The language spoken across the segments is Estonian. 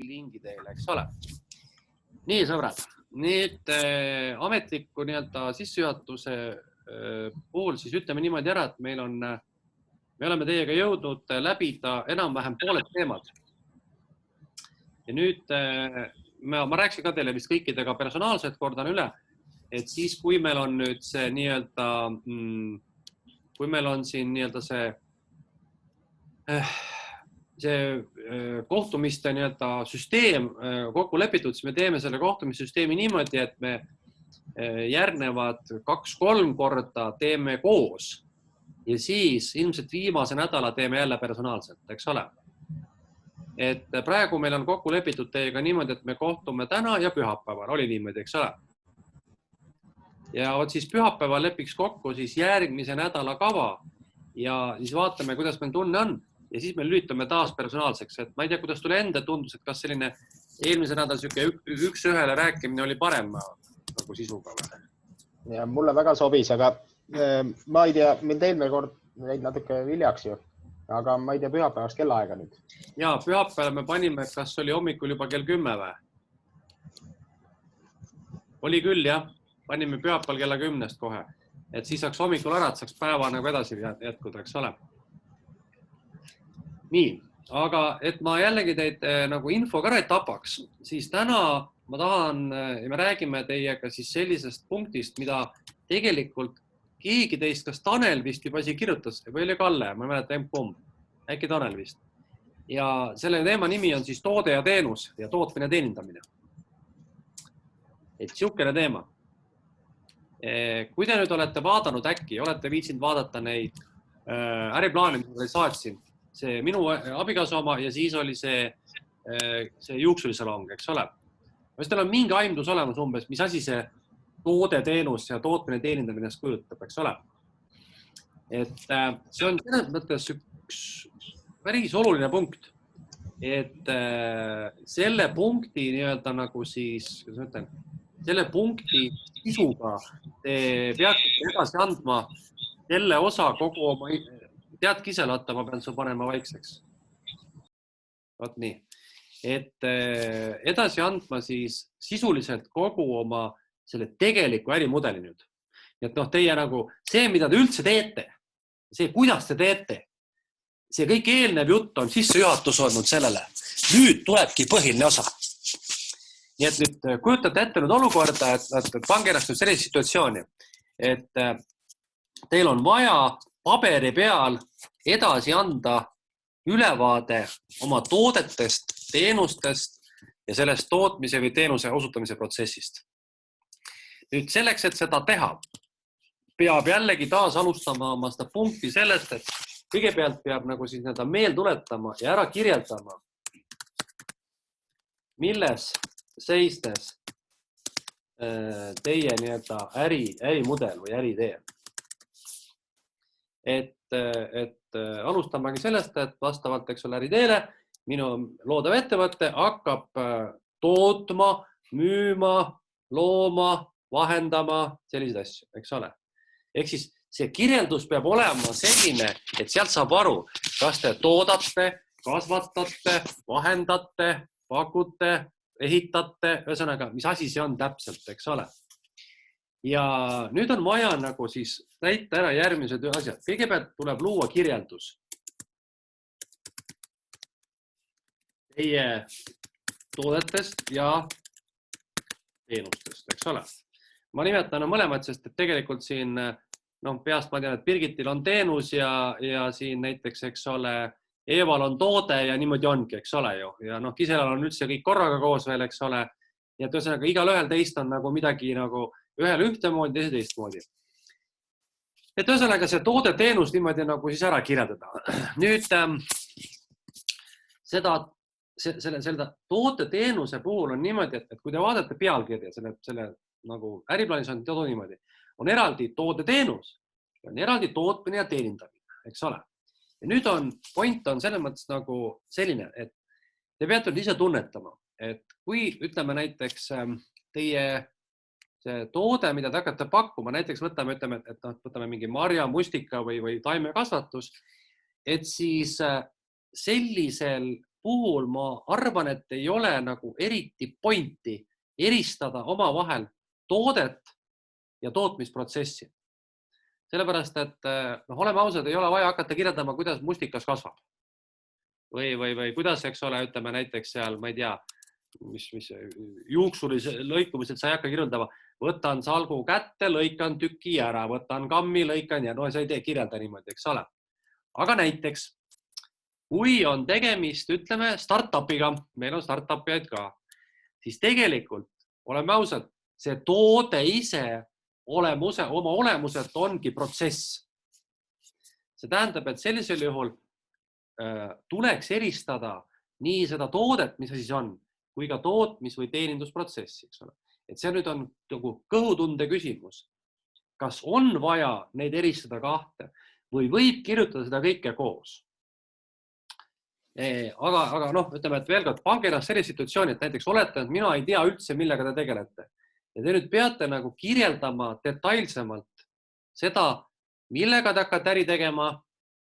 lingi teile, eks ole. Nii, sõbrad, nüüd ametliku sissejuhatuse puhul siis ütleme niimoodi ära, et me oleme teiega jõudnud läbida enam-vähem pooled teemad. Ja nüüd ma rääkisin ka teile vist kõikidega personaalselt, kordan üle, et siis kui meil on nüüd see kui meil on siin see kohtumiste süsteem kokku lepitud, siis me teeme selle kohtumissüsteemi niimoodi, et me järgnevad 2-3 korda teeme koos ja siis ilmselt viimase nädala teeme jälle personaalselt, eks ole. Et praegu meil on kokku lepitud teiega niimoodi, et me kohtume täna ja pühapäeval, oli niimoodi, eks ole. Ja siis pühapäeval lepiks kokku siis järgmise nädala kava ja siis vaatame, kuidas meil tunne on. Ja siis me lülitame taas personaalseks, et ma ei tea, kuidas tule enda tundus, et kas selline eelmise nädal üks ühele rääkimine oli parem nagu sisuga. Ja mulle väga sobis, aga ma ei tea, mind eelmine kord jäid natuke viljaks ju, aga ma ei tea pühapäevast kellaaega nüüd. Ja pühapäeval me panime, kas oli hommikul juba kell 10 või? Oli küll, jah. Panime pühapäeval kella 10 kohe, et siis saaks hommikul ära, et saaks päeva nagu edasi jätkuda, eks ole. Nii, aga et ma jällegi teid nagu info ka tapaks, siis täna me räägime teiega siis sellisest punktist, mida tegelikult keegi teist, kas Tanel vist juba kirjutas või oli Kalle, ma ei mäleta, äkki Tanel vist. Ja selle teema nimi on siis toode ja teenus ja tootmine teenindamine. Et siukene teema. Kui te nüüd olete vaadanud äkki, olete viitsinud vaadata neid äriplaane, mida saatsin, see minu abikaasa oma ja siis oli see juuksulisalong, eks ole. Kas teil on mingi aimdus olemas umbes, mis asi see toode, teenus ja tootmine teenindamine kujutab, eks ole. Et see on selles mõttes üks päris oluline punkt, et selle punkti nagu siis, kuidas ma ütlen, selle punkti sisuga te peaksite edasi andma selle osa kogu oma teadki ise, Lotta, ma pean su panema vaikseks. Vot nii. Et edasi andma siis sisuliselt kogu oma selle tegeliku ärimudeli nüüd. Et teie nagu see, mida te üldse teete, see, kuidas te teete, see kõik eelnev jutt on sissejuhatus olnud sellele. Nüüd tulebki põhiline osa. Nii et nüüd kujutate ette nüüd olukorda, et pange ennast nüüd sellise situatsiooni, et teil on vaja paberi peal edasi anda ülevaade oma toodetest, teenustest ja sellest tootmise või teenuse osutamise protsessist. Nüüd selleks, et seda teha, peab jällegi taas alustama oma seda punkti sellest, et kõigepealt peab nagu siis meel tuletama ja ära kirjeldama, milles seisnes teie ärimudel või äriidee. Et alustamegi sellest, et vastavalt äriteele minu loodav ettevõte hakkab tootma, müüma, looma, vahendama selliseid asju, eks ole. Ehk siis see kirjeldus peab olema selline, et sealt saab aru, kas te toodate, kasvatate, vahendate, pakute, ehitate, ühesõnaga, mis asi see on täpselt, eks ole. Ja nüüd on vaja nagu siis täita ära järgmised asjad. Kõigepealt tuleb luua kirjeldus teie toodetest ja teenustest, eks ole. Ma nimetan mõlemad, sest et tegelikult siin peast ma tean, et Birgitil on teenus ja siin näiteks, eks ole, Eeval on toode ja niimoodi ongi, eks ole ju. Ja Kiselal on üldse kõik korraga koos veel, eks ole. Ja et ühesõnaga igal ühel teist on nagu midagi nagu ühel ühtemoodi, teise teistmoodi. Et ühesõnaga see toode teenus niimoodi nagu siis ära kirjeldada. Nüüd selle toote teenuse puhul on niimoodi, et kui te vaatate pealkirja, selle nagu äriplaanis on toodud niimoodi, on eraldi toode teenus, on eraldi tootmine ja teenindamine, eks ole. Ja nüüd point on selles mõttes nagu selline, et te peate ise tunnetama, et kui ütleme näiteks teie see toode, mida te hakkate pakkuma, näiteks võtame mingi marja, mustika või taimekasvatus, et siis sellisel puhul ma arvan, et ei ole nagu eriti pointi eristada omavahel toodet ja tootmisprotsessi. Sellepärast, et oleme ausad, ei ole vaja hakata kirjeldama, kuidas mustikas kasvab. Või kuidas, eks ole, ütleme näiteks seal, ma ei tea, mis juuksuris lõikumised sa ei hakka kirjeldama, võtan salgu kätte, lõikan tüki ära, võtan kammi, lõikan ja sa ei tee kirjelda niimoodi, eks ole. Aga näiteks, kui on tegemist, ütleme, startupiga, meil on startupijaid ka, siis tegelikult, oleme ausad, see toode ise oma olemuselt ongi protsess. See tähendab, et sellisel juhul tuleks eristada nii seda toodet, mis asi see on, kui ka tootmis- või teenindusprotsessi, eks ole. Et see nüüd on kõhutunde küsimus. Kas on vaja neid eristada kahte või võib kirjutada seda kõike koos? Aga ütleme, et veel kord, pange ennast sellise situatsiooni, et näiteks olete, et mina ei tea üldse, millega te tegelete. Ja te nüüd peate nagu kirjeldama detailsemalt seda, millega te hakkate äri tegema,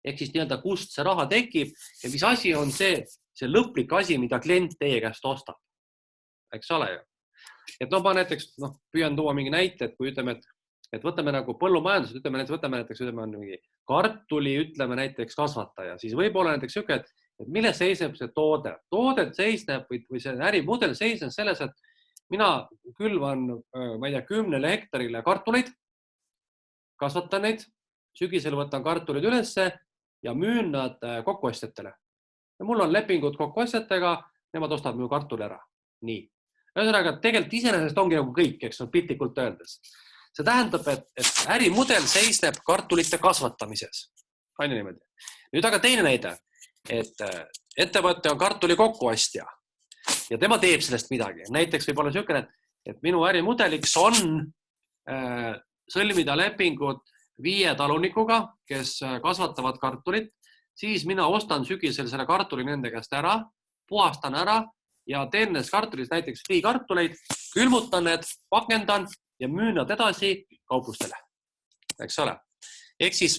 ehk siis nii-öelda kust see raha tekib ja mis asi on see lõplik asi, mida klient teie käest ostab. Eks ole ju? Et ma näiteks püüan tuua mingi näite, et kui ütleme, et võtame nagu põllumajandused, võtame näiteks mingi kartuli, ütleme näiteks kasvataja, siis võib-olla näiteks siuke, et milles seisneb see toode. Toodet seisneb või see ärimudel seisneb selles, et mina külvan, ma ei tea, 10 hektarile kartuleid, kasvatan neid, sügisel võtan kartulid ülesse ja müün nad kokkuostjatele. Ja mul on lepingud kokkuostjatega, nemad ostavad minu kartuli ära. Nii. Ühesõnaga, tegelikult iseenesest ongi nagu kõik, eks on piltlikult öeldes. See tähendab, et ärimudel seisneb kartulite kasvatamises. Ainu niimoodi. Nüüd aga teine näide, et ettevõtte on kartuli kokkuostja ja tema teeb sellest midagi. Näiteks võib olla niisugune, et minu ärimudeliks on sõlmida lepingud 5 talunikuga, kes kasvatavad kartulit, siis mina ostan sügisel selle kartuli nende käest ära, puhastan ära ja teen nendest kartulist näiteks friikartuleid, külmutan need, pakendan ja müün nad edasi kauplustele. Eks ole? Ehk siis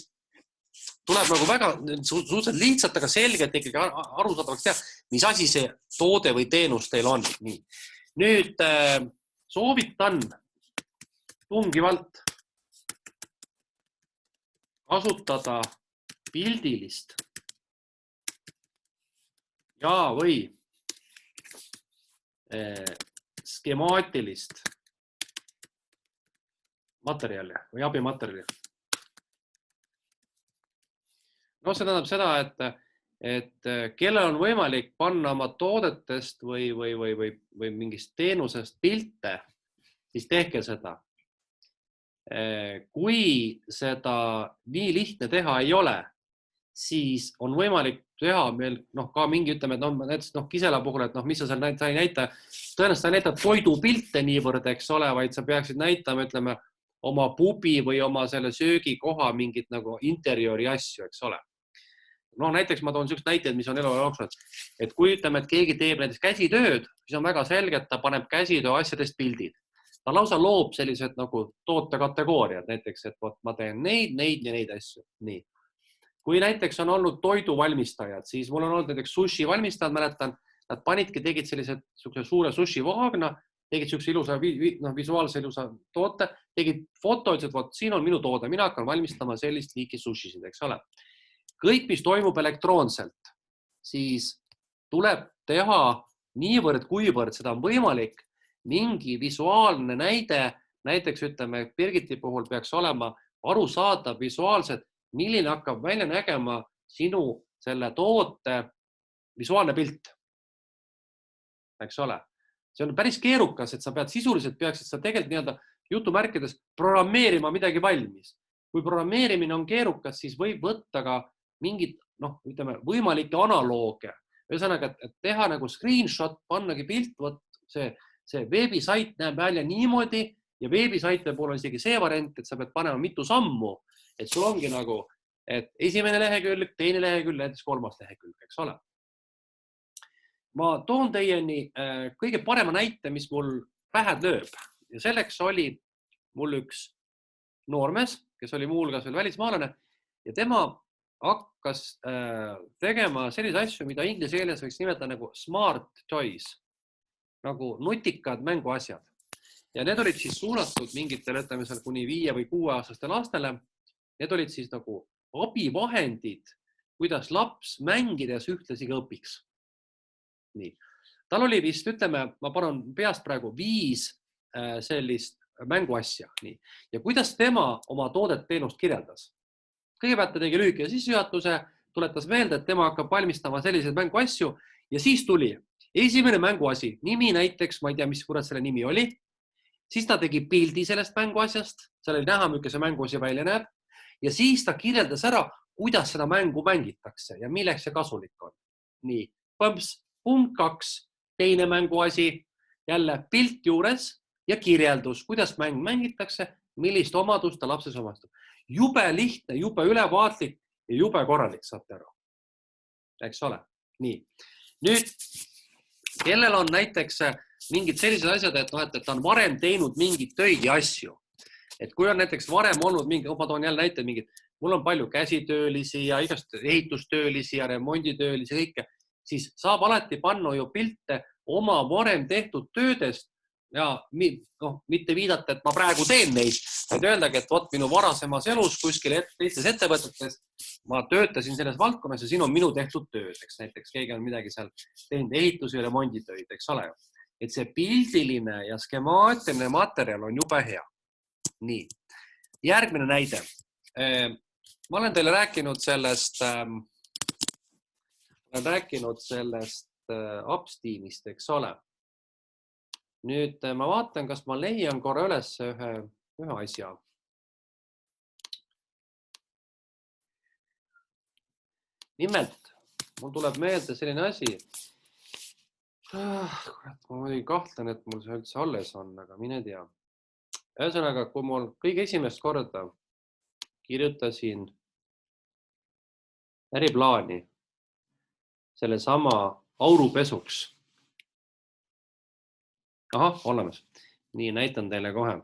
tuleb nagu väga suhteliselt lihtsalt, aga selgelt ikkagi arusaadavaks teha, mis asi see toode või teenus teil on. Nii. Nüüd soovitan tungivalt kasutada pildilist ja või skemaatilist materjali või abimaterjali. No see tähendab seda, et kellel on võimalik panna oma toodetest või mingist teenusest pilte, siis tehke seda. Kui seda nii lihtne teha ei ole, siis on võimalik teha meil ka mingi, ütleme, et Kisela puhul, et mis sa seal ei näita, tõenäoliselt sa ei näita toidupilte niivõrd, eks ole, vaid sa peaksid näitama, ütleme, oma pubi või oma selle söögikoha mingit nagu interjööri asju, eks ole. Näiteks ma toon sellist näiteid, mis on elu jooksul, et kui ütleme, et keegi teeb näiteks käsitööd, siis on väga selge, et ta paneb käsitöö asjadest pildid. Ta lausa loob sellised nagu tootekategooriad, näiteks, et ma teen neid ja neid asju. Nii. Kui näiteks on olnud toiduvalmistajad, siis mul on olnud näiteks sushi valmistajad, mäletan, nad panidki, tegid sellised suure sushi vaagna, tegid sellise ilusa, visuaalse ilusa toote, tegid foto, ütlesid, et siin on minu toode, mina hakkan valmistama sellist liiki sushisid, eks ole. Kõik, mis toimub elektroonselt, siis tuleb teha niivõrd, kuivõrd seda on võimalik, mingi visuaalne näide, näiteks ütleme, Birgiti puhul peaks olema arusaadav visuaalselt, milline hakkab välja nägema sinu selle toote visuaalne pilt. Eks ole. See on päris keerukas, et sa pead sisuliselt peaksid sa tegelikult nii-öelda jutumärkides programmeerima midagi valmis. Kui programmeerimine on keerukas, siis võib võtta ka mingid, ütleme, võimalikke analooge. Ühesõnaga, et teha nagu screenshot, pannagi pilt, see veebisait näeb välja niimoodi ja veebisaite puhul on isegi see variant, et sa pead panema mitu sammu, et sul ongi nagu, et esimene lehekülg, teine lehekülg, näiteks 3. lehekülg, eks ole. Ma toon teieni kõige parema näite, mis mul pähed lööb ja selleks oli mul üks noormees, kes oli muu hulgas veel välismaalane ja tema hakkas tegema sellise asju, mida inglise keeles võiks nimetada nagu smart toys, nagu nutikad mänguasjad. Ja need olid siis suunatud mingitele, ütleme seal kuni 5 või 6-aastaste lastele. Need olid siis nagu abivahendid, kuidas laps mängides ühtlasi ka õpiks. Nii. Tal oli vist, ütleme, ma palun peast praegu 5 sellist mänguasja. Nii. Ja kuidas tema oma toodet teenust kirjeldas? Kõigepealt ta tegi lühike sissejuhatuse, tuletas meelde, et tema hakkab valmistama selliseid mänguasju ja siis tuli esimene mänguasi, nimi näiteks, ma ei tea, mis kurat selle nimi oli. Siis ta tegi pildi sellest mänguasjast, seal oli näha, milline see mänguasi välja näeb ja siis ta kirjeldas ära, kuidas seda mängu mängitakse ja milleks see kasulik on. Nii, punkt 2, teine mänguasi, jälle pilt juures ja kirjeldus, kuidas mäng mängitakse, millist omadust ta lapses omastab. Jube lihtne, jube ülevaatlik ja jube korralik, saate aru. Eks ole? Nii. Nüüd, kellel on näiteks mingid sellised asjad, et ta on varem teinud mingid töid ja asju. Et kui on näiteks varem olnud mingi, ma toon jälle näite mingid, mul on palju käsitöölisi ja igast ehitustöölisi ja remonditöölisi kõike, siis saab alati panna ju pilte oma varem tehtud töödest ja mitte viidata, et ma praegu teen neid, vaid öeldagi, et vot minu varasemas elus kuskil teistes ettevõtetes ma töötasin selles valdkonnas ja siin on minu tehtud tööd, eks näiteks keegi on midagi seal teinud ehitus- ja remonditöid, eks ole. Et see pildiline ja skemaatiline materjal on jube hea. Nii, järgmine näide. Ma olen teile rääkinud sellest Apps-tiimist, eks ole. Nüüd ma vaatan, kas ma leian korra üles ühe asja. Nimelt, mul tuleb meelde selline asi. Ma muidugi kahtlen, et mul see üldse alles on, aga mine tea. Ühesõnaga, kui mul kõige esimest korda kirjutasin äriplaani selle sama aurupesuks. Ahah, olemas. Nii, näitan teile kohe.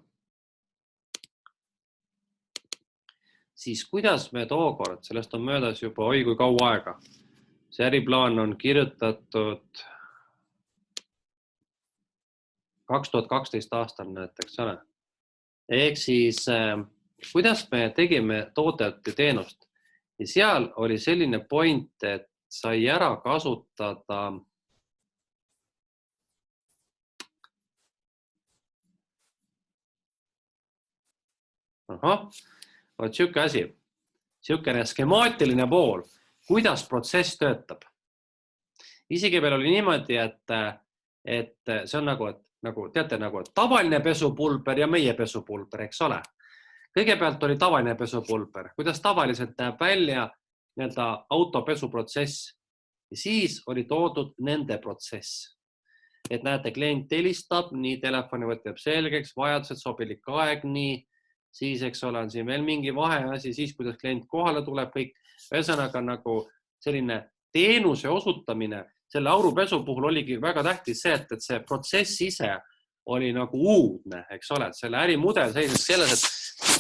Siis kuidas me tookord, sellest on möödas juba oi kui kaua aega. See äriplaan on kirjutatud 2012 aastal näiteks, ole. Ehk siis, kuidas me tegime toodet ja teenust. Ja seal oli selline point, et sai ära kasutada vot siuke asi, siukene skemaatiline pool, kuidas protsess töötab. Isegi veel oli niimoodi, et see on nagu teate, nagu tavaline pesupulber ja meie pesupulber, eks ole. Kõigepealt oli tavaline pesupulber, kuidas tavaliselt näeb välja autopesuprotsess ja siis oli toodud nende protsess. Et näete, klient helistab, nii telefoni võtab selgeks, vajadused sobilik aeg, nii siis, eks ole, on siin veel mingi vaheasi, siis kuidas klient kohale tuleb kõik. Ühesõnaga nagu selline teenuse osutamine, selle aurupesu puhul oligi väga tähtis see, et see protsess ise oli nagu uudne, eks ole, et selle ärimudel seisis selles,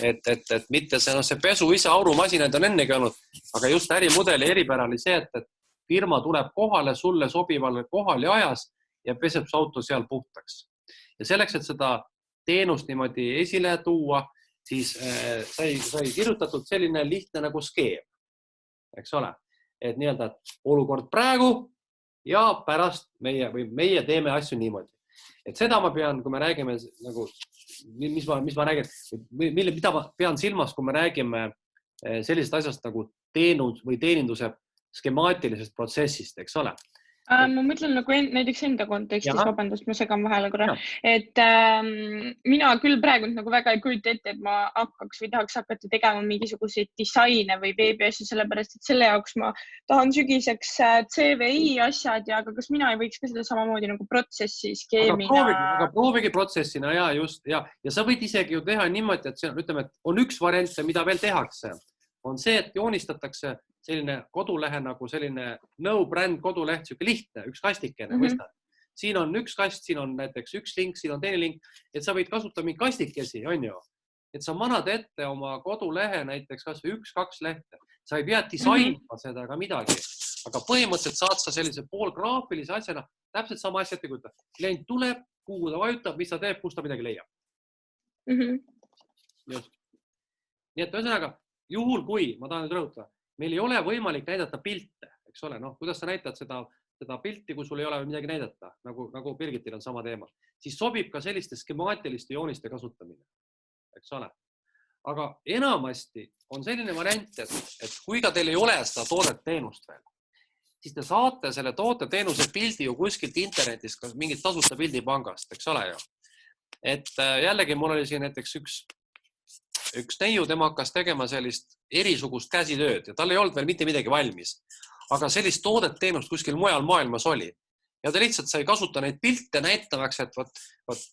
et mitte see pesu ise aurumasinaid on ennegi olnud, aga just ärimudeli eripära oli see, et firma tuleb kohale sulle sobivale kohal ja ajas ja peseb su auto seal puhtaks. Ja selleks, et seda teenust niimoodi esile tuua, siis sai kirjutatud selline lihtne nagu skeem, eks ole, et nii-öelda olukord praegu ja pärast meie teeme asju niimoodi. Et seda ma pean, kui me räägime nagu, mis ma räägin, mida ma pean silmas, kui me räägime sellisest asjast nagu teenus või teeninduse skemaatilisest protsessist, eks ole. Ma mõtlen nagu näiteks enda kontekstis, vabandust, ma segan vahele korra, et mina küll praegu nagu väga ei kujuta ette, et ma hakkaks või tahaks hakata tegema mingisuguseid disaine või veebiasju, sellepärast, et selle jaoks ma tahan sügiseks CVI asjad ja aga kas mina ei võiks ka seda samamoodi nagu protsessi skeemina? Aga proovigi protsessina ja just, ja sa võid isegi ju teha niimoodi, et ütleme, et on üks variant, mida veel tehakse, on see, et joonistatakse selline kodulehe nagu selline no-brand koduleht, siuke lihtne, üks kastikene. Siin on üks kast, siin on näiteks üks link, siin on teine link, et sa võid kasutada mingi kastikesi, on ju. et sa manad ette oma kodulehe näiteks kas või 1-2 lehte. Sa ei pea disainima seda ega midagi, aga põhimõtteliselt saad sa sellise poolgraafilise asjana täpselt sama asja ette kujutada. Klient tuleb, kuhu ta vajutab, mis ta teeb, kus ta midagi leiab. Just. Nii et ühesõnaga, juhul kui, ma tahan nüüd rõhutada, meil ei ole võimalik näidata pilte, eks ole, noh, kuidas sa näitad seda pilti, kui sul ei ole midagi näidata, nagu Birgitil on sama teema, siis sobib ka selliste skemaatiliste jooniste kasutamine, eks ole. Aga enamasti on selline variant, et kui ka teil ei ole seda toodet-teenust veel, siis te saate selle toote-teenuse pildi ju kuskilt internetist, kas mingit tasuta pildipangast, eks ole ju. Et jällegi mul oli siin näiteks üks neiu, tema hakkas tegema sellist erisugust käsitööd ja tal ei olnud veel mitte midagi valmis. Aga sellist toodet-teenust kuskil mujal maailmas oli. Ja ta lihtsalt sai kasuta neid pilte näitamaks, et võt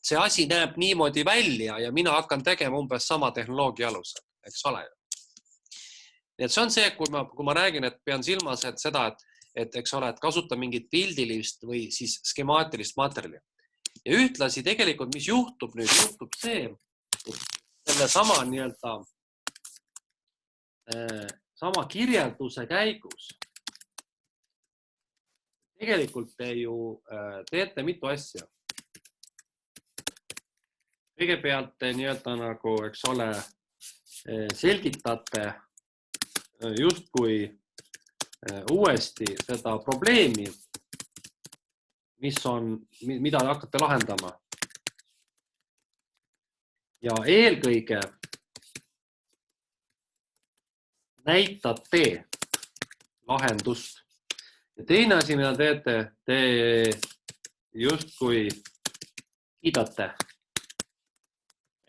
see asi näeb niimoodi välja ja mina hakkan tegema umbes sama tehnoloogia alusel, eks ole. Nii et see on see, kui ma räägin, et pean silmas seda, et eks ole, et kasuta mingit pildilist või siis skemaatilist materjali. Ja ühtlasi tegelikult, mis juhtub nüüd, juhtub see, selle sama nii-öelda sama kirjelduse käigus. Tegelikult te ju teete mitu asja. Kõigepealt te nii-öelda nagu, eks ole, selgitate justkui uuesti seda probleemi, mida te hakkate lahendama. Ja eelkõige näitate lahendust. Ja teine asi, mida teete, te justkui kiidate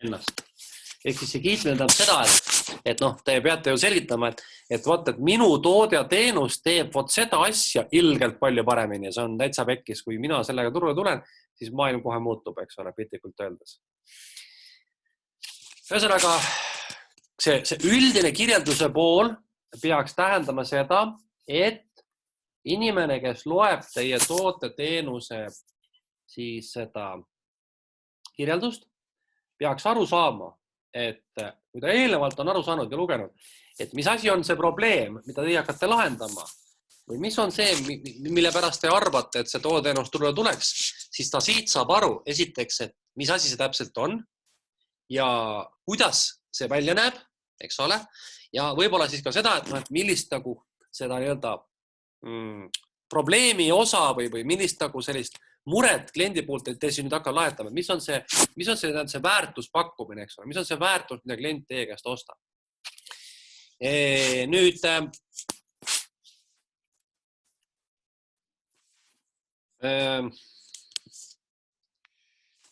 ennast. Ehk siis see kiitmine tähendab seda, et noh, te peate ju selgitama, et minu toode ja teenus teeb seda asja ilgelt palju paremini ja see on täitsa pekkis. Kui mina sellega turule tulen, siis maailm kohe muutub, eks ole, piltlikult öeldes. Ühesõnaga, see üldine kirjelduse pool peaks tähendama seda, et inimene, kes loeb teie toote teenuse siis seda kirjeldust, peaks aru saama, et kui ta eelnevalt on aru saanud ja lugenud, et mis asi on see probleem, mida teie hakkate lahendama või mis on see, mille pärast te arvate, et see toodeteenus turule tuleks, siis ta siit saab aru esiteks, et mis asi see täpselt on ja kuidas see välja näeb, eks ole, ja võib-olla siis ka seda, et millist nagu seda nii-öelda probleemi osa või millist nagu sellist muret kliendi poolt, et te siin nüüd hakkab lahetama, mis on see väärtuspakkumine, eks ole, mis on see väärtus, mida klient teie käest ostab. Nüüd,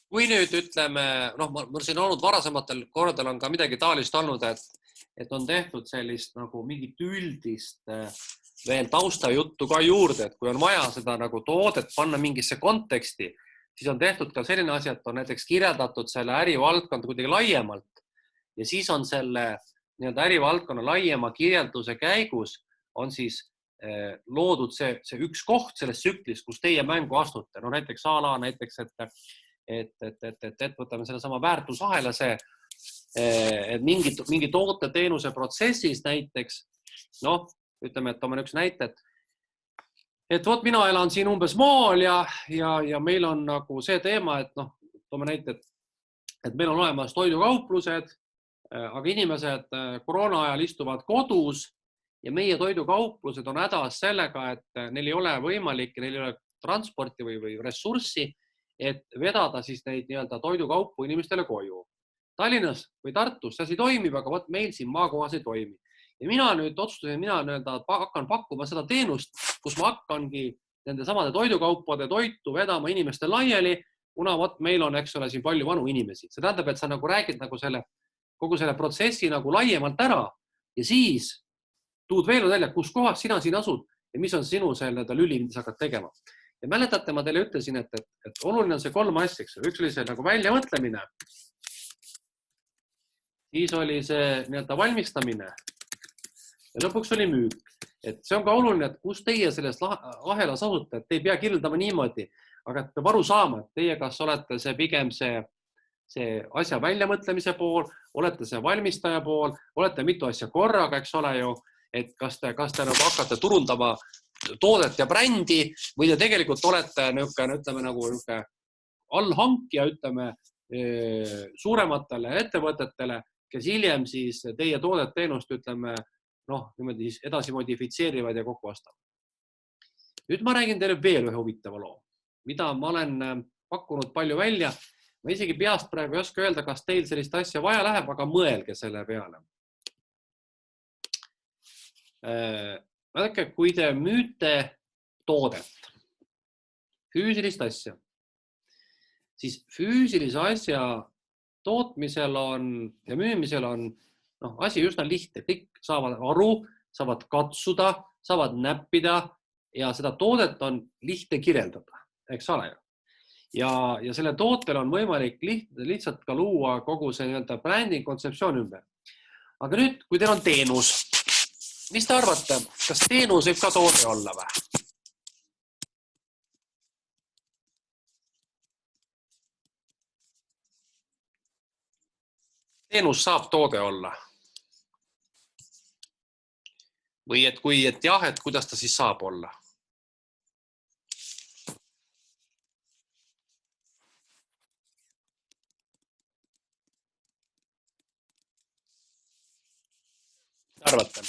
kui nüüd ütleme, mul siin olnud varasematel kordadel on ka midagi taolist olnud, et on tehtud sellist nagu mingit üldist veel taustajuttu ka juurde, et kui on vaja seda nagu toodet panna mingisse konteksti, siis on tehtud ka selline asi, et on näiteks kirjeldatud selle ärivaldkond kuidagi laiemalt ja siis on selle nii-öelda ärivaldkonna laiema kirjelduse käigus on siis loodud see üks koht selles tsüklis, kus teie mängu astute. No näiteks ala, näiteks, et võtame selle sama väärtusahela see, et mingi toote teenuse protsessis näiteks, ütleme, et toome üks näite, et vot mina elan siin umbes maal ja meil on nagu see teema, et toome näite, et meil on olemas toidukauplused, aga inimesed koroona ajal istuvad kodus ja meie toidukauplused on hädas sellega, et neil ei ole võimalik, neil ei ole transporti või ressurssi, et vedada siis neid nii-öelda toidukaupu inimestele koju. Tallinnas või Tartus see asi toimib, aga vot meil siin maakohas ei toimi. Ja mina nüüd otsustasin, mina hakkan pakkuma seda teenust, kus ma hakkangi nende samade toidukaupade toitu vedama inimeste laiali, kuna vot meil on, eks ole, siin palju vanu inimesi. See tähendab, et sa nagu räägid nagu kogu selle protsessi nagu laiemalt ära ja siis tuud veel välja, kus kohas sina siin asud ja mis on sinu lüli, mida sa hakkad tegema. Ja mäletate, ma teile ütlesin, et oluline on see 3 asja. Üks oli see nagu väljamõtlemine, siis oli see nii-öelda valmistamine ja lõpuks oli müük. Et see on ka oluline, et kus teie sellest ahelas asute, et te ei pea kirjeldama niimoodi, aga et peab aru saama, et teie kas olete see pigem see see asja väljamõtlemise pool, olete see valmistaja pool, olete mitu asja korraga, eks ole ju, et kas te nagu hakkate turundama toodet ja brändi või te tegelikult olete niisugune, ütleme nagu niisugune allhankija, ütleme suurematele ettevõtetele, kes hiljem siis teie toodet teenust, ütleme, niimoodi siis edasi modifitseerivad ja kokku ostavad. Nüüd ma räägin teile veel ühe huvitava loo, mida ma olen pakkunud palju välja. Ma isegi peast praegu ei oska öelda, kas teil sellist asja vaja läheb, aga mõelge selle peale. Vaadake, kui te müüte toodet, füüsilist asja, siis füüsilise asja tootmisel ja müümisel on asi üsna lihtne. Kõik saavad aru, saavad katsuda, saavad näppida ja seda toodet on lihtne kirjeldada, eks ole ju. Ja selle tootel on võimalik lihtsalt ka luua kogu see bränding kontseptsioon ümber. Aga nüüd, kui teil on teenus, mis te arvate, kas teenus võib ka toode olla või? Teenus saab toode olla. Või et jah, et kuidas ta siis saab olla? Arvate?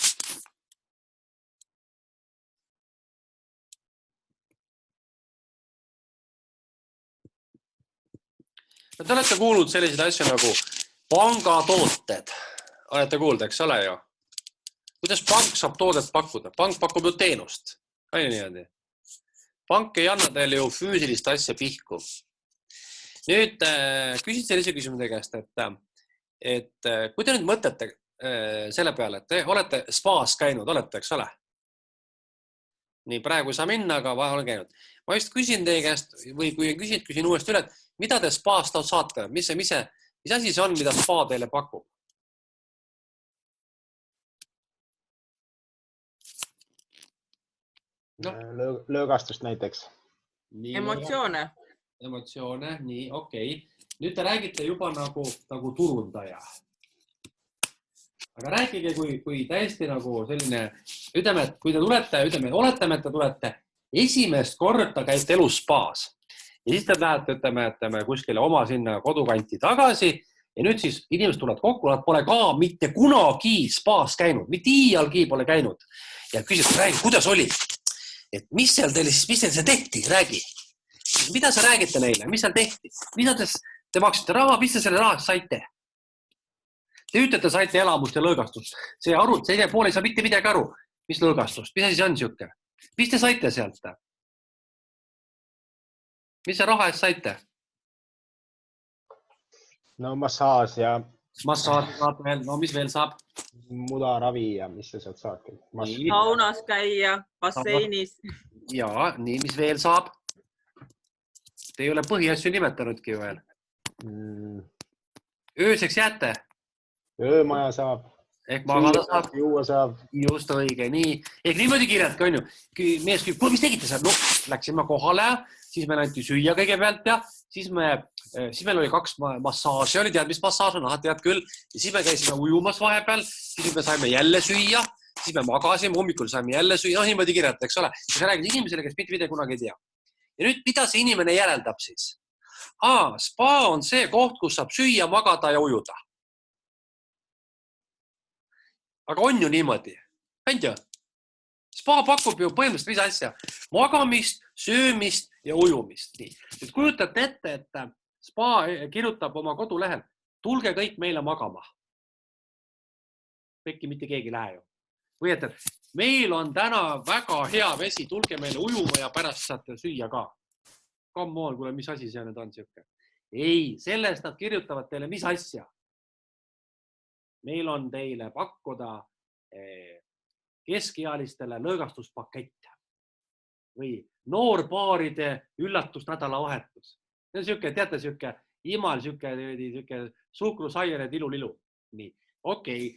Te olete kuulnud selliseid asju nagu pangatooted. Olete kuulda, eks ole ju? Kuidas pank saab toodet pakkuda? Pank pakub ju teenust. On ju niimoodi? Pank ei anna teile ju füüsilist asja pihku. Nüüd küsin sellise küsimuse käest, et kui te nüüd mõtlete selle peale, et te olete spaas käinud, olete, eks ole? Nii, praegu ei saa minna, aga vahel olen käinud. Ma just küsin teie käest või kui küsin uuesti üle, et mida te spaast saate? Mis asi see on, mida spa teile pakub? Löögastust näiteks. Emotsioone. Emotsioone, nii, okei. Nüüd te räägite juba nagu turundaja. Aga rääkige, kui täiesti nagu selline, ütleme, et kui te tulete, oletame, et te tulete esimest korda käite elus spaas. Ja siis te lähete, ütleme, kuskile oma sinna kodukanti tagasi ja nüüd siis inimesed tulevad kokku, nad pole ka mitte kunagi spaas käinud, mitte iialgi pole käinud. Ja küsivad, räägi, kuidas oli? Et mis seal teil see tehti? Räägi. Mida sa räägite neile? Mis seal tehti? Mida te maksite raha? Mis te selle raha saite? Te ütlete, saite elamust ja lõõgastust. See pool ei saa mitte midagi aru. Mis lõõgastust? Mis asi see on siuke? Mis te saite sealt? Mis see raha eest saite? No massaas ja... Massaas saab veel. No mis veel saab? Mudaravi ja mis sa sealt saadki? Saunas käia, basseinis. Ja, nii, mis veel saab? Te ei ole põhiasju nimetanudki veel. Ööseks jääte? Öömaja saab. Ehk magada saab. Juua saab. Just õige, nii. Ehk niimoodi kirjadki, on ju. Mees küsib, mis tegite seal? No, läksime kohale, siis meil anti süüa kõigepealt ja siis meil oli 2 massaaži, oli tead, mis massaaž on, tead küll. Ja siis me käisime ujumas vahepeal, siis me saime jälle süüa, siis me magasime, hommikul saime jälle süüa, no niimoodi kirjata, eks ole. Ja sa räägid inimesele, kes mitte kunagi ei tea. Ja nüüd, mida see inimene järeldab siis? Spa on see koht, kus saab süüa, magada ja ujuda. Aga on ju niimoodi. Spa pakub ju põhimõtteliselt mis asja. Magamist, söömist ja ujumist. Nii. Nüüd kujutate ette, et spa kirjutab oma kodulehel. Tulge kõik meile magama. Pekki mitte keegi lähe ju. Või et meil on täna väga hea vesi, tulge meile ujuma ja pärast saate süüa ka. Come on, kuule, mis asi see nüüd on siuke? Ei, sellest nad kirjutavad teile mis asja. Meil on teile pakkuda keskealistele lõõgastuspakett või noorpaaride üllatusnädalavahetus. See on siuke, teate, siuke imal, siuke suhkrusaiere tilulilu. Nii, okei.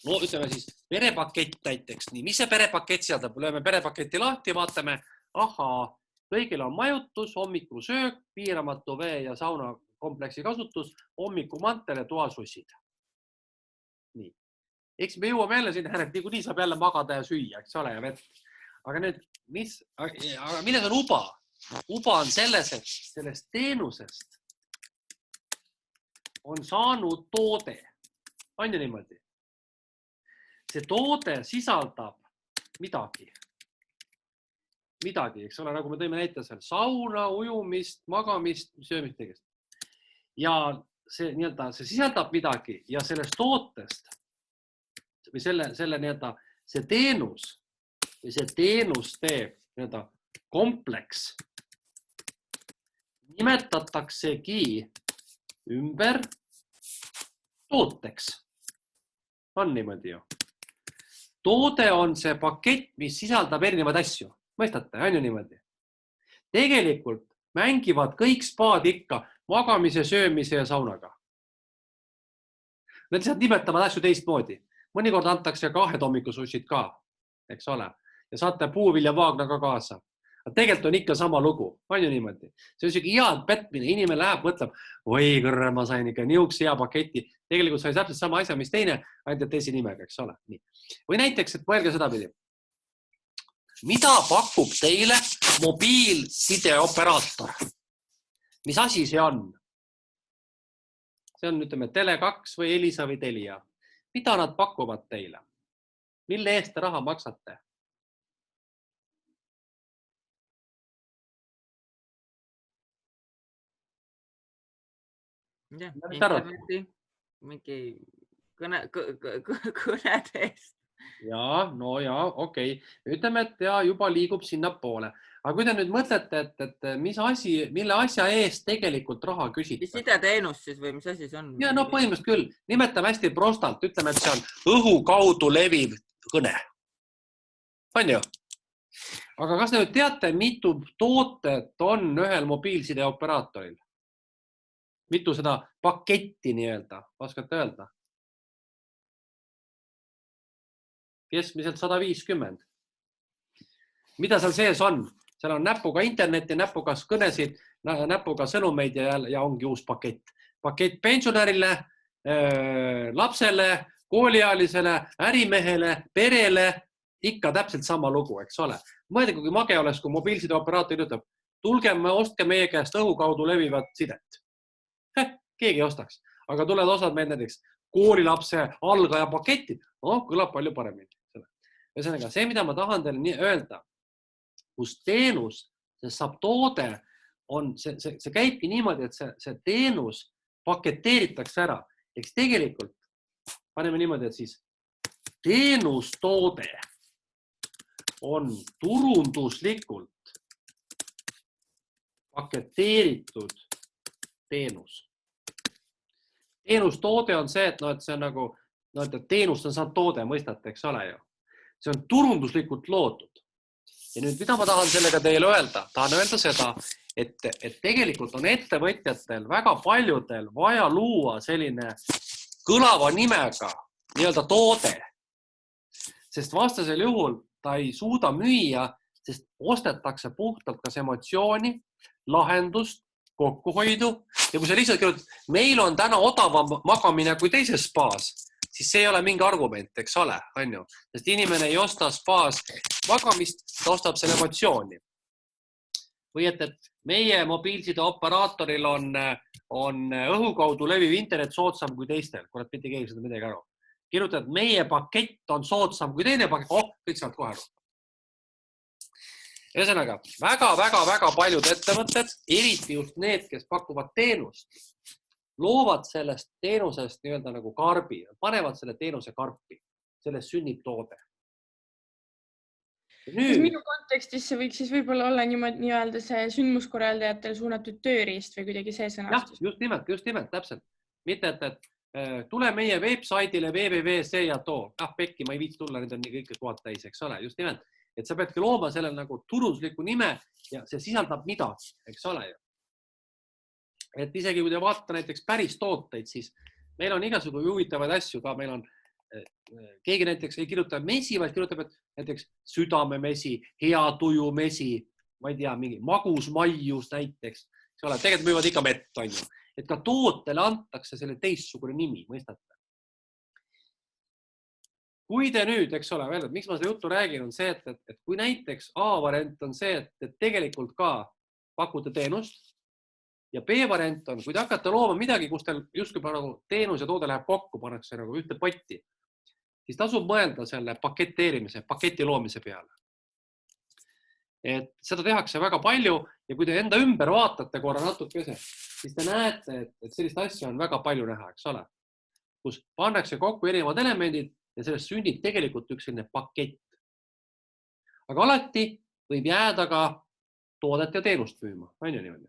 No ütleme siis perepakett näiteks. Nii, mis see perepakett sisaldab? Lööme perepaketi lahti ja vaatame, kõigil on majutus, hommikusöök, piiramatu vee ja sauna kompleksi kasutus, hommikumantel ja toasussid. Nii. Eks me jõuame jälle sinna, et niikuinii saab jälle magada ja süüa, eks ole, ja vett. Aga nüüd, milles on uba? Uba on selles, et sellest teenusest on saanud toode. On ju niimoodi? See toode sisaldab midagi, eks ole, nagu me tõime näite seal, sauna, ujumist, magamist, söömist tegest. Ja see sisaldab midagi ja sellest tootest või see teenus teeb kompleks nimetataksegi ümber tooteks. On niimoodi ju. Toode on see pakett, mis sisaldab erinevaid asju. Mõistate, on ju niimoodi? Tegelikult mängivad kõik spaad ikka magamise, söömise ja saunaga. Nad lihtsalt nimetavad asju teistmoodi. Mõnikord antakse 2 hommikusussid ka, eks ole. Ja saate puuvilja vaagna ka kaasa. Aga tegelikult on ikka sama lugu. On ju niimoodi? See on selline hea petmine. Inimene läheb, mõtleb, oi kõrre, ma sain ikka niuks hea paketi. Tegelikult sai täpselt sama asja, mis teine, ainult teise nimega, eks ole. Nii. Või näiteks, et mõelge seda pidi. Mida pakub teile mobiilsideoperaator? Mis asi see on? See on, ütleme, Tele2 või Elisa või Telia. Mida nad pakuvad teile? Mille eest te raha maksate? Interneti, mingi kõnede eest. Ja, no ja, okei. Ütleme, et ja juba liigub sinna poole. Aga kui te nüüd mõtlete, et mille asja eest tegelikult raha küsitakse? Mis sideteenus siis või mis asi see on? Ja, no põhimõtteliselt küll. Nimetame hästi prostalt. Ütleme, et see on õhu kaudu leviv kõne. On ju? Aga kas te nüüd teate, mitu tootet on ühel mobiilsideoperaatoril? Mitu seda paketti nii-öelda? Oskate öelda? Keskmiselt 150. Mida seal sees on? Seal on näpuga interneti, näpuga kõnesid, näpuga sõnumeid ja ongi uus pakett. Pakett pensionärile, lapsele, koolialisele, ärimehele, perele, ikka täpselt sama lugu, eks ole. Mõelge, kui mage oleks, kui mobiilsideoperaator ütleb, tulge, ostke meie käest õhu kaudu levivat sidet. Keegi ostaks. Aga tuled osad meil näiteks koolilapse algaja paketid. Kõlab palju paremini. Ühesõnaga, see, mida ma tahan teile öelda, kus teenus, see saab toode, see käibki niimoodi, et see teenus paketeeritakse ära. Eks tegelikult paneme niimoodi, et siis teenustoode on turunduslikult paketeeritud teenus. Teenustoode on see, et see on nagu, et teenust on saanud toode, mõistate, eks ole ju. See on turunduslikult loodud. Ja nüüd, mida ma tahan sellega teile öelda? Tahan öelda seda, et tegelikult on ettevõtjatel väga paljudel vaja luua selline kõlava nimega nii-öelda toode. Sest vastasel juhul ta ei suuda müüa, sest ostetakse puhtalt kas emotsiooni, lahendust, kokkuhoidu. Ja kui sa lihtsalt kirjutad, meil on täna odavam magamine kui teises spaas, siis see ei ole mingi argument, eks ole, on ju. Sest inimene ei osta spaas magamist, ta ostab selle emotsiooni. Või et meie mobiilsideoperaatoril on õhu kaudu leviv internet soodsam kui teistel, kui nad mitte keegi seda midagi aru. Kirjutad, meie pakett on soodsam kui teine pakett, kõik saad kohe aru. Ühesõnaga, väga paljud ettevõtted, eriti just need, kes pakuvad teenust, loovad sellest teenusest nii-öelda nagu karbi, panevad selle teenuse karpi, sellest sünnib toode. Minu kontekstis see võiks siis võib-olla olla nii-öelda see sündmuskorraldajatel suunatud tööriist või kuidagi see sõnastus. Just nimelt, täpselt. Mitte, et tule meie websaidile www.see ja too. Pekki, ma ei viits tulla, need on nii kõik kohad täis, eks ole, just nimelt. Et sa peadki looma selle nagu turundusliku nime ja see sisaldab midagi, eks ole ju. Et isegi kui te vaatate näiteks päris tooteid, siis meil on igasugu huvitavaid asju ka, meil on keegi näiteks ei kirjuta mesi, vaid kirjutab, et näiteks südamemesi, hea tuju mesi ma ei tea, mingi magusmaius näiteks, eks ole, tegelikult võivad ikka mett, on ju. Et ka tootele antakse selle teistsugune nimi, mõistate? Kui te nüüd, eks ole, veel, et miks ma seda juttu räägin, on see, et kui näiteks A-variant on see, et tegelikult ka pakute teenust ja B-variant on, kui te hakkate looma midagi, kus teil justkui nagu teenus ja toode läheb kokku, pannakse nagu ühte potti, siis tasub mõelda selle paketteerimise, paketi loomise peale. Et seda tehakse väga palju ja kui te enda ümber vaatate korra natukese, siis te näete, et sellist asja on väga palju näha, eks ole, kus pannakse kokku erinevad elemendid ja sellest sünnib tegelikult üks selline pakett. Aga alati võib jääda ka toodet ja teenust müüma, on ju niimoodi.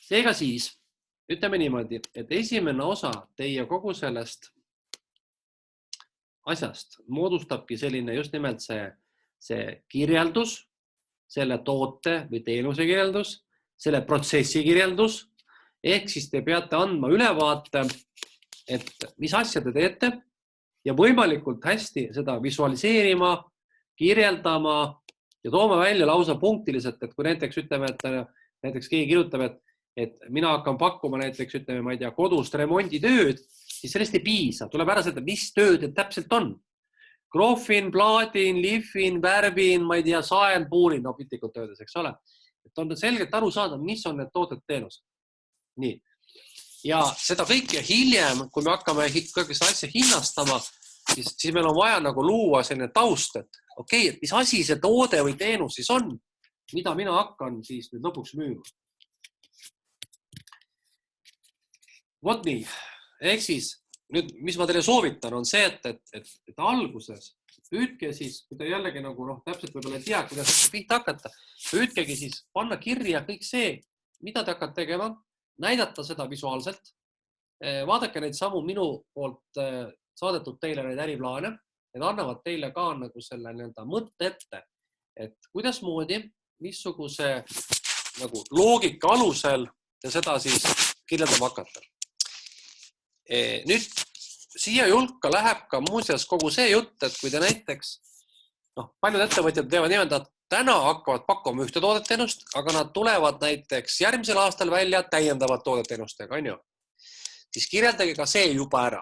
Seega siis, ütleme niimoodi, et esimene osa teie kogu sellest asjast moodustabki selline just nimelt see kirjeldus, selle toote või teenuse kirjeldus, selle protsessi kirjeldus, ehk siis te peate andma ülevaate, et mis asja te teete ja võimalikult hästi seda visualiseerima, kirjeldama ja tooma välja lausa punktiliselt, et kui näiteks ütleme, et näiteks keegi kirjutab, et mina hakkan pakkuma näiteks, ütleme, ma ei tea, kodust remonditööd, siis sellest ei piisa. Tuleb ära seda, mis tööd täpselt on. Krohvin, plaadin, lihvin, värvin, ma ei tea, saen, puurin, no piltlikult öeldes, eks ole. Et on selgelt aru saada, mis on need tooted teenused. Nii. Ja seda kõike hiljem, kui me hakkame kõige seda asja hinnastama, siis meil on vaja nagu luua selline taust, et okei, et mis asi see toode või teenus siis on, mida mina hakkan siis nüüd lõpuks müüma. Vot nii. Ehk siis, nüüd, mis ma teile soovitan, on see, et alguses püüdke siis, kui te jällegi nagu täpselt võib-olla ei tea, kuidas pihta hakata, püüdkegi siis panna kirja kõik see, mida te hakkate tegema, näidata seda visuaalselt. Vaadake neid samu minu poolt saadetud teile neid äriplaane. Need annavad teile ka nagu selle mõtte ette, et kuidas moodi, missuguse nagu loogika alusel te seda siis kirjeldama hakata. Nüüd siia julka läheb ka muuseas kogu see jutt, et kui te näiteks, paljud ettevõtjad teevad niimoodi, et täna hakkavad pakkuma ühte toodeteenust, aga nad tulevad näiteks järgmisel aastal välja täiendavad toodeteenustega, on ju? Siis kirjeldage ka see juba ära.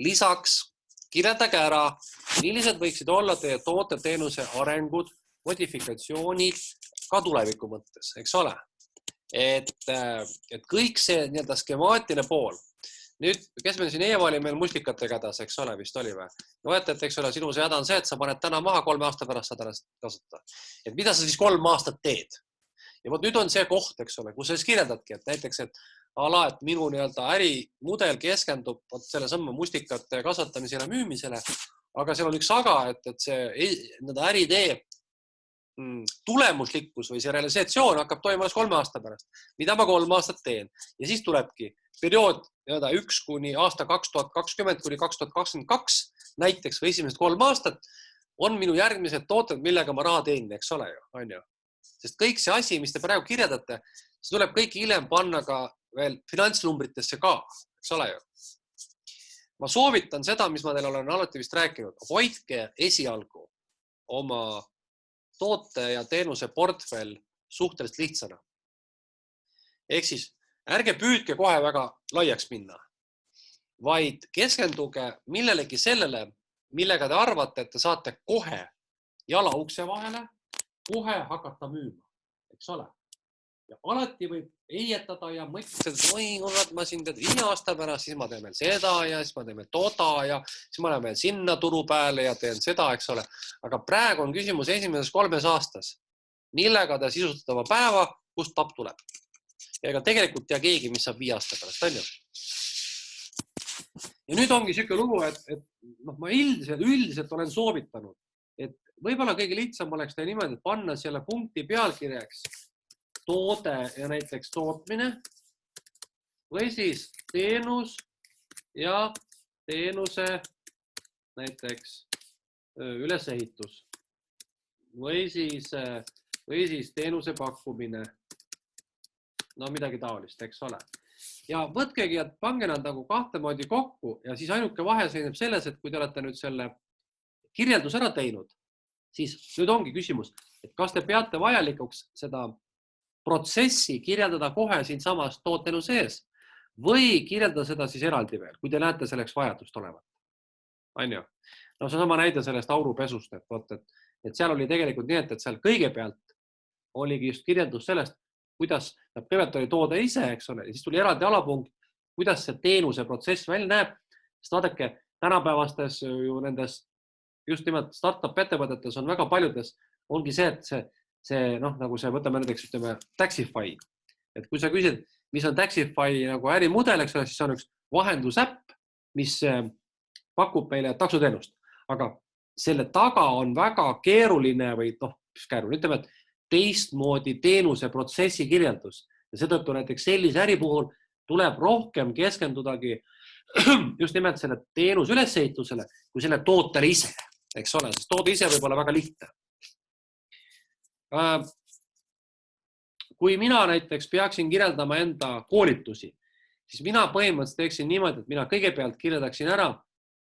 Lisaks kirjeldage ära, millised võiksid olla teie tooteteenuse arengud, modifikatsioonid ka tuleviku mõttes, eks ole? Et kõik see skemaatiline pool. Nüüd, kes meil siin Eeva oli meil muslikatega hädas, eks ole, vist oli või? No et eks ole, sinu see häda on see, et sa paned täna maha 3 aasta pärast saad ennast kasutada. Et mida sa siis 3 aastat teed? Ja vot nüüd on see koht, eks ole, kus sa siis kirjeldadki, et näiteks, et minu ärimudel keskendub selle samma muslikate kasvatamisele ja müümisele, aga seal on üks aga, et see äritee tulemuslikkus või see realisatsioon hakkab toimumas 3 aasta pärast, mida ma 3 aastat teen. Ja siis tulebki periood 1 kuni aasta 2020 kuni 2022 näiteks või esimesed 3 aastat on minu järgmised tooted, millega ma raha teen, eks ole ju, on ju. Sest kõik see asi, mis te praegu kirjeldate, see tuleb kõik hiljem panna ka veel finantsnumbritesse ka, eks ole ju. Ma soovitan seda, mis ma teile olen alati vist rääkinud, hoidke esialgu oma toote ja teenuse portfell suhteliselt lihtsana. Ehk siis ärge püüdke kohe väga laiaks minna, vaid keskenduge millelegi sellele, millega te arvate, et te saate kohe jala ukse vahele, kohe hakata müüma, eks ole. Ja alati võib eietada ja mõtleda, et oi, ma siin 5 aasta pärast, siis ma teen veel seda ja siis ma teen veel toda ja siis ma lähen veel sinna turu peale ja teen seda, eks ole. Aga praegu on küsimus esimeses 3 aastas, millega te sisustate oma päeva, kust papp tuleb. Ja ega tegelikult tea keegi, mis saab 5 aasta pärast, on ju. Ja nüüd ongi selline lugu, et ma üldiselt olen soovitanud, et võib-olla kõige lihtsam oleks teha niimoodi, et panna selle punkti pealkirjaks toode ja näiteks tootmine või siis teenus ja teenuse näiteks ülesehitus või siis teenuse pakkumine. No midagi taolist, eks ole. Ja võtkegi, et pange nad nagu kahtemoodi kokku ja siis ainuke vahe seineb selles, et kui te olete nüüd selle kirjeldus ära teinud, siis nüüd ongi küsimus, et kas te peate vajalikuks seda protsessi kirjeldada kohe siin samas tootenu sees või kirjeldada seda siis eraldi veel, kui te näete selleks vajadust olevat. On ju? No see on sama näide sellest aurupesust, et seal oli tegelikult nii, et seal kõigepealt oligi just kirjeldus sellest, kuidas kõigepealt oli toode ise, eks ole, siis tuli eraldi alapunkt, kuidas see teenuse protsess välja näeb, sest vaadake, tänapäevastes ju nendes just nimelt startup ettevõtetes on väga paljudes, ongi see, et see nagu see, võtame näiteks, ütleme, Taxify, et kui sa küsid, mis on Taxify nagu ärimudel, eks ole, siis on üks vahendusäpp, mis pakub meile taksoteenust, aga selle taga on väga keeruline või keeruline, ütleme, et teistmoodi teenuse protsessi kirjeldus ja seetõttu näiteks sellise äri puhul tuleb rohkem keskendudagi just nimelt selle teenuse ülesehitusele kui selle tootele ise, eks ole, sest toode ise võib olla väga lihtne. Kui mina näiteks peaksin kirjeldama enda koolitusi, siis mina põhimõtteliselt teeksin niimoodi, et mina kõigepealt kirjeldaksin ära,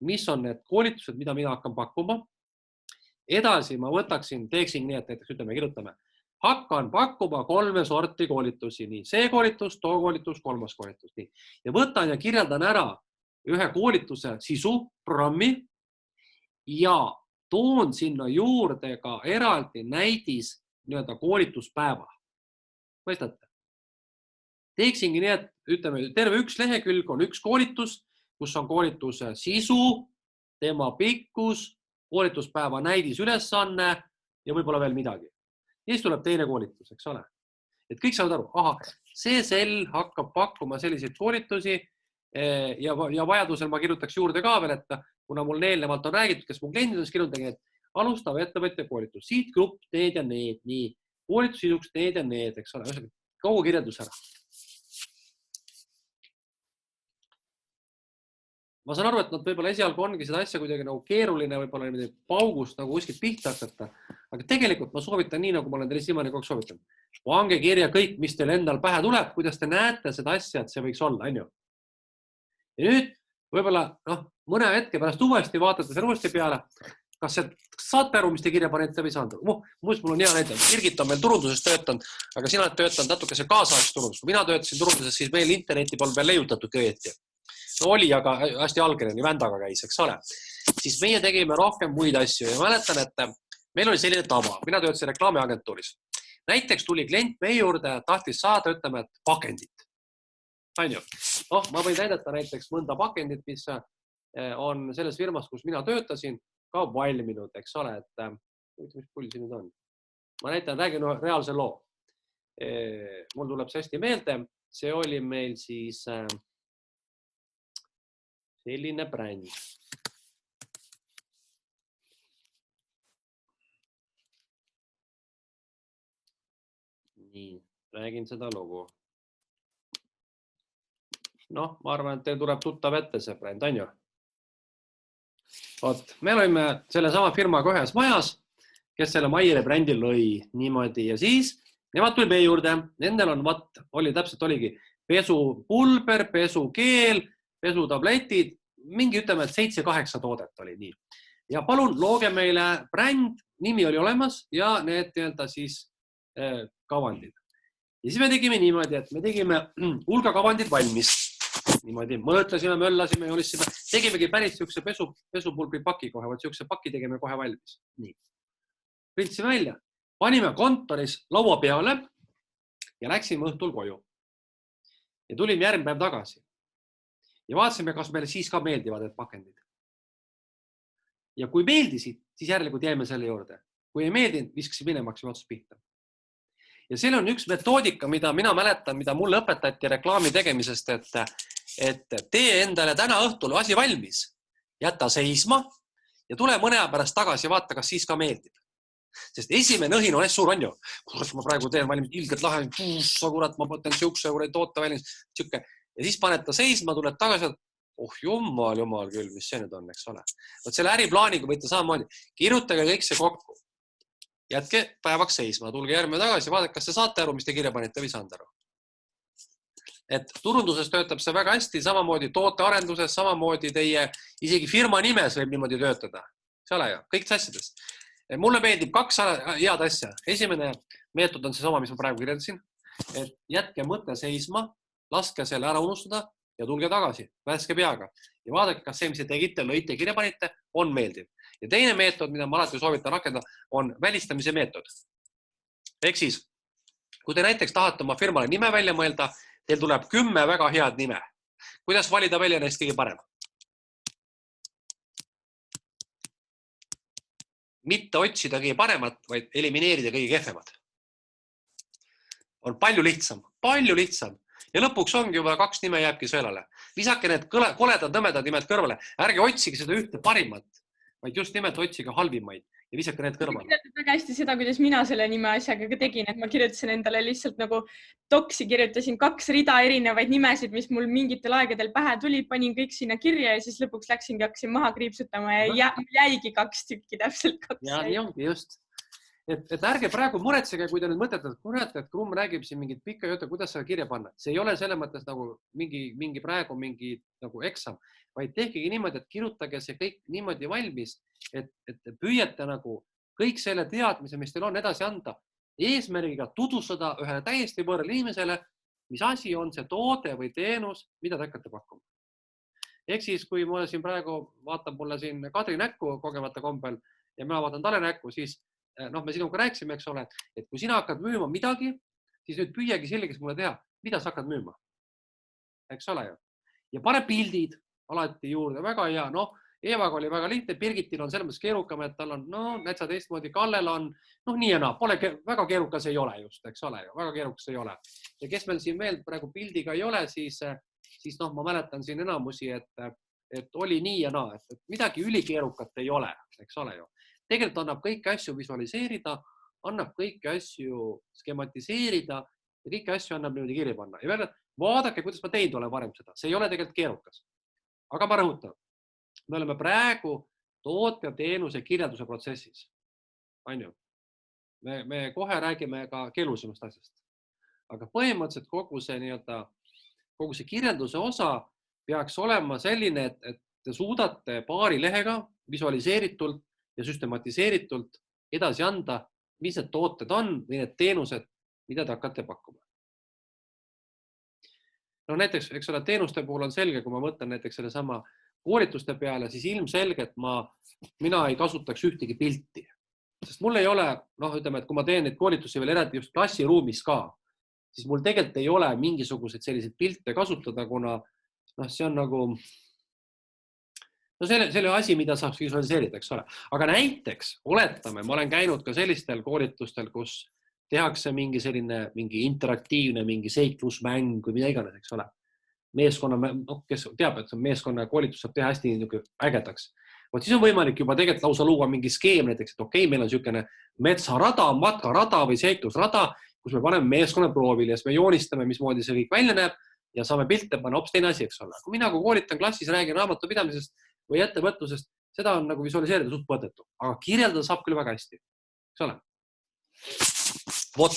mis on need koolitused, mida mina hakkan pakkuma. Edasi ma teeksin nii, et näiteks ütleme, kirjutame, hakkan pakkuma 3 sorti koolitusi, nii see koolitus, too koolitus, 3. koolitus. Nii. Ja võtan ja kirjeldan ära ühe koolituse sisu, programmi ja toon sinna juurde ka eraldi näidis koolituspäeva. Mõistate? Teeksingi nii, et ütleme, terve üks lehekülg on üks koolitus, kus on koolituse sisu, tema pikkus, koolituspäeva näidis ülesanne ja võib-olla veel midagi. Ja siis tuleb teine koolitus, eks ole. Et kõik saavad aru, see sell hakkab pakkuma selliseid koolitusi ja vajadusel ma kirjutaks juurde ka veel, et kuna mul eelnevalt on räägitud, kes mu kliendid on, siis kirjutagi, et alustav ettevõtja koolitus, siit grupp, need ja need, nii, koolitusisuks need ja need, eks ole, kogu kirjeldus ära. Ma saan aru, et nad võib-olla esialgu ongi seda asja kuidagi nagu keeruline, võib-olla niimoodi paugust nagu kuskilt pihta hakata, aga tegelikult ma soovitan nii, nagu ma olen teile siiamaani kogu soovitan. Pange kirja kõik, mis teil endal pähe tuleb, kuidas te näete seda asja, et see võiks olla, on ju. Ja nüüd võib-olla mõne hetke pärast uuesti vaatate selle uuesti peale, kas saate aru, mis te kirja panete või saanud? Muuseas, mul on hea näide, Birgit on meil turunduses töötanud, aga sina oled töötanud natuke see kaasaegse turundus. Kui mina töötasin turunduses, siis meil interneti polnud veel leiutatud õieti. Oli, aga hästi algene, nii vändaga käis, eks ole. Siis meie tegime rohkem muid asju ja mäletan, et meil oli selline tava. Mina töötasin reklaamiagentuuris. Näiteks tuli klient meie juurde, tahtis saada, ütleme, et pakendit. On ju? Ma võin näidata näiteks mõnda pakendit, mis on selles firmas, kus mina töötasin, ka valminud, eks ole, et mis pull siin nüüd on. Ma räägin reaalse loo. Mul tuleb see hästi meelde. See oli meil siis selline bränd. Nii, räägin seda lugu. Ma arvan, et teil tuleb tuttav ette see bränd, on ju? Me olime selle sama firmaga ühes majas, kes selle Maieri brändi lõi niimoodi ja siis nemad tuli meie juurde. Nendel on, täpselt oligi pesupulber, pesukeel, pesutabletid, mingi ütleme, et 7-8 toodet oli nii. Ja palun looge meile bränd, nimi oli olemas ja need siis kavandid. Ja siis me tegime niimoodi, et me tegime hulga kavandid valmis. Niimoodi mõõtlesime, möllasime, joonisime. Tegimegi päris siukse pesupulbri paki kohe, siukse paki tegime kohe valmis. Nii. Printsime välja. Panime kontoris laua peale ja läksime õhtul koju. Ja tulime järgmine päev tagasi. Ja vaatasime, kas meile siis ka meeldivad need pakendid. Ja kui meeldisid, siis järelikult jäime selle juurde. Kui ei meeldinud, viskasime minema, hakkasime otsast pihta. Ja seal on üks metoodika, mida mina mäletan, mida mulle õpetati reklaami tegemisest, et tee endale täna õhtul asi valmis, jäta seisma ja tule mõne aja pärast tagasi ja vaata, kas siis ka meeldib. Sest esimene õhin on hästi suur, on ju. Kurat, ma praegu teen valmis, ilgelt lahe, kurat, ma mõtlen siukse toote valmis, siuke. Ja siis paned ta seisma, tuled tagasi, jumal küll, mis see nüüd on, eks ole. Selle äriplaaniga võite samamoodi. Kirjutage kõik see kokku. Jätke päevaks seisma, tulge järgmine tagasi, vaadake, kas te saate aru, mis te kirja panite või saanud aru. Et turunduses töötab see väga hästi, samamoodi tootearenduses, samamoodi teie isegi firma nimes võib niimoodi töötada. See ole ju, kõik asjades. mulle meeldib 2 head asja. Esimene meetod on see sama, mis ma praegu kirjeldasin. Et jätke mõte seisma, laske selle ära unustada ja tulge tagasi värske peaga. Ja vaadake, kas see, mis te tegite, lõite, kirja panite, on meeldiv. Ja teine meetod, mida ma alati soovitan rakendada, on välistamise meetod. Ehk siis, kui te näiteks tahate oma firmale nime välja mõelda, teil tuleb 10 väga head nime. Kuidas valida välja neist kõige parem? Mitte otsida kõige paremat, vaid elimineerida kõige kehvemad. On palju lihtsam. Ja lõpuks ongi juba 2 nime jääbki sõelale. Lisake need koledad, nõmedad nimed kõrvale. Ärge otsige seda ühte parimat, vaid just nimelt otsige halvimaid ja visake need kõrvale. Ma tean väga hästi seda, kuidas mina selle nime asjaga tegin, et ma kirjutasin endale lihtsalt nagu doksi, kirjutasin 2 rida erinevaid nimesid, mis mul mingitel aegadel pähe tuli, panin kõik sinna kirja ja siis lõpuks läksingi, hakkasin maha kriipsutama ja jäigi 2 tükki, täpselt 2. Ja nii ongi just. Et ärge praegu muretsege, kui te nüüd mõtlete, et Krumm räägib siin mingit pikka juttu, kuidas seda kirja panna. See ei ole selle mõttes nagu mingi praegu mingi nagu eksam, vaid tehkegi niimoodi, et kirjutage see kõik niimoodi valmis, et püüete nagu kõik selle teadmise, mis teil on edasi anda, eesmärgiga tutvustada ühele täiesti võõrale inimesele, mis asi on see toode või teenus, mida te hakkate pakkuma. Ehk siis, kui mulle siin praegu vaatab mulle siin Kadri näkku kogemata kombel ja mina vaatan talle näkku, siis me sinuga rääkisime, eks ole, et kui sina hakkad müüma midagi, siis nüüd püüagi selgeks mulle teha, mida sa hakkad müüma. Eks ole ju. Ja pane pildid alati juurde, väga hea. Eevaga oli väga lihtne, Birgitil on selles mõttes keerukam, et tal on näitsa teistmoodi, Kallel on, nii ja pole väga keerukas ei ole just, eks ole ju, väga keerukas ei ole. Ja kes meil siin veel praegu pildiga ei ole, siis ma mäletan siin enamusi, et oli nii ja naa, et midagi ülikeerukat ei ole, eks ole ju. Tegelikult annab kõiki asju visualiseerida, annab kõiki asju skematiseerida ja kõiki asju annab niimoodi kirja panna. Ja veel, vaadake, kuidas ma teinud olen varem seda. See ei ole tegelikult keerukas. Aga ma rõhutan, me oleme praegu toote ja teenuse kirjelduse protsessis. Me kohe räägime ka keelusemast asjast. Aga põhimõtteliselt kogu see kirjelduse osa peaks olema selline, et te suudate paari lehega visualiseeritult ja süstematiseeritult edasi anda, mis need tooted on või need teenused, mida te hakkate pakkuma. Näiteks, eks ole, teenuste puhul on selge, kui ma mõtlen näiteks selle sama koolituste peale, siis ilmselgelt mina ei kasutaks ühtegi pilti. Sest mul ei ole, ütleme, et kui ma teen neid koolitusi veel eraldi just klassiruumis ka, siis mul tegelikult ei ole mingisuguseid selliseid pilte kasutada, kuna see on nagu selle asi, mida saaks visualiseerida, eks ole. Aga näiteks, oletame, ma olen käinud ka sellistel koolitustel, kus tehakse mingi interaktiivne, mingi seiklusmäng või mida iganes, eks ole. Meeskonna, kes teab, et meeskonna koolitus saab teha hästi ägedaks. Siis on võimalik juba tegelikult lausa luua mingi skeem, näiteks, et meil on niisugune metsarada, matkarada või seiklusrada, kus me paneme meeskonna proovile ja siis me joonistame, mismoodi see kõik välja näeb ja saame pilte panna hoopis teine asi, eks ole. Kui mina koolitan klassis, räägin raamatupidamisest või ettevõtlusest, seda on nagu visualiseerida suht mõttetu, aga kirjeldada saab küll väga hästi. Eks ole? Vot.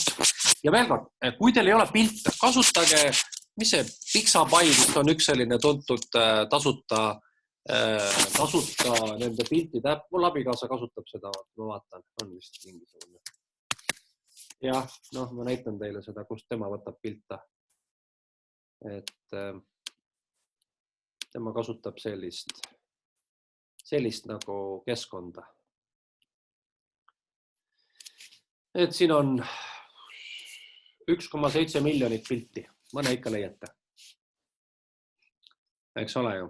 Ja veel kord, kui teil ei ole pilte, kasutage, mis see Pixabay on üks selline tuntud tasuta nende piltide äpp. Mul abikaasa kasutab seda, ma vaatan, on vist mingisugune. Jah, ma näitan teile seda, kust tema võtab pilta. Et tema kasutab sellist nagu keskkonda. Et siin on 1,7 miljonit pilti. Mõne ikka leiate. Eks ole ju.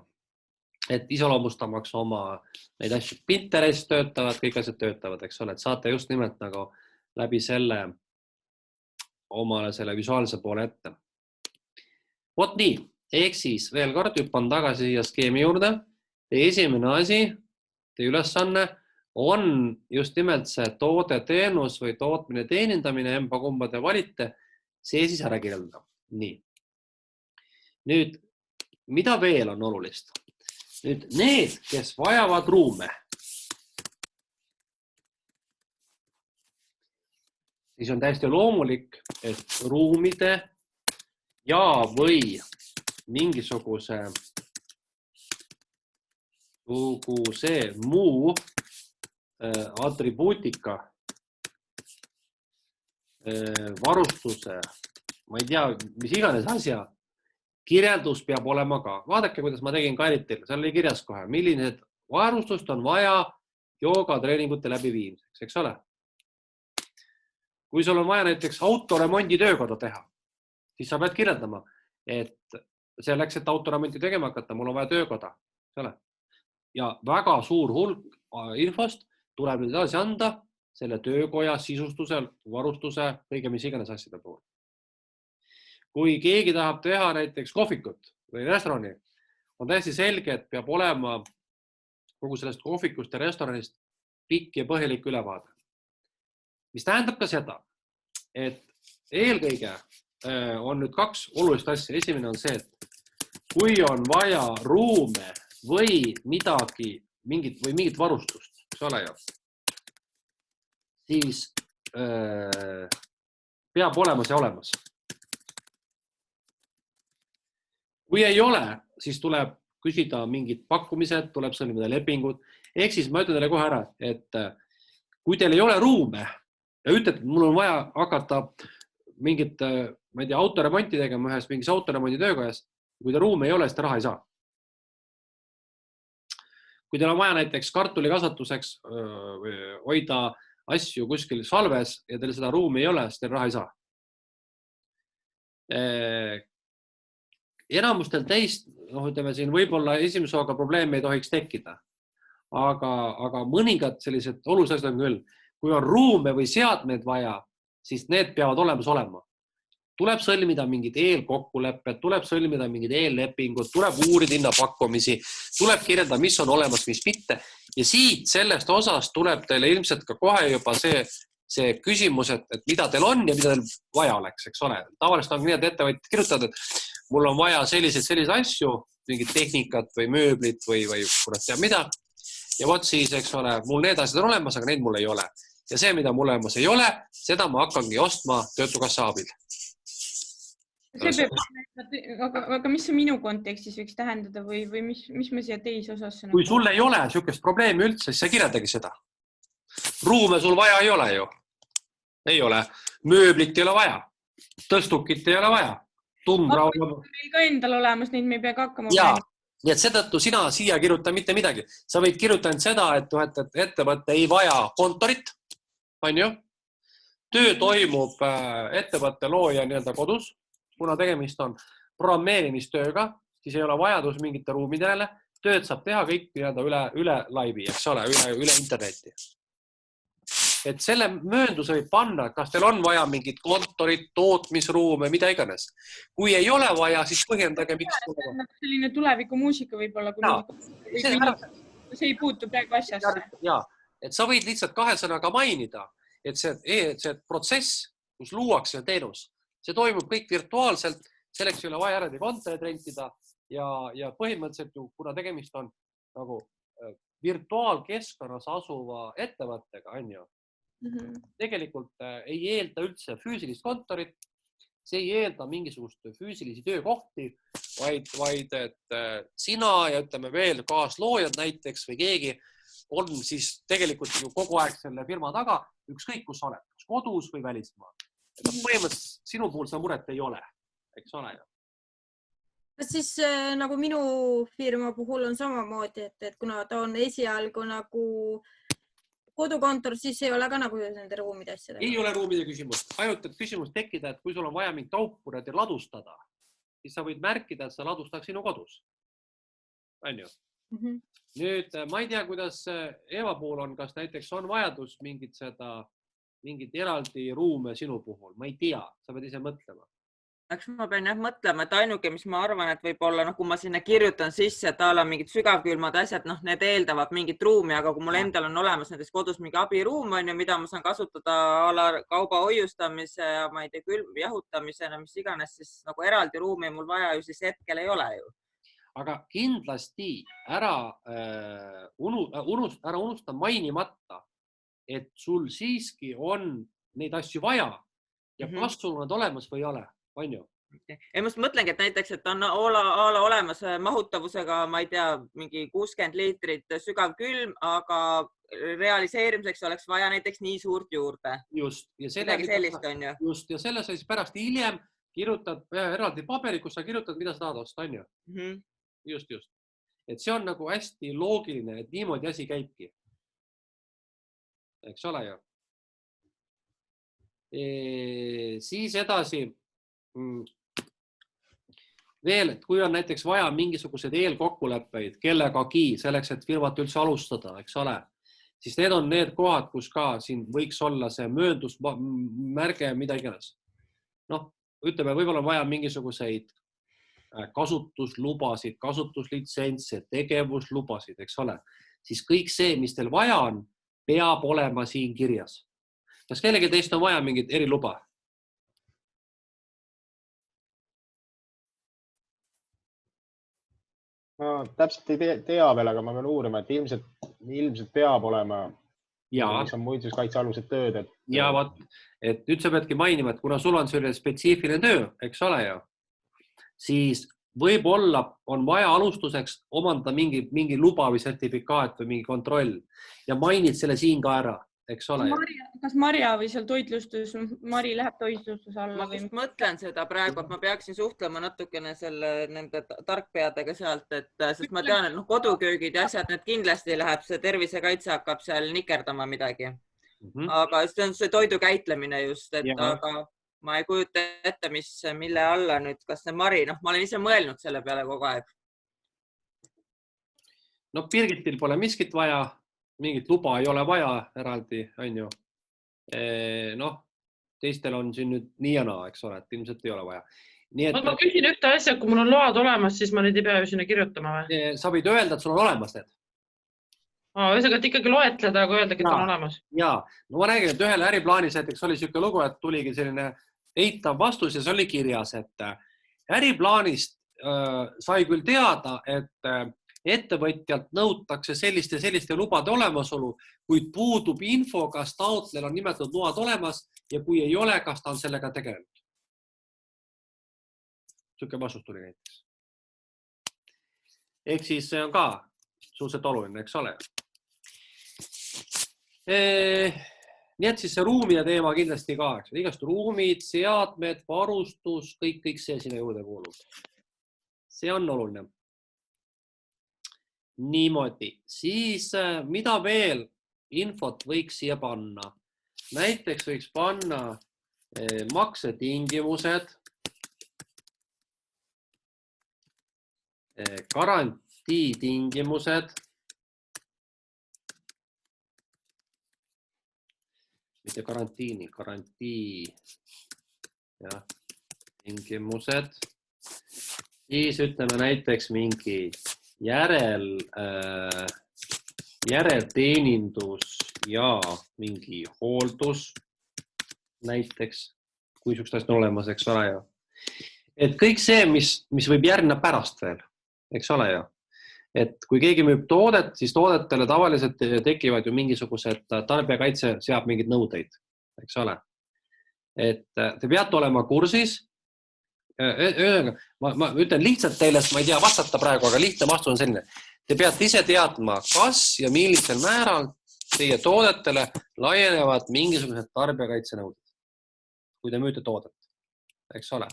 Et iseloomustamaks oma neid asju. Pinterest töötavad, kõik asjad töötavad, eks ole. Et saate just nimelt nagu läbi selle omale selle visuaalse poole ette. Vot nii. Ehk siis veel kord hüppan tagasi siia skeemi juurde. Esimene asi, teie ülesanne on just nimelt see toode, teenus või tootmine, teenindamine, kumba te valite, see siis ära kirjeldada. Nii. Nüüd, mida veel on olulist? Nüüd, need, kes vajavad ruume, siis on täiesti loomulik, et ruumide ja või mingisuguse muu atribuutika, varustuse, ma ei tea, mis iganes asja, kirjeldus peab olema ka. Vaadake, kuidas ma tegin Karitil, seal oli kirjas kohe, millised varustust on vaja joogatreeningute läbiviimiseks, eks ole? Kui sul on vaja näiteks autoremondi töökoda teha, siis sa pead kirjeldama, et selleks, et autoremonti tegema hakata, mul on vaja töökoda, eks ole? Ja väga suur hulk infost tuleb nüüd edasi anda selle töökoja sisustusel, varustuse, kõige mis iganes asjade puhul. Kui keegi tahab teha näiteks kohvikut või restorani, on täiesti selge, et peab olema kogu sellest kohvikust ja restoranist pikk ja põhjalik ülevaade. Mis tähendab ka seda, et eelkõige on nüüd kaks olulist asja. Esimene on see, et kui on vaja ruume või mingit varustust, eks ole ju, siis peab olema see olemas. Kui ei ole, siis tuleb küsida mingid pakkumised, tuleb sõlmida lepingud. Ehk siis ma ütlen teile kohe ära, et kui teil ei ole ruume ja ütlete, et mul on vaja hakata mingit, ma ei tea, autoremonti tegema ühes mingis autoremondi töökojas, kui te ruume ei ole, siis te raha ei saa. Kui teil on vaja näiteks kartulikasvatuseks hoida asju kuskil salves ja teil seda ruumi ei ole, siis teil raha ei saa. Enamustel teist, ütleme siin, võib-olla esimese hooga probleeme ei tohiks tekkida, aga mõningad sellised olulised asjad on küll. Kui on ruume või seadmeid vaja, siis need peavad olemas olema. Tuleb sõlmida mingid eelkokkulepped, tuleb sõlmida mingid eellepingud, tuleb uurida hinnapakkumisi, tuleb kirjelda, mis on olemas, mis mitte. Ja siit sellest osast tuleb teile ilmselt ka kohe juba see küsimus, et mida teil on ja mida teil vaja oleks, eks ole. Tavaliselt on nii, et ettevõtjad kirjutavad, et mul on vaja selliseid asju, mingit tehnikat või mööblit või kurat teab mida. Ja vot siis, eks ole, mul need asjad on olemas, aga neid mul ei ole. Ja see, mida mul olemas ei ole, seda ma hakkangi ostma Töötukassa abil. Aga mis see minu kontekstis võiks tähendada või mis me siia teise osasse? Kui sul ei ole niisugust probleemi üldse, siis sa kirjeldagi seda. Ruume sul vaja ei ole ju. Ei ole. Mööblit ei ole vaja. Tõstukit ei ole vaja. Tundra on meil ka endal olemas, neid me ei pea hakkama. Jaa, nii et seetõttu sina siia kirjuta mitte midagi. Sa võid kirjutada seda, et ettevõtte ei vaja kontorit, on ju. Töö toimub ettevõtte looja nii-öelda kodus. Kuna tegemist on programmeerimistööga, siis ei ole vajadus mingite ruumidele. Tööd saab teha kõik üle laivi, eks ole, üle interneti. Et selle möönduse võib panna, kas teil on vaja mingit kontorit, tootmisruume, mida iganes. Kui ei ole vaja, siis põhjendage, miks. Selline tuleviku muusika võib olla, kui see ei puutu praegu asjasse. Jaa, et sa võid lihtsalt kahe sõnaga mainida, et see protsess, kus luuakse teenus, see toimub kõik virtuaalselt, selleks ei ole vaja järgi kontorit rentida ja põhimõtteliselt ju, kuna tegemist on nagu virtuaalkeskkonnas asuva ettevõttega, on ju. Tegelikult ei eelda üldse füüsilist kontorit, see ei eelda mingisugust füüsilisi töökohti, vaid et sina ja ütleme veel kaasloojad näiteks või keegi on siis tegelikult ju kogu aeg selle firma taga, ükskõik kus sa oled, kas kodus või välismaal. Põhimõtteliselt sinu puhul seda muret ei ole, eks ole ju. Kas siis nagu minu firma puhul on samamoodi, et kuna ta on esialgu nagu kodukontor, siis ei ole ka nagu nende ruumide asjadega? Ei ole ruumide küsimus. Ainult, et küsimus tekkida, et kui sul on vaja mingit taupured ja ladustada, siis sa võid märkida, et sa ladustaks sinu kodus. On ju? Nüüd, ma ei tea, kuidas Eva puhul on, kas näiteks on vajadus mingit eraldi ruume sinu puhul. Ma ei tea, sa pead ise mõtlema. Eks ma pean jah mõtlema, et ainuke, mis ma arvan, et võib-olla, kui ma sinna kirjutan sisse, et tal on mingid sügavkülmad asjad, need eeldavad mingit ruumi, aga kui mul endal on olemas näiteks kodus mingi abiruum, mida ma saan kasutada kauba hoiustamise ja ma ei tea, jahutamisena, mis iganes, siis nagu eraldi ruumi mul vaja ju siis hetkel ei ole ju. Aga kindlasti ära unusta mainimata, et sul siiski on neid asju vaja ja kas sul on olemas või ei ole. On ju? Ja ma mõtlengi, et näiteks, et on olemas mahutavusega, ma ei tea, mingi 60 liitrit sügav külm, aga realiseerimiseks oleks vaja näiteks nii suurt juurde. Just. Ja midagi sellist on ju. Just. Ja selle siis pärast hiljem kirjutad eraldi paberi, kus sa kirjutad, mida sa tahad osta, on ju? Just. Et see on nagu hästi loogiline, et niimoodi asi käibki. Eks ole ju? Siis edasi veel, et kui on näiteks vaja mingisugused eelkokkuleppeid kellegagi selleks, et firmat üldse alustada, eks ole, siis need on need kohad, kus ka siin võiks olla see mööndusmärge, mida iganes. Noh, ütleme, võib-olla on vaja mingisuguseid kasutuslubasid, kasutuslitsentse, tegevuslubasid, eks ole, siis kõik see, mis teil vaja on, peab olema siin kirjas. Kas kellegi teist on vaja mingit eriluba? Ma täpselt ei tea veel, aga ma pean uurima, et ilmselt peab olema, mis on muinsuskaitsealused tööd. Ja vaat, et nüüd sa peadki mainima, et kuna sul on selline spetsiifiline töö, eks ole ju, siis võib-olla on vaja alustuseks omandada mingi luba või sertifikaat või mingi kontroll ja mainid selle siin ka ära, eks ole. Kas Marja või seal toitlustus, Mari läheb toitlustus alla? Ma just mõtlen seda praegu, et ma peaksin suhtlema natukene nende tarkpeadega sealt, sest ma tean, et koduköögid ja asjad, need kindlasti läheb, see tervisekaitse hakkab seal nikerdama midagi. Aga see on see toidu käitlemine just, et aga ma ei kujuta ette, mille alla nüüd, kas see Mari, ma olen ise mõelnud selle peale kogu aeg. No Birgitil pole miskit vaja, mingit luba ei ole vaja eraldi, on ju. Teistel on siin nüüd nii ja naa, eks ole, et ilmselt ei ole vaja. Ma küsin ühte asja, kui mul on load olemas, siis ma neid ei pea ju sinna kirjutama või? Sa võid öelda, et sul on olemas need. Ühesõnaga, et ikkagi loetleda, kui öeldagi, et on olemas. Jaa, ma räägin, et ühele äriplaanis näiteks oli selline lugu, et tuligi selline eitav vastus ja see oli kirjas, et äriplaanist sai küll teada, et ettevõtjalt nõutakse selliste lubade olemasolu, kuid puudub info, kas taotlejal on nimetatud load olemas ja kui ei ole, kas ta on sellega tegelenud. Selline vastus tuli näiteks. Ehk siis see on ka suhteliselt oluline, eks ole. Nii et siis see ruumide teema kindlasti ka, eks. Igast ruumid, seadmed, varustus, kõik see sinna juurde kuulub. See on oluline. Niimoodi. Siis mida veel infot võiks siia panna? Näiteks võiks panna maksetingimused, garantiitingimused, mitte karantiini, tingimused. Siis ütleme näiteks mingi järelteenindus ja mingi hooldus näiteks, kui sükst asjad on olemas, eks ole ju. Et kõik see, mis võib järgna pärast veel, eks ole ju. Et kui keegi müüb toodet, siis toodetele tavaliselt tekivad ju mingisugused tarbijakaitse seab mingid nõudeid, eks ole. Et te peate olema kursis. Ma ütlen lihtsalt teile, ma ei tea vastata praegu, aga lihtne vastus on selline. Te peate ise teadma, kas ja millisel määral teie toodetele laienevad mingisugused tarbijakaitse nõuded, kui te müüte toodet, eks ole.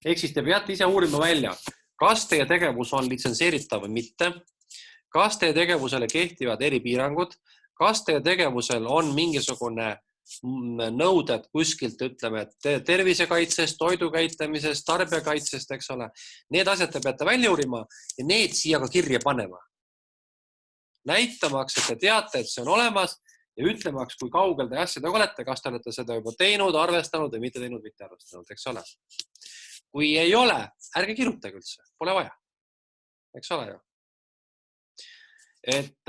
Ehk siis te peate ise uurima välja, kas teie tegevus on litsenseeritav või mitte, kas teie tegevusele kehtivad eripiirangud, kas teie tegevusel on mingisugune nõuded kuskilt, ütleme, tervisekaitsest, toidukäitlemisest, tarbijakaitsest, eks ole. Need asjad te peate välja uurima ja need siia ka kirja panema. Näitamaks, et te teate, et see on olemas ja ütlemaks, kui kaugel te asjadega olete, kas te olete seda juba teinud, arvestanud või mitte teinud, mitte arvestanud, eks ole. Kui ei ole, ärge kirjutage üldse, pole vaja, eks ole ju. Et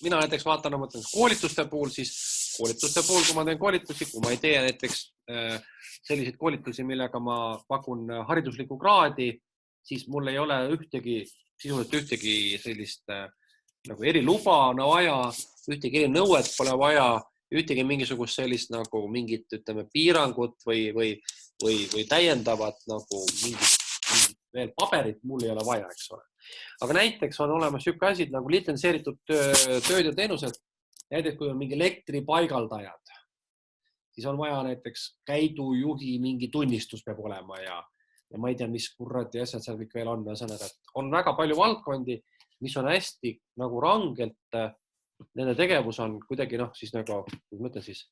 mina näiteks vaatan koolituste puhul, kui ma teen koolitusi, kui ma ei tee näiteks selliseid koolitusi, millega ma pakun hariduslikku kraadi, siis mul ei ole sisuliselt ühtegi sellist nagu eriluba on vaja, ühtegi erinõuet pole vaja, ühtegi mingisugust sellist nagu mingit, ütleme, piirangut või täiendavat nagu mingit veel paberit mul ei ole vaja, eks ole. Aga näiteks on olemas siuke asi nagu litsenseeritud tööd ja teenused. Näiteks kui on mingi elektripaigaldajad, siis on vaja näiteks käidujuhi mingi tunnistus peab olema ja ma ei tea, mis kurrati asjad seal kõik veel on. On väga palju valdkondi, mis on hästi nagu rangelt, nende tegevus on kuidagi siis nagu, ma mõtlen siis,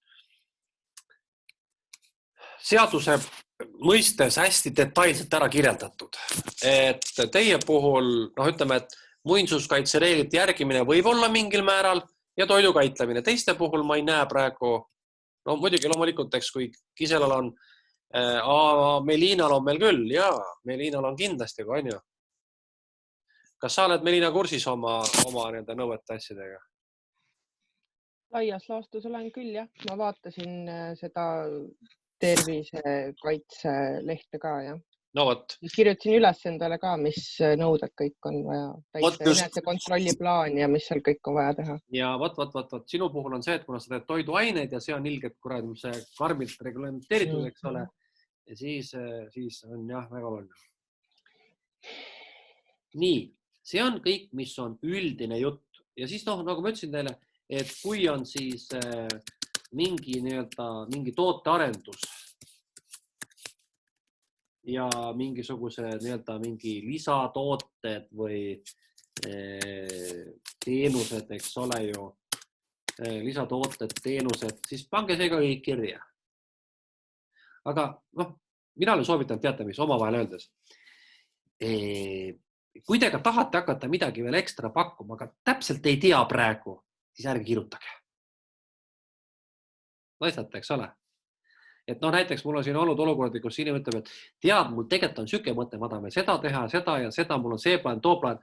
seaduse mõistes hästi detailselt ära kirjeldatud. Et teie puhul, ütleme, et muinsuskaitsereeglite järgimine võib olla mingil määral ja toidu käitlemine. Teiste puhul ma ei näe praegu, muidugi loomulikult, eks kui Kiselal on, Melinal on meil küll, jaa, Melinal on kindlasti, on ju. Kas sa oled, Melina, kursis oma nende nõuete asjadega? Laias laastus olen küll, jah. Ma vaatasin seda tervisekaitse lehte ka, jah. No võt. Kirjutasin üles endale ka, mis nõuded kõik on vaja täita. Enese kontrolliplaan ja mis seal kõik on vaja teha. Ja võt. Sinu puhul on see, et kuna sa teed toiduaineid ja see on ilgelt see karmilt reglementeeritud, eks ole, ja siis on jah, väga oluline. Nii, see on kõik, mis on üldine jutt. Ja siis nagu ma ütlesin teile, et kui on siis mingi tootearendus ja mingisuguse mingi lisatooted või teenused, eks ole ju, lisatooted, teenused, siis pange see ka kõik kirja. Aga mina olen soovitanud, teate mis, omavahel öeldes. Kui te ka tahate hakata midagi veel ekstra pakkuma, aga täpselt ei tea praegu, siis ärge kirjutage. Mõistate, eks ole? Et näiteks mul on siin olnud olukordi, kus inimene ütleb, et tead, mul tegelikult on süke mõte, ma tahan seda teha, seda ja seda, mul on see plaan, too plaan.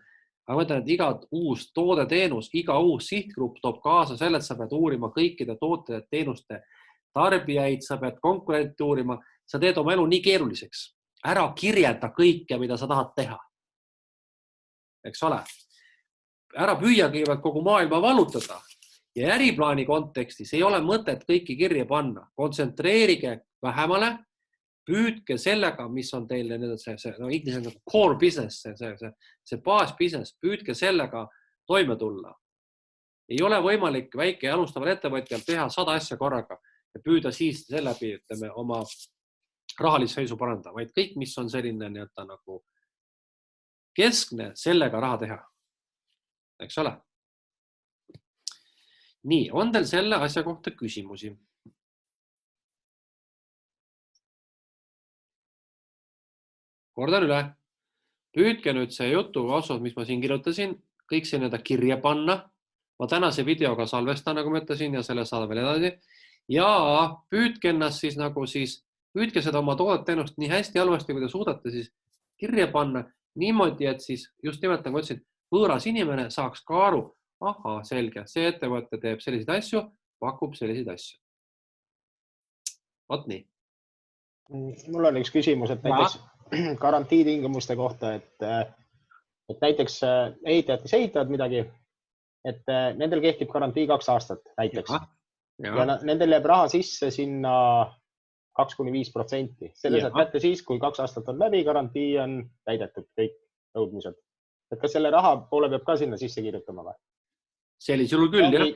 Aga ma ütlen, et iga uus toodeteenus, iga uus sihtgrupp toob kaasa selle, et sa pead uurima kõikide tootede teenuste tarbijaid, sa pead konkurenti uurima, sa teed oma elu nii keeruliseks. Ära kirjelda kõike, mida sa tahad teha. Eks ole? Ära püüa kõigepealt kogu maailma vallutada. Ja äriplaani kontekstis ei ole mõtet kõiki kirja panna. Kontsentreerige vähemale, püüdke sellega, mis on teil see core business, see baas business, püüdke sellega toime tulla. Ei ole võimalik väike ja alustaval ettevõtjal teha 100 asja korraga ja püüda siis seeläbi, ütleme, oma rahalist seisu paranda, vaid kõik, mis on selline nagu keskne, sellega raha teha. Eks ole? Nii, on teil selle asja kohta küsimusi? Kordan üle. Püüdke nüüd see jutu osas, mis ma siin kirjutasin, kõik see kirja panna. Ma tänase videoga salvestan, nagu ma ütlesin, ja selle saada veel edasi. Ja püüdke ennast püüdke seda oma toodet-teenust nii hästi halvasti, kui te suudate siis kirja panna niimoodi, et siis just nimelt, nagu ütlesin, võõras inimene saaks ka aru, aha, selge, see ettevõte teeb selliseid asju, pakub selliseid asju. Vot nii. Mul on üks küsimus, et näiteks garantiitingimuste kohta, et näiteks ehitavad midagi, et nendel kehtib garantii 2 aastat näiteks. Ja nendel jääb raha sisse sinna 2–5%. Selle saad kätte siis, kui 2 aastat on läbi, garantii on täidetud kõik nõudmised. Et kas selle raha poole peab ka sinna sisse kirjutama või? Sellisel juhul küll, jah.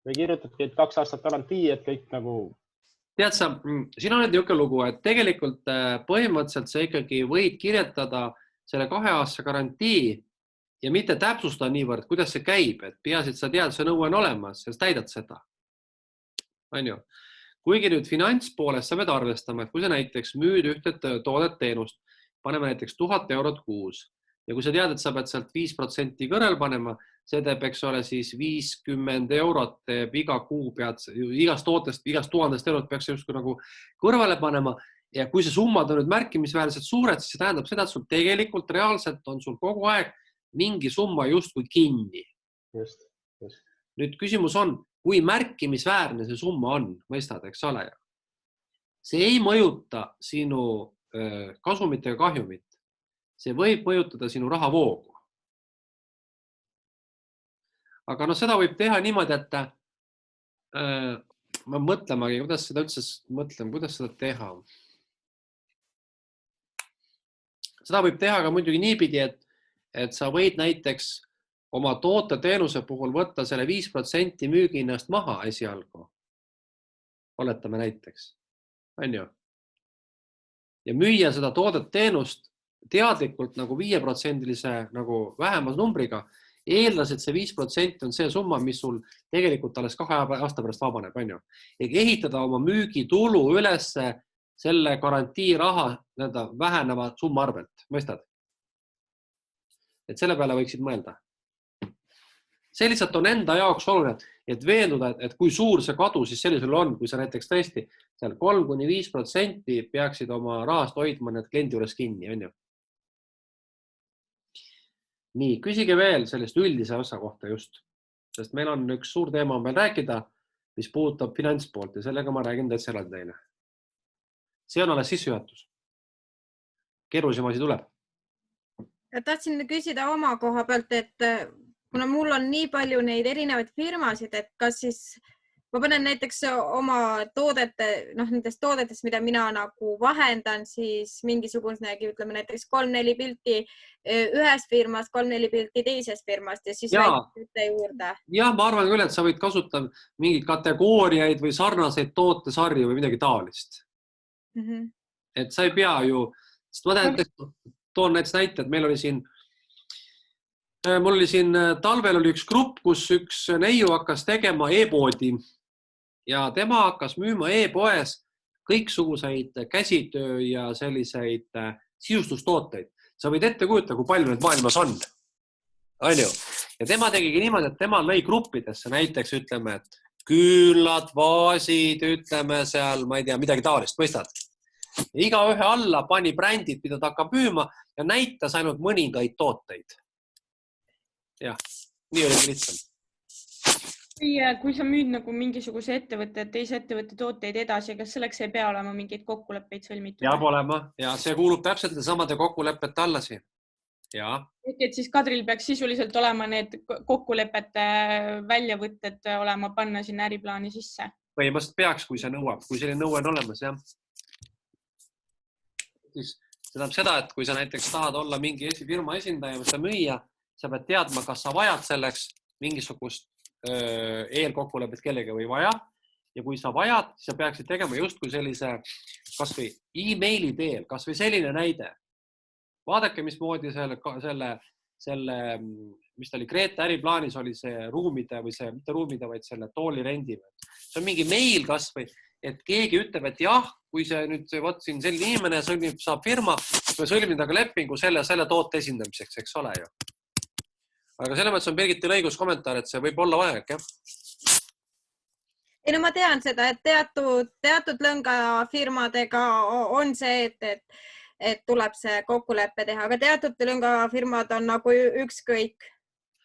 Või kirjutadki, et 2 aastat garantii, et kõik nagu... Tead sa, siin on niisugune lugu, et tegelikult põhimõtteliselt sa ikkagi võid kirjetada selle 2 aasta garantii ja mitte täpsustada niivõrd, kuidas see käib, et peaasi, et sa tead, see nõue on olemas ja sa täidad seda. On ju? Kuigi nüüd finantspoolest sa pead arvestama, et kui sa näiteks müüd ühte toodet-teenust, paneme näiteks 1000 eurot kuus ja kui sa tead, et sa pead sealt 5% kõrval panema, see teeb, eks ole, siis 50 eurot teeb iga kuu pead, igast tootest, igast 1000 eurot peaks justkui nagu kõrvale panema ja kui see summad on nüüd märkimisväärselt suured, siis see tähendab seda, et sul tegelikult reaalselt on sul kogu aeg mingi summa justkui kinni. Just. Nüüd küsimus on, kui märkimisväärne see summa on, mõistad, eks ole. See ei mõjuta sinu kasumit ja kahjumit. See võib mõjutada sinu rahavoogu. Aga seda võib teha niimoodi, et ma mõtlemagi, kuidas seda üldse mõtlen, kuidas seda teha. Seda võib teha ka muidugi niipidi, et sa võid näiteks oma toote-teenuse puhul võtta selle 5% müügihinnast maha esialgu. Oletame näiteks, on ju? Ja müüa seda toodet-teenust teadlikult nagu 5%-lise nagu vähemas numbriga, eeldas, et see 5% on see summa, mis sul tegelikult alles 2 aasta pärast vabaneb, on ju? Ehitada oma müügitulu ülesse selle garantiiraha väheneva summa arvelt, mõistad? Et selle peale võiksid mõelda. See lihtsalt on enda jaoks oluline, et veenduda, et kui suur see kadu siis sellisel on, kui sa näiteks tõesti seal 3–5% peaksid oma rahast hoidma need kliendi juures kinni, on ju? Nii, küsige veel sellest üldise osa kohta just, sest meil on üks suur teema veel rääkida, mis puudutab finantspoolt ja sellega ma räägin täitsa eraldi teile. See on alles sissejuhatus. Keerulisem asi tuleb. Tahtsin küsida oma koha pealt, et kuna mul on nii palju neid erinevaid firmasid, et kas siis ma panen näiteks oma toodete, nendest toodetest, mida mina nagu vahendan, siis mingisugusnegi, ütleme näiteks 3-4 pilti ühes firmas, 3-4 pilti teises firmast ja siis väikeste juurde. Jah, ma arvan küll, et sa võid kasutada mingeid kategooriaid või sarnaseid tootesarju või midagi taolist. Et sa ei pea ju, sest ma toon näiteks näite, et mul oli siin talvel oli üks grupp, kus üks neiu hakkas tegema e-poodi ja tema hakkas müüma e-poes kõiksuguseid käsitöö ja selliseid sisustustooteid. Sa võid ette kujutada, kui palju need maailmas on. Ja tema tegigi niimoodi, et tema lõi gruppidesse näiteks, ütleme, et küünlad, vaasid, ütleme seal, ma ei tea, midagi taolist, mõistad? Ja iga ühe alla pani brändid, mida ta hakkab müüma ja näitas ainult mõningaid tooteid. Jah, nii oli lihtsam. Kui sa müüd nagu mingisuguse ettevõtte, teise ettevõtte tooteid edasi, kas selleks ei pea olema mingeid kokkuleppeid sõlmitud? Peab olema ja see kuulub täpselt samade kokkulepete alla siin. Et siis Kadril peaks sisuliselt olema need kokkulepete väljavõtted olema panna sinna äriplaani sisse? Põhimõtteliselt peaks, kui see nõuab, kui selline nõue on olemas, jah. Siis see tähendab seda, et kui sa näiteks tahad olla mingi firma esindaja või seda müüa, sa pead teadma, kas sa vajad selleks mingisugust eelkokkulepet kellegi või vaja. Ja kui sa vajad, siis sa peaksid tegema justkui sellise kas või e-maili teel, kas või selline näide. Vaadake, mismoodi selle, mis ta oli, Grete äriplaanis oli see ruumide või see, mitte ruumide, vaid selle tooli rendi. See on mingi meil kas või, et keegi ütleb, et jah, kui see nüüd võt siin selline inimene saab firma, me sõlmida ka lepingu selle toote esindamiseks, eks ole ju. Aga selle mõttes on Birgitil õigus kommentaar, et see võib olla vajalik, jah? Ei, no ma tean seda, et teatud lõngafirmadega on see, et tuleb see kokkuleppe teha, aga teatud lõngafirmad on nagu ükskõik.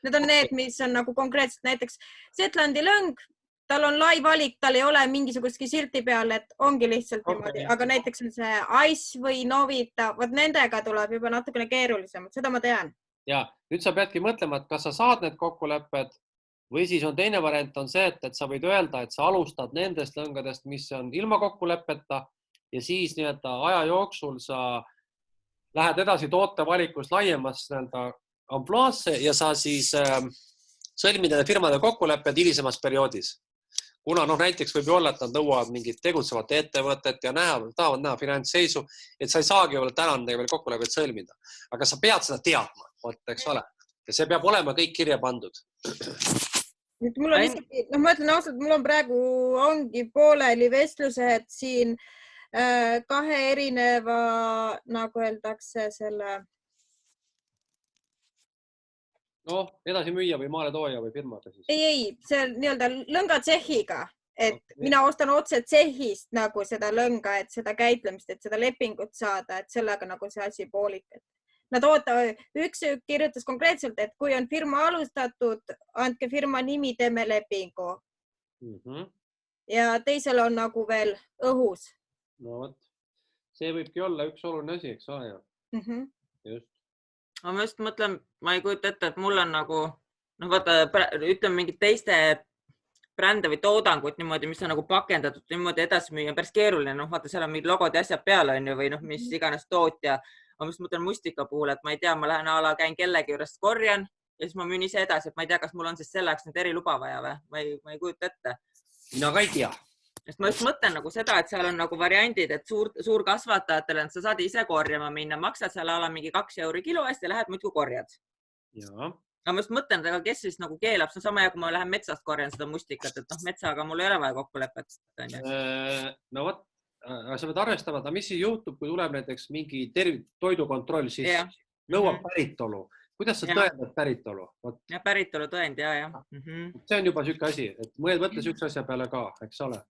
Need on need, mis on nagu konkreetselt näiteks Zetlandi lõng, tal on lai valik, tal ei ole mingisugustki silti peal, et ongi lihtsalt niimoodi, aga näiteks on see Ice või Novita, võt nendega tuleb juba natukene keerulisemalt, seda ma tean. Ja nüüd sa peadki mõtlema, et kas sa saad need kokkulepped või siis on teine variant on see, et sa võid öelda, et sa alustad nendest lõngadest, mis on ilma kokkuleppeta ja siis aja jooksul sa lähed edasi tootevalikust laiemast ampluaasse ja sa siis sõlmid nende firmade kokkulepped hilisemas perioodis. Kuna näiteks võib ju olla, et nad nõuavad mingit tegutsevat ettevõtet ja tahavad näha finantsseisu, et sa ei saagi veel täna veel kokkulepped sõlmida. Aga sa pead seda teadma, eks ole. Ja see peab olema kõik kirja pandud. Mul on isegi, ma ütlen ausalt, mul on praegu ongi pooleli vestlused siin kahe erineva, nagu öeldakse, selle... edasi müüa või maale tooja või firmaga siis? Ei, see nii-öelda lõnga tsehhiga, et mina ostan otse tsehhist nagu seda lõnga, et seda käitlemist, et seda lepingut saada, et sellega nagu see asi poolik. Nad üks kirjutas konkreetselt, et kui on firma alustatud, andke firma nimi, teeme lepingu. Ja teisel on nagu veel õhus. No võt, see võibki olla üks oluline asi, eks ole. Just. Ma just mõtlen, ma ei kujuta ette, et mul on nagu, ütleme mingid teiste brände või toodangut niimoodi, mis on nagu pakendatud niimoodi edasi müüa, päris keeruline. Vaata, seal on mingid logod ja asjad peale on ju, või mis iganes tootja. aga mis mõtlen mustika puhul, et ma ei tea, ma lähen käin kellegi juurest korjan ja siis ma müün ise edasi, et ma ei tea, kas mul on siis selleks nüüd eriluba vaja või? Ma ei kujuta ette. Mina ka ei tea. Sest ma just mõtlen nagu seda, et seal on nagu variandid, et suurkasvatajatele, et sa saad ise korjama minna, maksad seal mingi 2 euri kilo eest ja lähed muidu korjad. Ja. Aga ma just mõtlen, et aga kes siis nagu keelab, see on sama ja kui ma lähen metsast korjan seda mustikat, et metsaga mul ei ole vaja kokkulepet. No võt, sa pead arvestama, aga mis siis juhtub, kui tuleb näiteks mingi toidukontroll, siis nõuab päritolu. Kuidas sa tõendad päritolu? Ja päritolu tõend, ja. See on juba süke asi, et mõtles üks asja peale ka, eks ole?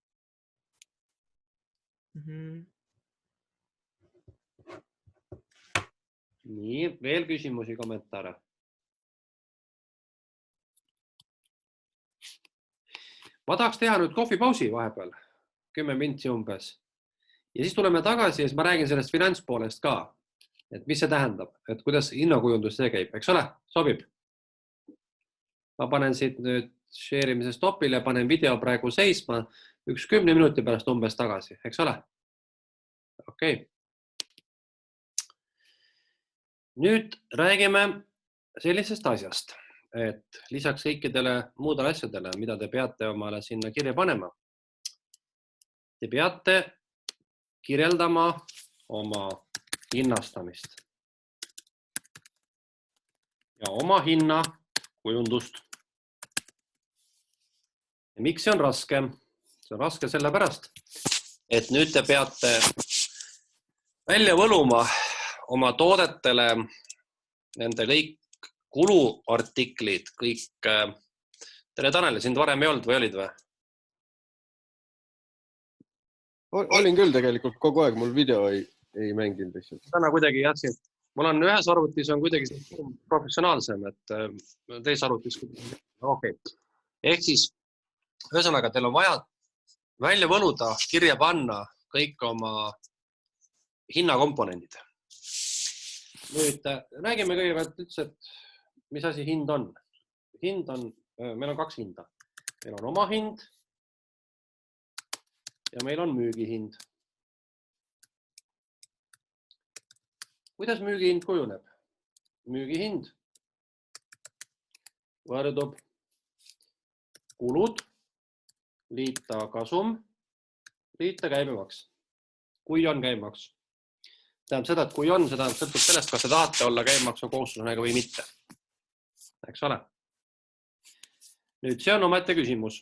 Nii, veel küsimusi, kommentaare? Ma tahaks teha nüüd kohvipausi vahepeal, 10 mintsi umbes. Ja siis tuleme tagasi ja siis ma räägin sellest finantspoolest ka, et mis see tähendab, et kuidas hinnakujundus see käib, eks ole? Sobib? Ma panen siit nüüd share'imise stopile, panen video praegu seisma, 10 minuti pärast umbes tagasi, eks ole? Okei. Nüüd räägime sellisest asjast, et lisaks kõikidele muudele asjadele, mida te peate omale sinna kirja panema, te peate kirjeldama oma hinnastamist ja oma hinna kujundust. Ja miks see on raske? See on raske sellepärast, et nüüd te peate välja võluma oma toodetele nende kõik kuluartiklid, kõik. Tere, Tanel, sind varem ei olnud või olid või? Olin küll tegelikult kogu aeg, mul video ei mänginud lihtsalt. Täna kuidagi jätsin. Mul on ühes arvutis on kuidagi professionaalsem, et teises arvutis. Okay. Ehk siis, ühesõnaga, teil on vaja välja võluda, kirja panna kõik oma hinnakomponendid. Nüüd räägime kõigepealt üldse, et mis asi hind on. Hind on, meil on 2 hinda. Meil on oma hind ja meil on müügihind. Kuidas müügihind kujuneb? Müügihind võrdub kulud, liita kasum, liita käibemaks. Kui on käibemaks. Tähendab seda, et kui on, seda sõltub sellest, kas te tahate olla käibemaksu kohustuslasega või mitte. Eks ole? Nüüd see on omaette küsimus.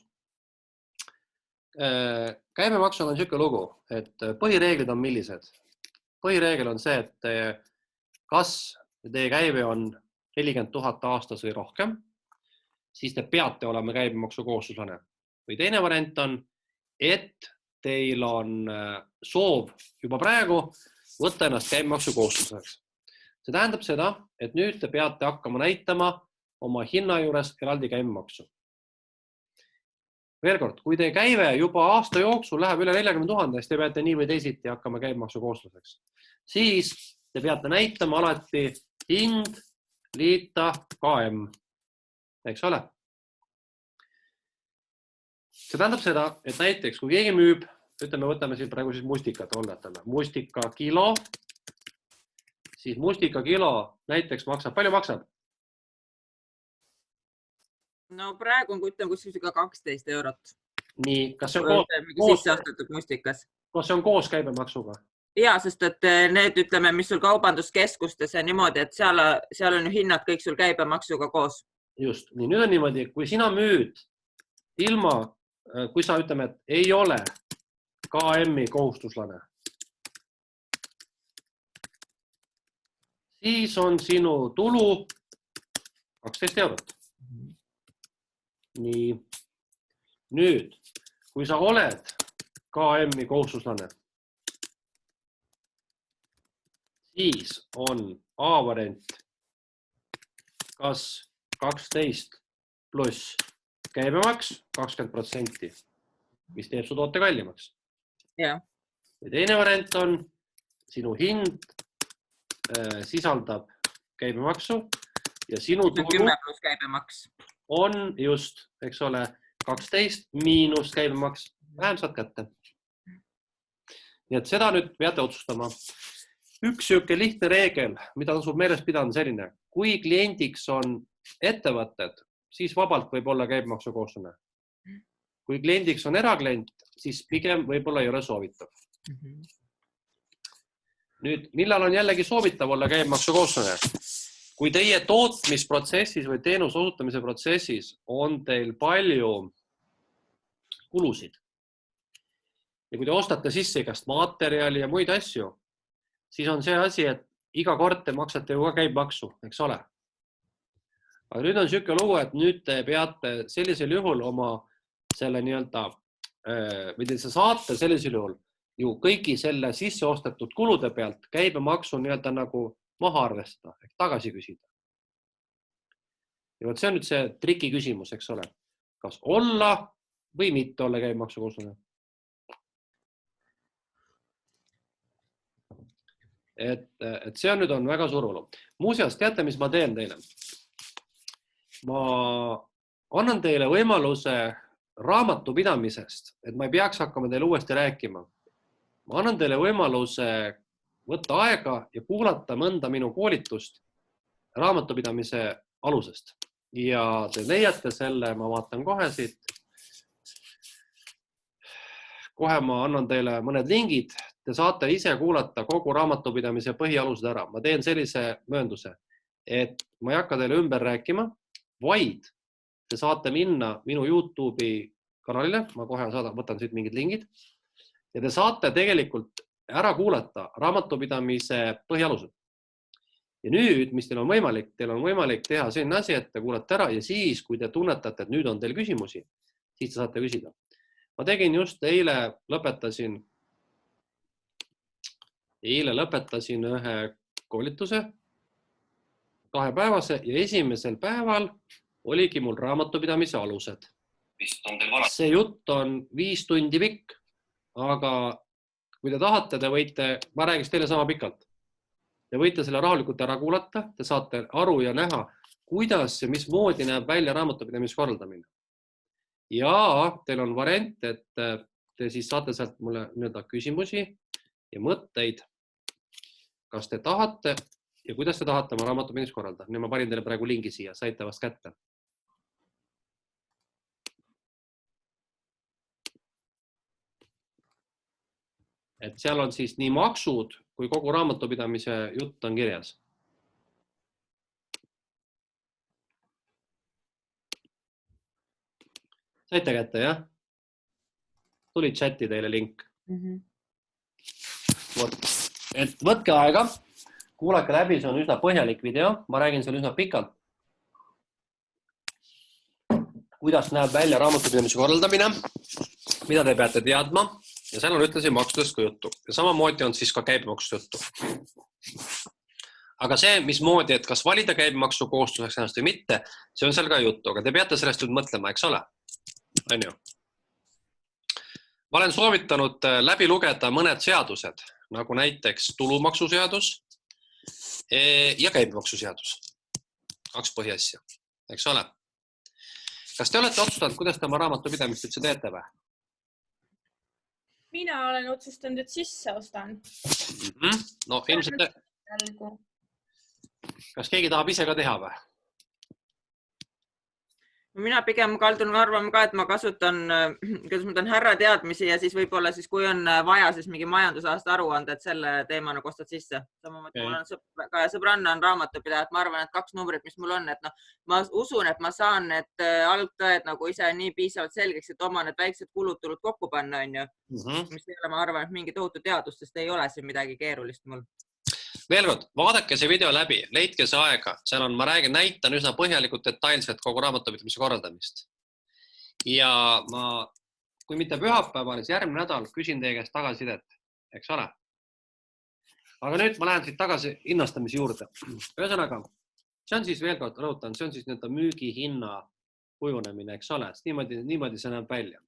Käibemaksul on niisugune lugu, et põhireeglid on millised? Põhireegel on see, et kas teie käive on 40 000 aastas või rohkem, siis te peate olema käibemaksu kohustuslane. Või teine variant on, et teil on soov juba praegu võtta ennast käibemaksu kohustuslaseks. See tähendab seda, et nüüd te peate hakkama näitama oma hinna juures eraldi käibemaksu. Veel kord, kui teie käive juba aasta jooksul läheb üle 40 000, siis te peate nii või teisiti hakkama käibemaksu kohustuslaseks. Siis te peate näitama alati hind liita KM. Eks ole? See tähendab seda, et näiteks kui keegi müüb, ütleme, võtame siin praegu siis mustikat, olgetame. Mustika kilo, siis mustika kilo näiteks maksab, palju maksab? No praegu on, kui ütleme, kus ka 12 eurot. Nii, kas see on koos käibemaksuga? Ja, sest et need, ütleme, mis sul kaubanduskeskustes ja niimoodi, et seal on ju hinnad kõik sul käibemaksuga koos. Just, nii nüüd on niimoodi, kui sina müüd ilma, kui sa ütleme, et ei ole KM-i kohustuslane, siis on sinu tulu 12 eurot. Nii, nüüd, kui sa oled KM-i kohustuslane, siis on A-variant kas 12 pluss käibemaks 20%, mis teeb su toote kallimaks. Ja teine variant on, sinu hind sisaldab käibemaksu ja sinu tulu 10 pluss käibemaks on just, eks ole, 12 miinus käibemaks, vähem saad kätte. Nii et seda nüüd peate otsustama. üks siuke lihtne reegel, mida tasub meeles pidada, on selline. Kui kliendiks on ettevõtted, siis vabalt võib olla käibemaksukohuslane. Kui kliendiks on eraklient, siis pigem võib-olla ei ole soovitav. Nüüd, millal on jällegi soovitav olla käibemaksukohuslane? Kui teie tootmisprotsessis või teenuse osutamise protsessis on teil palju kulusid ja kui te ostate sisse igast materjali ja muid asju, siis on see asi, et iga kord te maksate ju ka käibemaksu, eks ole. Aga nüüd on siuke lugu, et nüüd te peate sellisel juhul oma selle nii-öelda, või te saate sellisel juhul ju kõigi selle sisse ostetud kulude pealt käibemaksu nii-öelda nagu maha arvestada, ehk tagasi küsida. Ja võt see on nüüd see triki küsimus, eks ole. Kas olla või mitte olla käibemaksukohuslane? Et see nüüd on väga suur olu. Muuseas, teate, mis ma teen teile? Ma annan teile võimaluse raamatupidamisest, et ma ei peaks hakkama teile uuesti rääkima. Ma annan teile võimaluse võtta aega ja kuulata mõnda minu koolitust raamatupidamise alusest. Ja te leiate selle, ma vaatan kohe siit. Kohe ma annan teile mõned lingid. Te saate ise kuulata kogu raamatupidamise põhialused ära. Ma teen sellise möönduse, et ma ei hakka teile ümber rääkima, vaid te saate minna minu YouTube'i kanalile. Ma kohe võtan siit mingid lingid. Ja te saate tegelikult ära kuulata raamatupidamise põhialused. Ja nüüd, mis teil on võimalik teha selline asi, et te kuulate ära ja siis, kui te tunnetate, et nüüd on teil küsimusi, siis te saate küsida. Ma tegin just eile lõpetasin ühe koolituse 2-päevase ja esimesel päeval oligi mul raamatupidamise alused. See jutt on 5 tundi pikk, aga kui te tahate, te võite, ma räägiks teile sama pikalt. Te võite selle rahulikult ära kuulata, te saate aru ja näha, kuidas ja mismoodi näeb välja raamatupidamise korraldamine. Ja teil on variant, et te siis saate sealt mulle nii-öelda küsimusi ja mõtteid, kas te tahate ja kuidas te tahate oma raamatupidamist korraldada. Nüüd ma panin teile praegu lingi siia, saite vast kätte. Et seal on siis nii maksud kui kogu raamatupidamise jutt on kirjas. Saite kätte, jah? Tuli chati teile link. Et võtke aega, kuulake läbi, see on üsna põhjalik video. Ma räägin seal üsna pikalt. Kuidas näeb välja raamatupidamise korraldamine, mida te peate teadma ja seal on ütlesi maksudest ka juttu. Ja samamoodi on siis ka käibemaksust juttu. Aga see, mismoodi, et kas valida käibemaksu kohustuseks ennast või mitte, see on seal ka juttu, aga te peate sellest nüüd mõtlema, eks ole? On ju? Ma olen soovitanud läbi lugeda mõned seadused, nagu näiteks tulumaksuseadus ja käibemaksuseadus. 2 põhiasja, eks ole? Kas te olete otsustanud, kuidas te oma raamatupidamist üldse teete või? Mina olen otsustanud, et sisse ostan. No ilmselt... Kas keegi tahab ise ka teha või? Mina pigem kaldun arvama ka, et ma kasutan, kuidas ma ütlen, härra teadmisi ja siis võib-olla siis, kui on vaja, siis mingi majandusaasta aruande, et selle teema nagu ostad sisse. Samamoodi mul on sõbranna on raamatupidaja, et ma arvan, et 2 numbrit, mis mul on, et ma usun, et ma saan need algtõed nagu ise nii piisavalt selgeks, et oma need väiksed kulud kokku panna, on ju. Mis ei ole, ma arvan, et mingi tohutu teadus, sest ei ole siin midagi keerulist mul. Veel kord, vaadake see video läbi, leidke see aega. Seal on, ma näitan üsna põhjalikult detailselt kogu raamatupidamise korraldamist. Ja ma, kui mitte pühapäeval, siis järgmine nädal küsin teie käest tagasisidet, eks ole? Aga nüüd ma lähen siit tagasi hinnastamise juurde. Ühesõnaga, see on siis veel kord rõhutan, see on siis nii-öelda müügihinna kujunemine, eks ole? Niimoodi see näeb välja.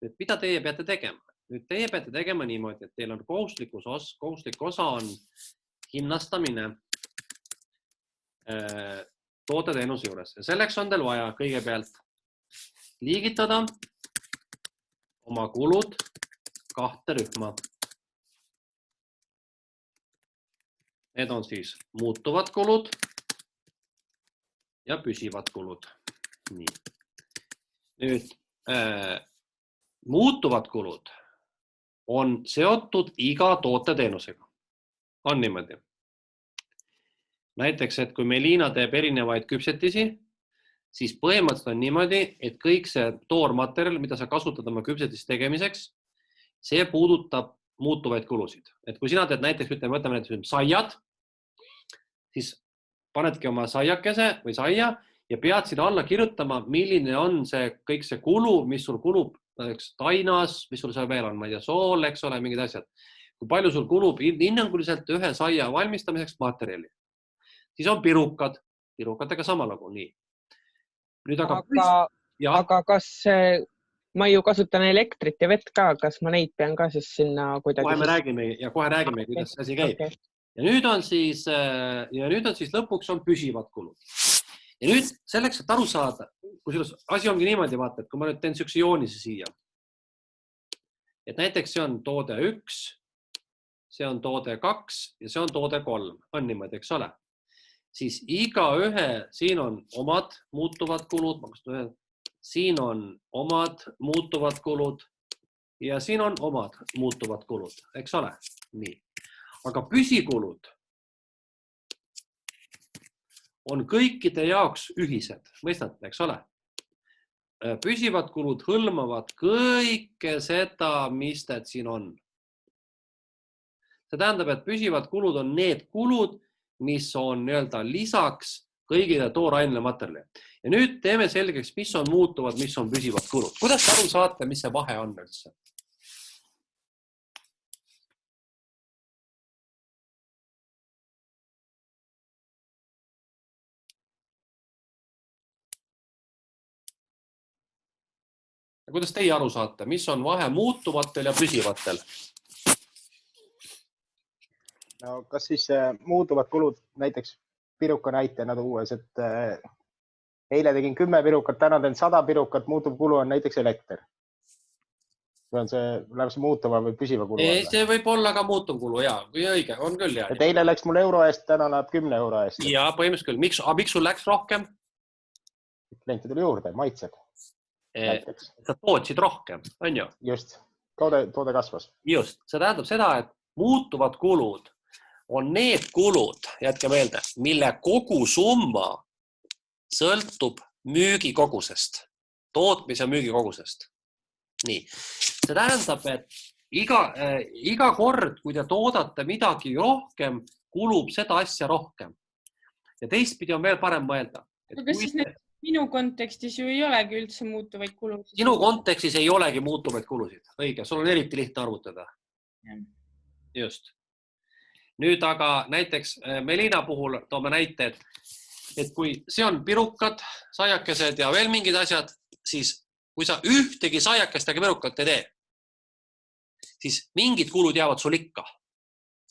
Nüüd, mida teie peate tegema? Nüüd teie peate tegema niimoodi, et teil on kohustuslik osa on hinnastamine toodeteenuse juures. Ja selleks on teil vaja kõigepealt liigitada oma kulud 2 rühma. Need on siis muutuvad kulud ja püsivad kulud. Nii. Nüüd muutuvad kulud on seotud iga tooteteenusega. On niimoodi. Näiteks, et kui Melina teeb erinevaid küpsetisi, siis põhimõtteliselt on niimoodi, et kõik see toormaterjal, mida sa kasutad oma küpsetist tegemiseks, see puudutab muutuvaid kulusid. Et kui sina teed näiteks, võtame näiteks saiad, siis panedki oma saiakese või saia ja pead sinna alla kirjutama, milline on see kõik see kulu, mis sul kulub tainas, mis sul seal veel on, ma ei tea, sool, eks ole, mingid asjad. Kui palju sul kulub hinnanguliselt ühe saia valmistamiseks materjali. Siis on pirukad, pirukatega sama lugu, nii. Nüüd aga kas ma ju kasutan elektrit ja vett ka, kas ma neid pean ka siis sinna kuidagi... Kohe räägime, kuidas see asi käib. Okay. Ja nüüd on siis lõpuks on püsivad kulud. Ja nüüd selleks, et aru saada, kui asi ongi niimoodi, vaata, et kui ma nüüd teen sükse joonise siia, et näiteks see on toode 1, see on toode 2 ja see on toode 3, on niimoodi, eks ole. Siis iga ühe, siin on omad muutuvad kulud, siin on omad muutuvad kulud ja siin on omad muutuvad kulud, eks ole. Nii. Aga püsikulud on kõikide jaoks ühised, mõistate, eks ole? Püsivad kulud hõlmavad kõike seda, mis need siin on. See tähendab, et püsivad kulud on need kulud, mis on lisaks kõigile toorainele materjali. Ja nüüd teeme selgeks, mis on muutuvad, mis on püsivad kulud. Kuidas aru saate, mis see vahe on üldse? Ja kuidas teie aru saate, mis on vahe muutuvatel ja püsivatel? No kas siis muutuvad kulud näiteks piruka näitena tuues, et eile tegin 10 pirukat, täna teen 100 pirukat, muutuv kulu on näiteks elekter. Või on läheb see muutuva või püsiva kulu? See võib olla ka muutuv kulu, jaa, või õige, on küll. Et eile läks mul euro eest, täna läheb 10 euro eest. Jaa, põhimõtteliselt küll. Miks sul läks rohkem? Kliente tuli juurde, maitsed. Sa tootsid rohkem, on ju? Just, toode kasvas. Just, see tähendab seda, et muutuvad kulud on need kulud, jätke meelde, mille kogusumma sõltub müügikogusest, tootmise müügikogusest. Nii, see tähendab, et iga kord, kui te toodate midagi rohkem, kulub seda asja rohkem. Ja teistpidi on veel parem mõelda. Aga siis minu kontekstis ju ei olegi üldse muutuvaid kulusid. Sinu kontekstis ei olegi muutuvaid kulusid. Õige, sul on eriti lihtne arvutada. Just. Nüüd aga näiteks Melina puhul toome näite, et kui see on pirukad, saiakesed ja veel mingid asjad, siis kui sa ühtegi saiakest ja pirukat ei tee, siis mingid kulud jäävad sul ikka.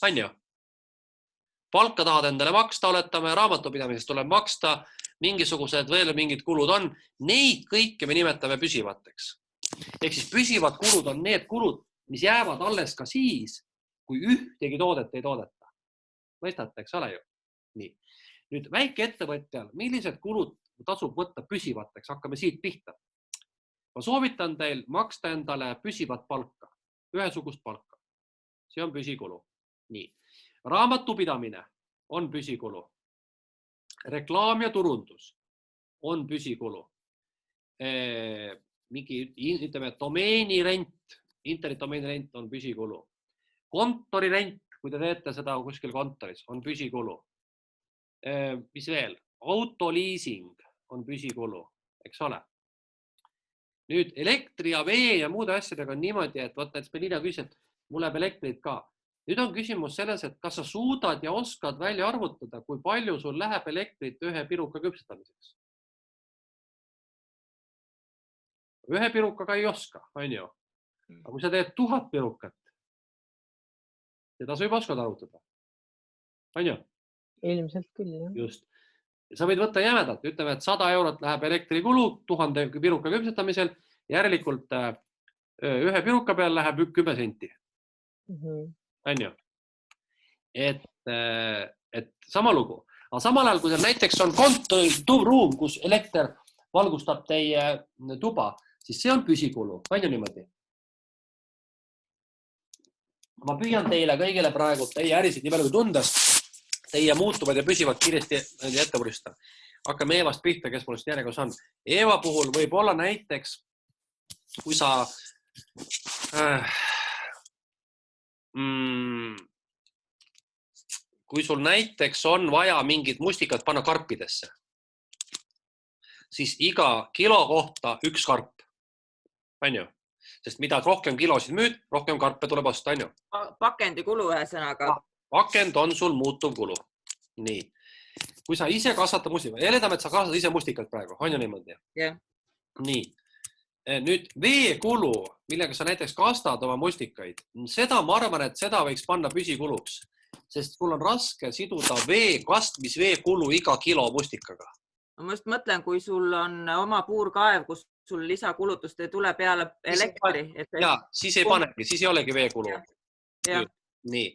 On ju? Palka tahad endale maksta, oletame, raamatupidamisest tuleb maksta, mingisugused veel mingid kulud on, neid kõike me nimetame püsivateks. Ehk siis püsivad kulud on need kulud, mis jäävad alles ka siis, kui ühtegi toodet ei toodeta. Mõistate, eks ole ju? Nii. Nüüd väike ettevõtjal, millised kulud tasub võtta püsivateks? Hakkame siit pihta. Ma soovitan teil maksta endale püsivat palka, ühesugust palka. See on püsikulu. Nii. Raamatupidamine on püsikulu. Reklaam ja turundus on püsikulu. Ütleme, domeenirent, internetdomeenirent on püsikulu. Kontorirent, kui te teete seda kuskil kontoris, on püsikulu. Mis veel? Autoliising on püsikulu, eks ole. Nüüd elektri ja vee ja muude asjadega on niimoodi, et võtta, et Melina küsis, et mul läheb elektrit ka. Nüüd on küsimus selles, et kas sa suudad ja oskad välja arvutada, kui palju sul läheb elektrit ühe piruka küpsetamiseks. Ühe pirukaga ei oska, on ju. Aga kui sa teed 1000 pirukat, seda sa juba oskad arvutada. On ju? Ilmselt küll, jah. Just. Sa võid võtta jämedalt, ütleme, et 100 eurot läheb elektrikulu 1000 piruka küpsetamisel, järelikult ühe piruka peal läheb 10 senti. On ju? et sama lugu. Aga samal ajal, kui näiteks on kontoriruum, kus elekter valgustab teie tuba, siis see on püsikulu. On ju niimoodi? Ma püüan teile kõigile praegu teie ärisid nii palju kui tundes. Teie muutuvad ja püsivad kiiresti ette puristada. Hakkame Eevast pihta, kes mul järjekorras on. Eeva puhul võib olla näiteks, kui sa kui sul näiteks on vaja mingid mustikad panna karpidesse, siis iga kilo kohta üks karp. On ju? Sest mida rohkem kilosid müüd, rohkem karpe tuleb osta, on ju? Pakendi kulu ühesõnaga. Pakend on sul muutuv kulu. Nii. Kui sa ise kasvatad mustikaid, eeldame, et sa kasvatad ise mustikad praegu, on ju niimoodi? Yeah. Nii. Nüüd veekulu, millega sa näiteks kastad oma mustikaid, seda ma arvan, et seda võiks panna püsikuluks, sest sul on raske siduda kastmisveekulu iga kilo mustikaga. Ma just mõtlen, kui sul on oma puurkaev, kus sul lisakulutust ei tule peale elektri. Ja, siis ei panegi, siis ei olegi veekulu. Ja. Nii.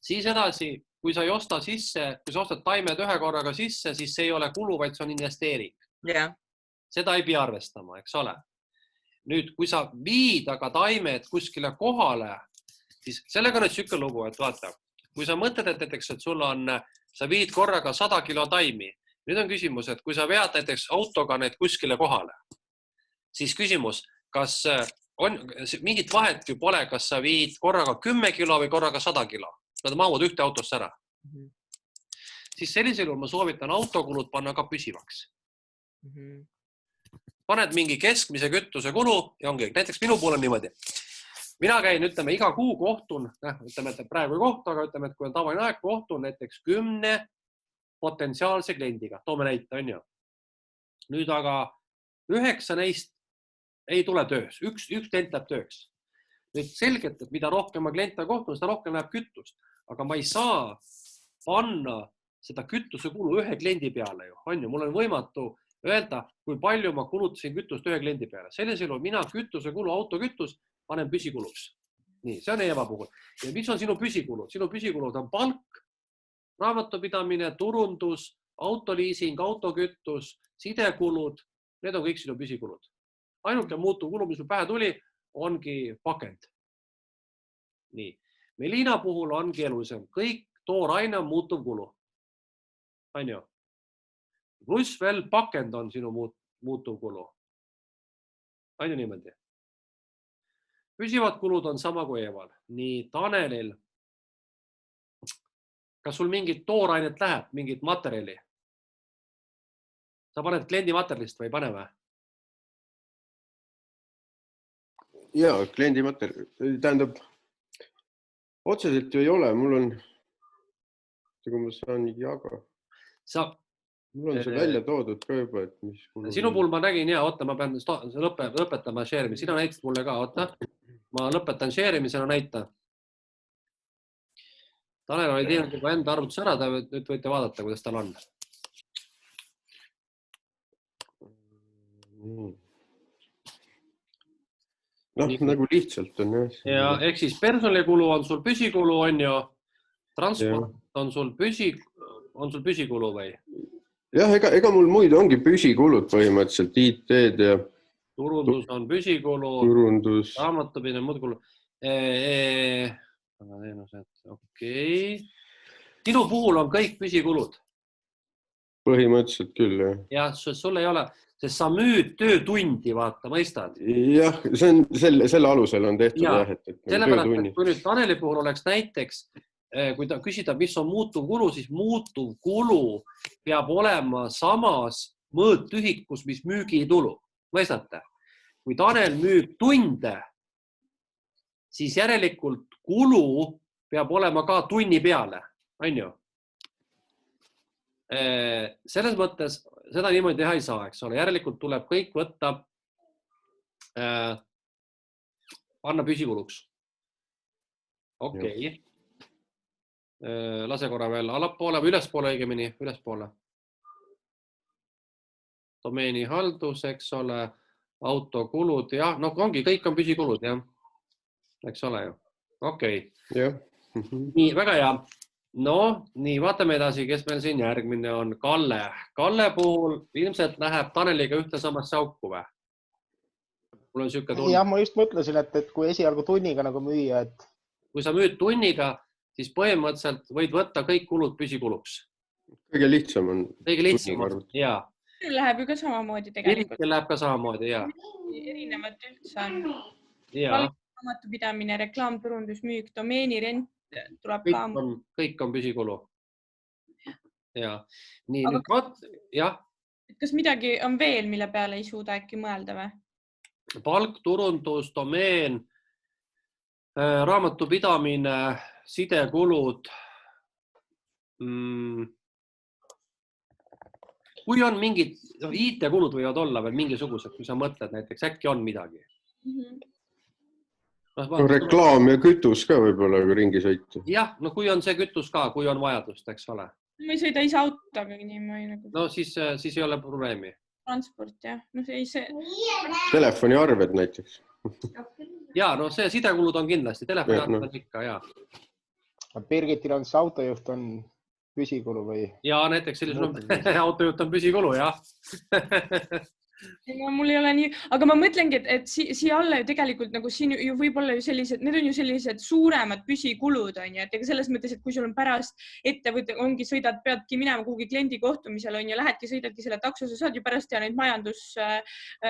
Siis edasi, kui sa ei osta sisse, kui sa ostad taimed ühe korraga sisse, siis see ei ole kulu, vaid see on investeering. Yeah. Seda ei pea arvestama, eks ole. Nüüd, kui sa viid aga taimed kuskile kohale, siis sellega on siuke lugu, et vaata, kui sa mõtled, et näiteks, et sa viid korraga 100 kilo taimi, nüüd on küsimus, et kui sa vead näiteks autoga need kuskile kohale, siis küsimus, kas on mingit vahet ju pole, kas sa viid korraga 10 kilo või korraga 100 kilo. Nad mahuvad ühte autosse ära. Siis sellisel juhul ma soovitan autokulud panna ka püsivaks. Paned mingi keskmise kütuse kulu ja ongi. Näiteks minu puhul on niimoodi. Mina käin, ütleme, iga kuu kohtun, ütleme, et praegu ei kohtu, aga ütleme, et kui on tavaline aeg, kohtun näiteks 10 potentsiaalse kliendiga. Toome näite, on ju. Nüüd aga 9 neist ei tule töös. Üks klient läheb tööks. Nüüd selgelt, et mida rohkem ma kliente kohtun, seda rohkem läheb kütust. Aga ma ei saa panna seda kütuse kulu ühe kliendi peale ju. On ju, mul on võimatu öelda, kui palju ma kulutasin kütust ühe kliendi peale. Sellisel juhul mina kütuse kulu, autokütus panen püsikuluks. Nii, see on Eeva puhul. Ja mis on sinu püsikulud? Sinu püsikulud on palk, raamatupidamine, turundus, autoliising, autokütus, sidekulud. Need on kõik sinu püsikulud. Ainuke muutuv kulu, mis pähe tuli, ongi pakend. Nii. Melina puhul on keerulisem. Kõik tooraine on muutuv kulu. On ju? Pluss veel pakend on sinu muutuv kulu. On ju niimoodi? Püsivad kulud on sama kui Eeval. Nii, Tanelil. Kas sul mingit toorainet läheb, mingit materjali? Sa paned kliendi materjalist või ei pane või? Jaa, kliendi materjal. Tähendab, otseselt ju ei ole. Mul on, kui ma saan jaga. Mul on see välja toodud ka juba, et mis kulud. Sinu puhul ma nägin, ja oota, ma pean lõpetama share'imi. Sina näitad mulle ka, oota. Ma lõpetan share'imisena näita. Tanel oli teinud juba enda arvutus ära, nüüd võite vaadata, kuidas tal on. Nagu lihtsalt on. Ja ehk siis personalikulu on sul püsikulu, on ju. Transport on sul püsikulu või? Jah, ega mul muid ongi püsikulud põhimõtteliselt, IT-d ja turundus on püsikulu, raamatupidamine, muud kulu. Okei. Sinu puhul on kõik püsikulud. Põhimõtteliselt küll, jah. Jah, sul ei ole, sest sa müüd töötundi, vaata, mõistad? Jah, selle alusel on tehtud. jah. Sellepärast, et kui nüüd Taneli puhul oleks näiteks, kui ta küsida, mis on muutuv kulu, siis muutuv kulu peab olema samas mõõtühikus, mis müügitulu. Mõistate? Kui Tanel müüb tunde, siis järelikult kulu peab olema ka tunni peale. On ju? Selles mõttes seda niimoodi teha ei saa, eks ole. Järelikult tuleb kõik võtta, panna püsikuluks. Okei. Lase korra veel allapoole või ülespoole õigemini, ülespoole. Domeeni haldus, eks ole, autokulud, jah, no ongi, kõik on püsikulud, jah. Eks ole ju. Okei. Jah. Nii, väga hea. No, nii, vaatame edasi, kes meil siin järgmine on. Kalle. Kalle puhul ilmselt läheb Taneliga ühte samasse auku või? Mul on siuke tunne. Jah, ma just mõtlesin, et kui esialgu tunniga nagu müüa, et... Kui sa müüd tunniga, siis põhimõtteliselt võid võtta kõik kulud püsikuluks. Kõige lihtsam on. Kõige lihtsam on, jaa. Läheb ju ka samamoodi tegelikult. Läheb ka samamoodi, jaa. Erinevad üldse on. Jaa. Raamatupidamine, reklaamturundus, müük, domeeni rent tuleb ka. Kõik on püsikulu. Jaa. Nii, nüüd jah. Kas midagi on veel, mille peale ei suuda äkki mõelda või? Palk, turundus, domeen, raamatupidamine, sidekulud. Kui on mingid IT-kulud võivad olla veel mingisugused, kui sa mõtled näiteks, äkki on midagi? Reklaam ja kütus ka võib-olla ringi sõita. Jah, no kui on see kütus ka, kui on vajadust, eks ole. Ma ei sõida ise autoga nii. No siis ei ole probleemi. Transport, jah. No see... Telefoniarved näiteks. Jaa, no see sidekulud on kindlasti. Telefoniarved on ikka, jaa. Birgitil on see autojuht on püsikulu või? Jaa, näiteks selline autojuht on püsikulu, jah. No, mul ei ole nii, aga ma mõtlengi, et siia alla ju tegelikult nagu siin ju võib-olla ju sellised, need on ju sellised suuremad püsikulud on ju, et ega selles mõttes, et kui sul on pärast ettevõte ongi peadki minema kuhugi kliendi kohtumisel on ja lähedki, sõidadki selle taksosse, saad ju pärast teha neid majandus-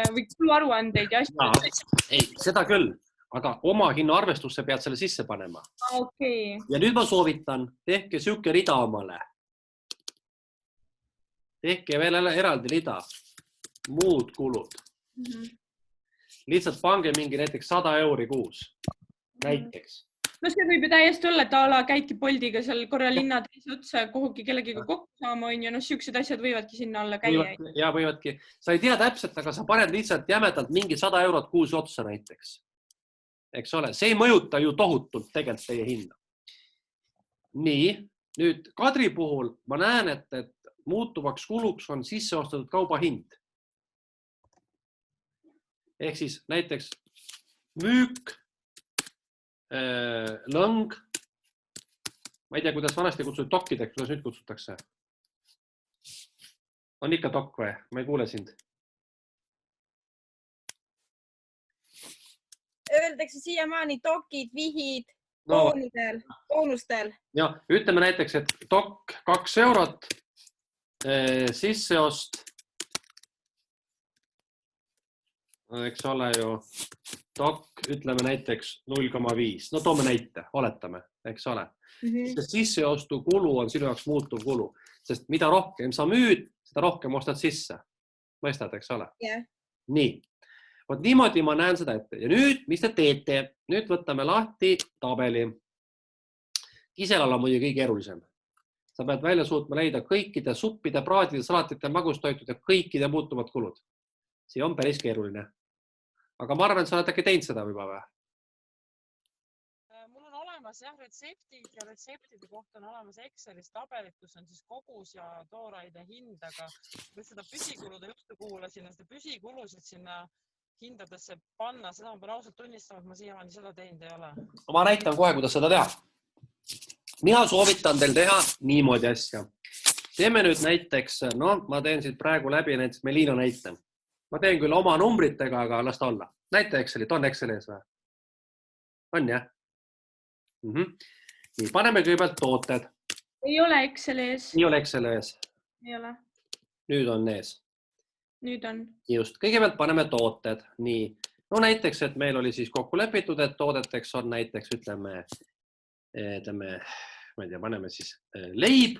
või kuluaruandeid ja asju. Ei, seda küll, aga oma hinnaarvestusse pead selle sisse panema. Okay. Ja nüüd ma soovitan, tehke siuke rida omale. Tehke veel eraldi rida. Muud kulud. Lihtsalt pange mingi näiteks 100 euri kuus. Näiteks. No see võib ju täiesti olla, et ala käidki Boltiga seal korra linna teise otsa kuhugi kellegiga kokku saama on ja no siuksed asjad võivadki sinna alla käia. Ja võivadki. Sa ei tea täpselt, aga sa paned lihtsalt jämedalt mingi 100 eurot kuus otsa näiteks. Eks ole, see ei mõjuta ju tohutult tegelikult teie hinda. Nii, nüüd Kadri puhul ma näen, et muutuvaks kuluks on sisse ostetud kauba hind. Ehk siis näiteks müük, lõng, ma ei tea, kuidas vanasti kutsutud dokkideks, kuidas nüüd kutsutakse. On ikka dokk või? Ma ei kuule sind. Öeldakse siiamaani dokid, vihid, boonustel. Ja, ütleme näiteks, et dokk 2 eurot, sisseost, eks ole ju, dokk, ütleme näiteks 0,5. No toome näite, oletame, eks ole. Sisseostu kulu on sinu jaoks muutuv kulu, sest mida rohkem sa müüd, seda rohkem ostad sisse. Mõistad, eks ole? Nii. Vot niimoodi ma näen seda ette. Ja nüüd, mis te teete? Nüüd võtame lahti tabeli. Kiselal on muidugi kõige keerulisem. Sa pead välja suutma leida kõikide suppide, praadide, salatite, magustoitude, kõikide muutuvad kulud. See on päris keeruline. Aga ma arvan, et sa oled äkki teinud seda juba või? Mul on olemas jah retseptid ja retseptide kohta on olemas Excelis tabelit, kus on siis kogus ja tooraide hind, aga kui seda püsikulude juttu kuulasin, seda püsikulusid sinna hindadesse panna, seda ma pean ausalt tunnistama, et ma siiamaani seda teinud ei ole. Ma näitan kohe, kuidas seda teha. Mina soovitan teil teha niimoodi asja. Teeme nüüd näiteks, ma teen siit praegu läbi näiteks Melina näite. Ma teen küll oma numbritega, aga las ta olla. Näite Excelit, on Exceli ees või? On jah? Nii, paneme kõigepealt tooted. Ei ole Exceli ees. Ei ole Exceli ees. Ei ole. Nüüd on ees. Nüüd on. Just, kõigepealt paneme tooted. Nii, no näiteks, et meil oli siis kokku lepitud, et toodeteks on näiteks, ütleme, ma ei tea, paneme siis leib,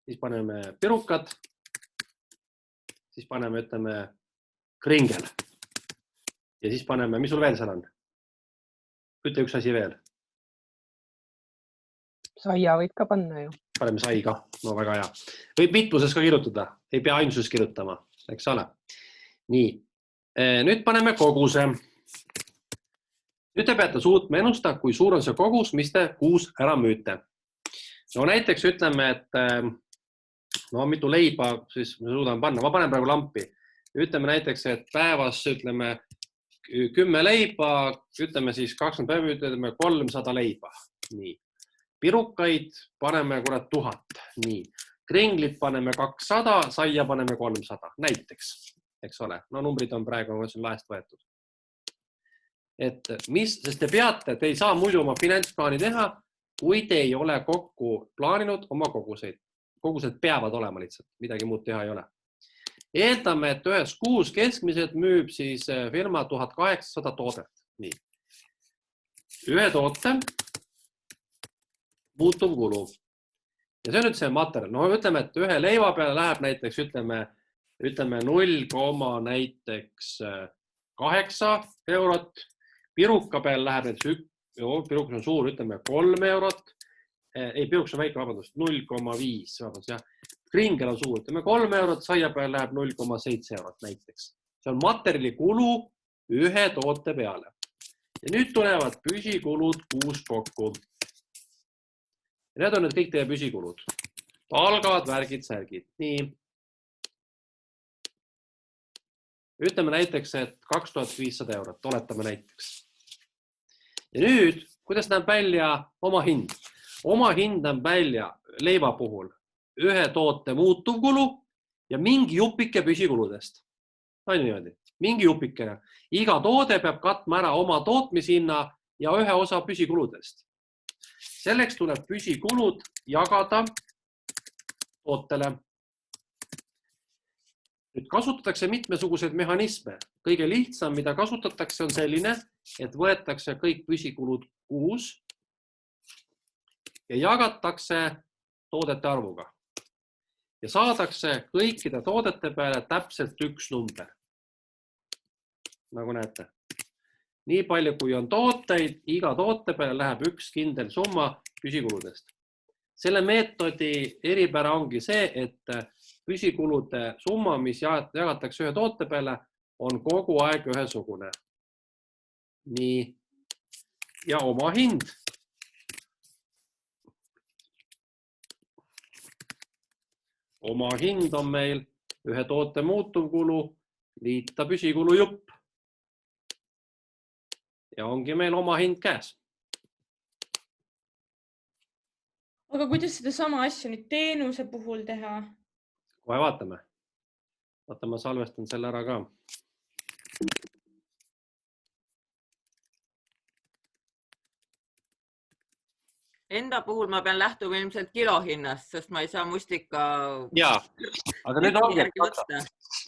siis paneme pirukad, siis paneme, ütleme, kringel ja siis paneme, mis sul veel seal on? Ütle üks asi veel. Saia võid ka panna ju. Paneme sai ka, no väga hea. Võib mitmuses ka kirjutada, ei pea ainsuses kirjutama, eks ole. Nii, nüüd paneme koguse. Nüüd te peate suutma ennustada, kui suur on see kogus, mis te kuus ära müüte. No näiteks ütleme, et mitu leiba siis me suudame panna. Ma panen praegu lampi. Ütleme näiteks, et päevas ütleme 10 leiba, ütleme siis 20 päeva, ütleme 300 leiba. Nii. Pirukaid paneme kurat 1000, nii. Kringlit paneme 200, saia paneme 300, näiteks, eks ole. No numbrid on praegu laest võetud. Sest te peate, te ei saa muidu oma finantsplaani teha, kui te ei ole kokku plaaninud oma koguseid. Kogused peavad olema lihtsalt, midagi muud teha ei ole. Eeldame, et ühes kuus keskmiselt müüb siis firma 1800 toodet. Nii. Ühe toote muutuv kulu. Ja see on nüüd see materjal. No ütleme, et ühe leiva peale läheb näiteks, ütleme 0,8 eurot. Piruka peale läheb näiteks, pirukas on suur, ütleme 3 eurot. Ei, pirukas on väike, vabandust, 0,5, vabandust, jah. Kringel on suur, ütleme 3 eurot, saia peale läheb 0,7 eurot näiteks. See on materjali kulu ühe toote peale. Ja nüüd tulevad püsikulud kuus kokku. Ja need on nüüd kõik teie püsikulud. Palgad, värgid, särgid. Nii. Ütleme näiteks, et 2500 eurot, oletame näiteks. Ja nüüd, kuidas näeb välja oma hind? Oma hind näeb välja leiva puhul ühe toote muutuvkulu ja mingi jupike püsikuludest. On niimoodi, mingi jupikene. Iga toode peab katma ära oma tootmishinna ja ühe osa püsikuludest. Selleks tuleb püsikulud jagada tootele. Nüüd kasutatakse mitmesuguseid mehhanisme. Kõige lihtsam, mida kasutatakse, on selline, et võetakse kõik püsikulud kuus ja jagatakse toodete arvuga. Ja saadakse kõikide toodete peale täpselt üks number. Nagu näete. Nii palju, kui on tooteid, iga toote peale läheb üks kindel summa püsikuludest. Selle meetodi eripära ongi see, et püsikulude summa, mis jagatakse ühe toote peale, on kogu aeg ühesugune. Nii. Ja oma hind. Oma hind on meil ühe toote muutuvkulu, liita püsikulu jupp. Ja ongi meil oma hind käes. Aga kuidas seda sama asja nüüd teenuse puhul teha? Kohe vaatame. Vaatame, ma salvestan selle ära ka. Enda puhul ma pean lähtuma ilmselt kilohinnast, sest ma ei saa mustika... Jaa, aga nüüd ongi,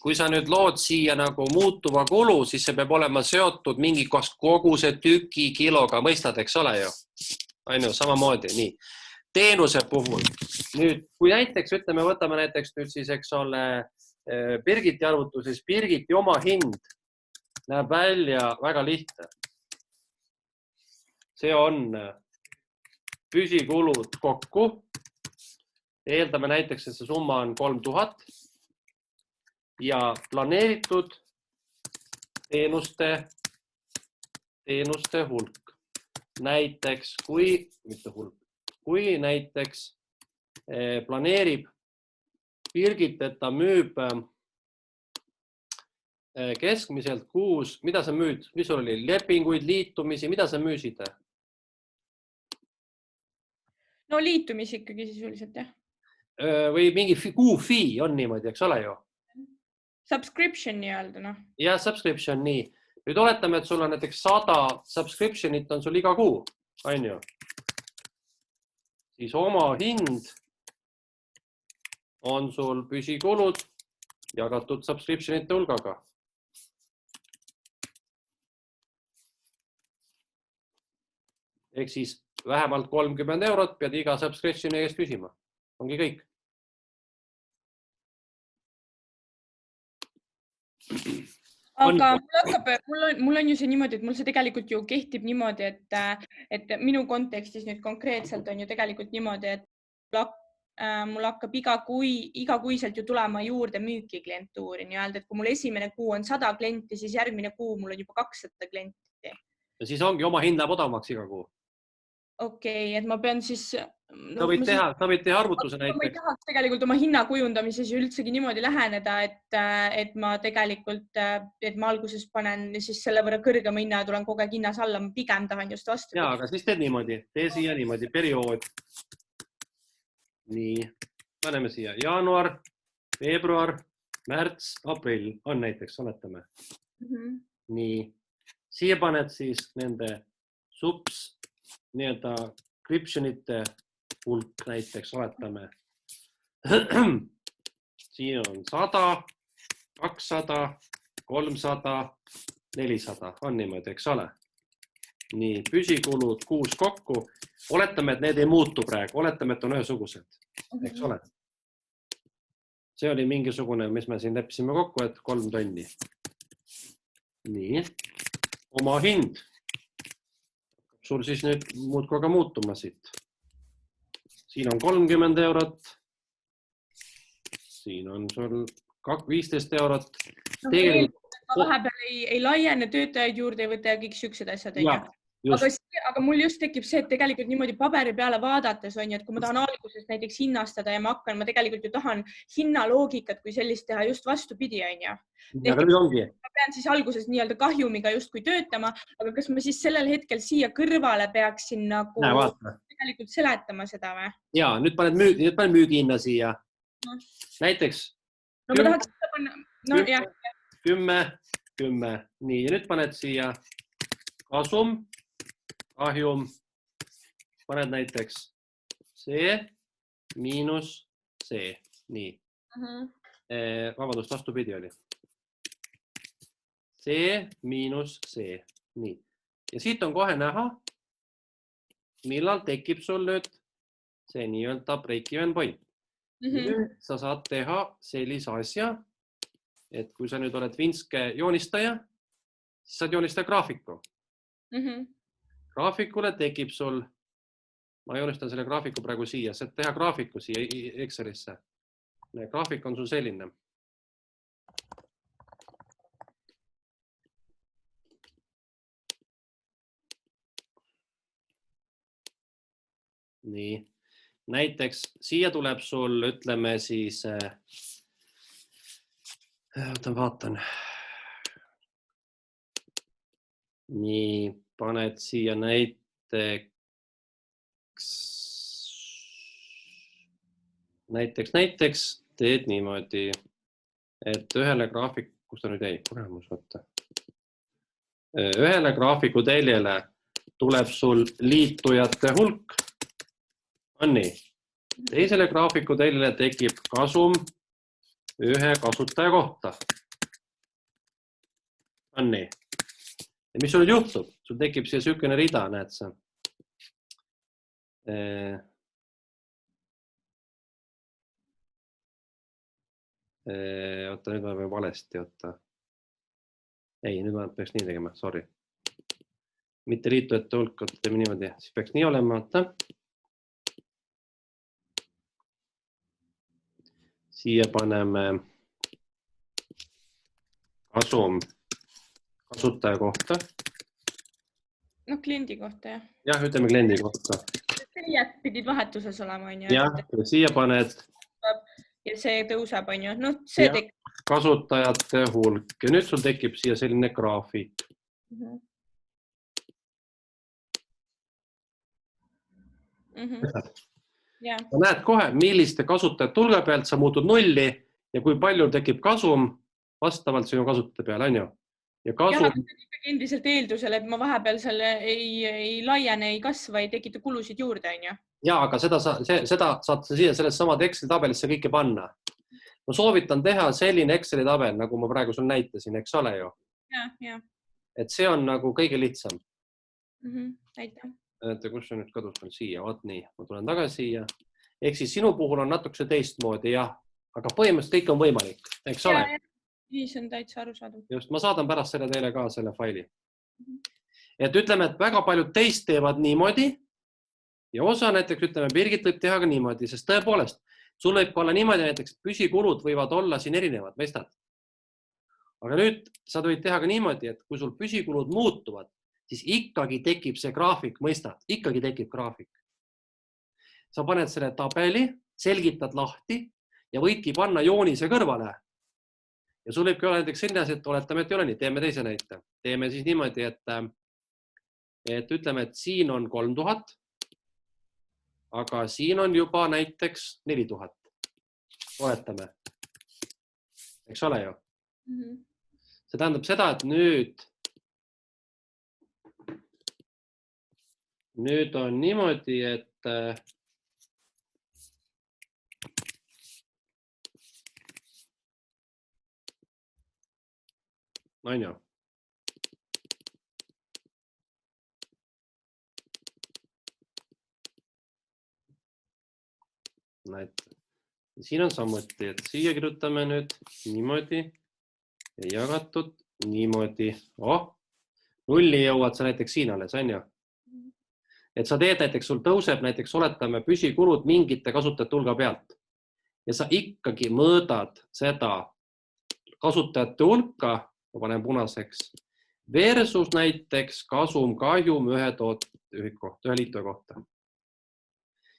kui sa nüüd lood siia nagu muutuva kulu, siis see peab olema seotud mingi koguse tüki kiloga, mõistad, eks ole ju? On ju, samamoodi, nii. Teenuse puhul. Nüüd, kui näiteks, ütleme, võtame näiteks nüüd siis, eks ole, Birgiti arvutuses, Birgiti oma hind näeb välja väga lihtne. See on püsikulud kokku. Eeldame näiteks, et see summa on 3000 ja planeeritud teenuste hulk. Näiteks, kui näiteks planeerib Birgit, et ta müüb keskmiselt kuus, mida sa müüd? Mis sul oli? Lepinguid, liitumisi, mida sa müüsid? No liitumisi ikkagi sisuliselt, jah. Või mingi kuu fee on niimoodi, eks ole ju? Subscription nii-öelda, noh. Ja, subscription, nii. Nüüd oletame, et sul on näiteks 100 subscriptionit on sul iga kuu, on ju? Siis oma hind on sul püsikulud jagatud subscriptionite hulgaga. Ehk siis vähemalt 30 eurot pead iga subscriptioni eest küsima. Ongi kõik. Aga mul on ju see niimoodi, et mul see tegelikult ju kehtib niimoodi, et minu kontekstis nüüd konkreetselt on ju tegelikult niimoodi, et mul hakkab igakuiselt ju tulema juurde müükiklientuuri nii-öelda, et kui mul esimene kuu on 100 klienti, siis järgmine kuu mul on juba 200 klienti. Ja siis ongi oma hind läheb odavamaks iga kuu. Okei, et ma pean siis, Sa võid teha arvutuse ma ei näiteks. tahaks tegelikult oma hinna kujundamises üldsegi niimoodi läheneda, et ma tegelikult, et ma alguses panen siis selle võrra kõrgema hinna ja tulen kogu aeg hinnas alla. Ma pigem tahan just vastu. Jaa, aga siis teed niimoodi. Tee siia niimoodi. Periood. Nii. Paneme siia jaanuar, veebruar, märts, aprill on näiteks, oletame. Nii. Siia paned siis nende subs nii-öelda kriptionite hulk näiteks, oletame. Siin on 100, 200, 300, 400. On niimoodi, eks ole? Nii, püsikulud 6 kokku. Oletame, et need ei muutu praegu. Oletame, et on ühesugused. Eks ole? See oli mingisugune, mis me siin leppisime kokku, et 3 tonni. Nii. Oma hind. Sul siis nüüd muudku aga muutuma siit. Siin on 30 eurot. Siin on sul 15 eurot. Ma vahepeal ei laiene töötajaid juurde ja võtta ja kõik siuksed asjad. Aga mul just tekib see, et tegelikult niimoodi paberi peale vaadates on ju, et kui ma tahan alguses näiteks hinnastada ja ma tegelikult ju tahan hinnaloogikat kui sellist teha just vastupidi, on ju. Ma pean siis alguses nii-öelda kahjumiga justkui töötama, aga kas ma siis sellel hetkel siia kõrvale peaksin nagu tegelikult seletama seda või? Jaa, nüüd paned müügihinna siia. Näiteks 10. Nii, ja nüüd paned siia kasum, kahjum, paned näiteks see miinus see. Nii. Vabandust, vastupidi oli. See miinus see. Nii. Ja siit on kohe näha, millal tekib sul nüüd see nii-öelda break-even point. Nüüd sa saad teha sellise asja, et kui sa nüüd oled Vinske joonistaja, siis saad joonistada graafiku. Graafikule tekib sul, ma joonistan selle graafiku praegu siia, saad teha graafiku siia Excelisse. Graafik on sul selline. Nii. Näiteks siia tuleb sul, ütleme siis, vaatan. Nii, paned siia näiteks teed niimoodi, et ühele graafiku, kus ta nüüd jäi, kuremus võtta. Ühele graafiku teljele tuleb sul liitujate hulk. On nii. Teisele graafiku teljele tekib kasum ühe kasutaja kohta. On nii. Ja mis sul juhtub? Sul tekib siia sükene rida, näed sa. Oota, nüüd ma pean valesti, oota. Ei, nüüd ma peaks nii tegema, sorry. Mitte liitujate hulk, teeme niimoodi. Siis peaks nii olema, oota. Siia paneme kasum kasutaja kohta. No kliendi kohta, jah. Jah, ütleme kliendi kohta. Teljed pidid vahetuses olema, on ju. Jah, ja siia paned. Ja see tõuseb, on ju. No, see tekib. Kasutajate hulk. Ja nüüd sul tekib siia selline graafik. Sa näed kohe, milliste kasutajate hulga pealt sa muutud nulli ja kui palju tekib kasum vastavalt sinu kasutajate peale, on ju? Ja kasum... ikkagi endiselt eeldusel, et ma vahepeal selle ei laiene, ei kasva, ei tekita kulusid juurde, on ju? Jaa, aga seda saad siia selles samad Exceli tabelisse kõike panna. Ma soovitan teha selline Exceli tabel, nagu ma praegu sul näitasin, eks ole ju? Jah. Et see on nagu kõige lihtsam. Aitäh. Kus see nüüd kadus on siia, vaat nii, ma tulen tagasi siia. Ehk siis sinu puhul on natukese teistmoodi, jah, aga põhimõtteliselt kõik on võimalik, eks ole? Nii, see on täitsa aru saadud. Just, ma saadan pärast selle teile ka selle faili. Et ütleme, et väga paljud teist teevad niimoodi ja osa näiteks, ütleme, Birgit võib teha ka niimoodi, sest tõepoolest, sul võib olla niimoodi näiteks, püsikulud võivad olla siin erinevad, mõistad? Aga nüüd sa võid teha ka niimoodi, et kui sul püsikulud muutuvad, siis ikkagi tekib see graafik, mõistad, ikkagi tekib graafik. sa paned selle tabeli, selgitad lahti ja võidki panna joonise kõrvale. Ja sul võibki olla näiteks selline, et oletame, et ei ole nii. Teeme teise näite. Teeme siis niimoodi, et ütleme, et siin on 3000, aga siin on juba näiteks 4000. Oletame. Eks ole ju? See tähendab seda, et nüüd on niimoodi, et on ju. Siin on samuti, et siia kirjutame nüüd niimoodi ja jagatud niimoodi. Nulli jõuad sa näiteks siin alles, on ju? Et sa teed näiteks, sul tõuseb näiteks, oletame püsikulud mingite kasutajate hulga pealt ja sa ikkagi mõõdad seda kasutajate hulka, ma panen punaseks, versus näiteks kasum-kahjum ühe liituje kohta.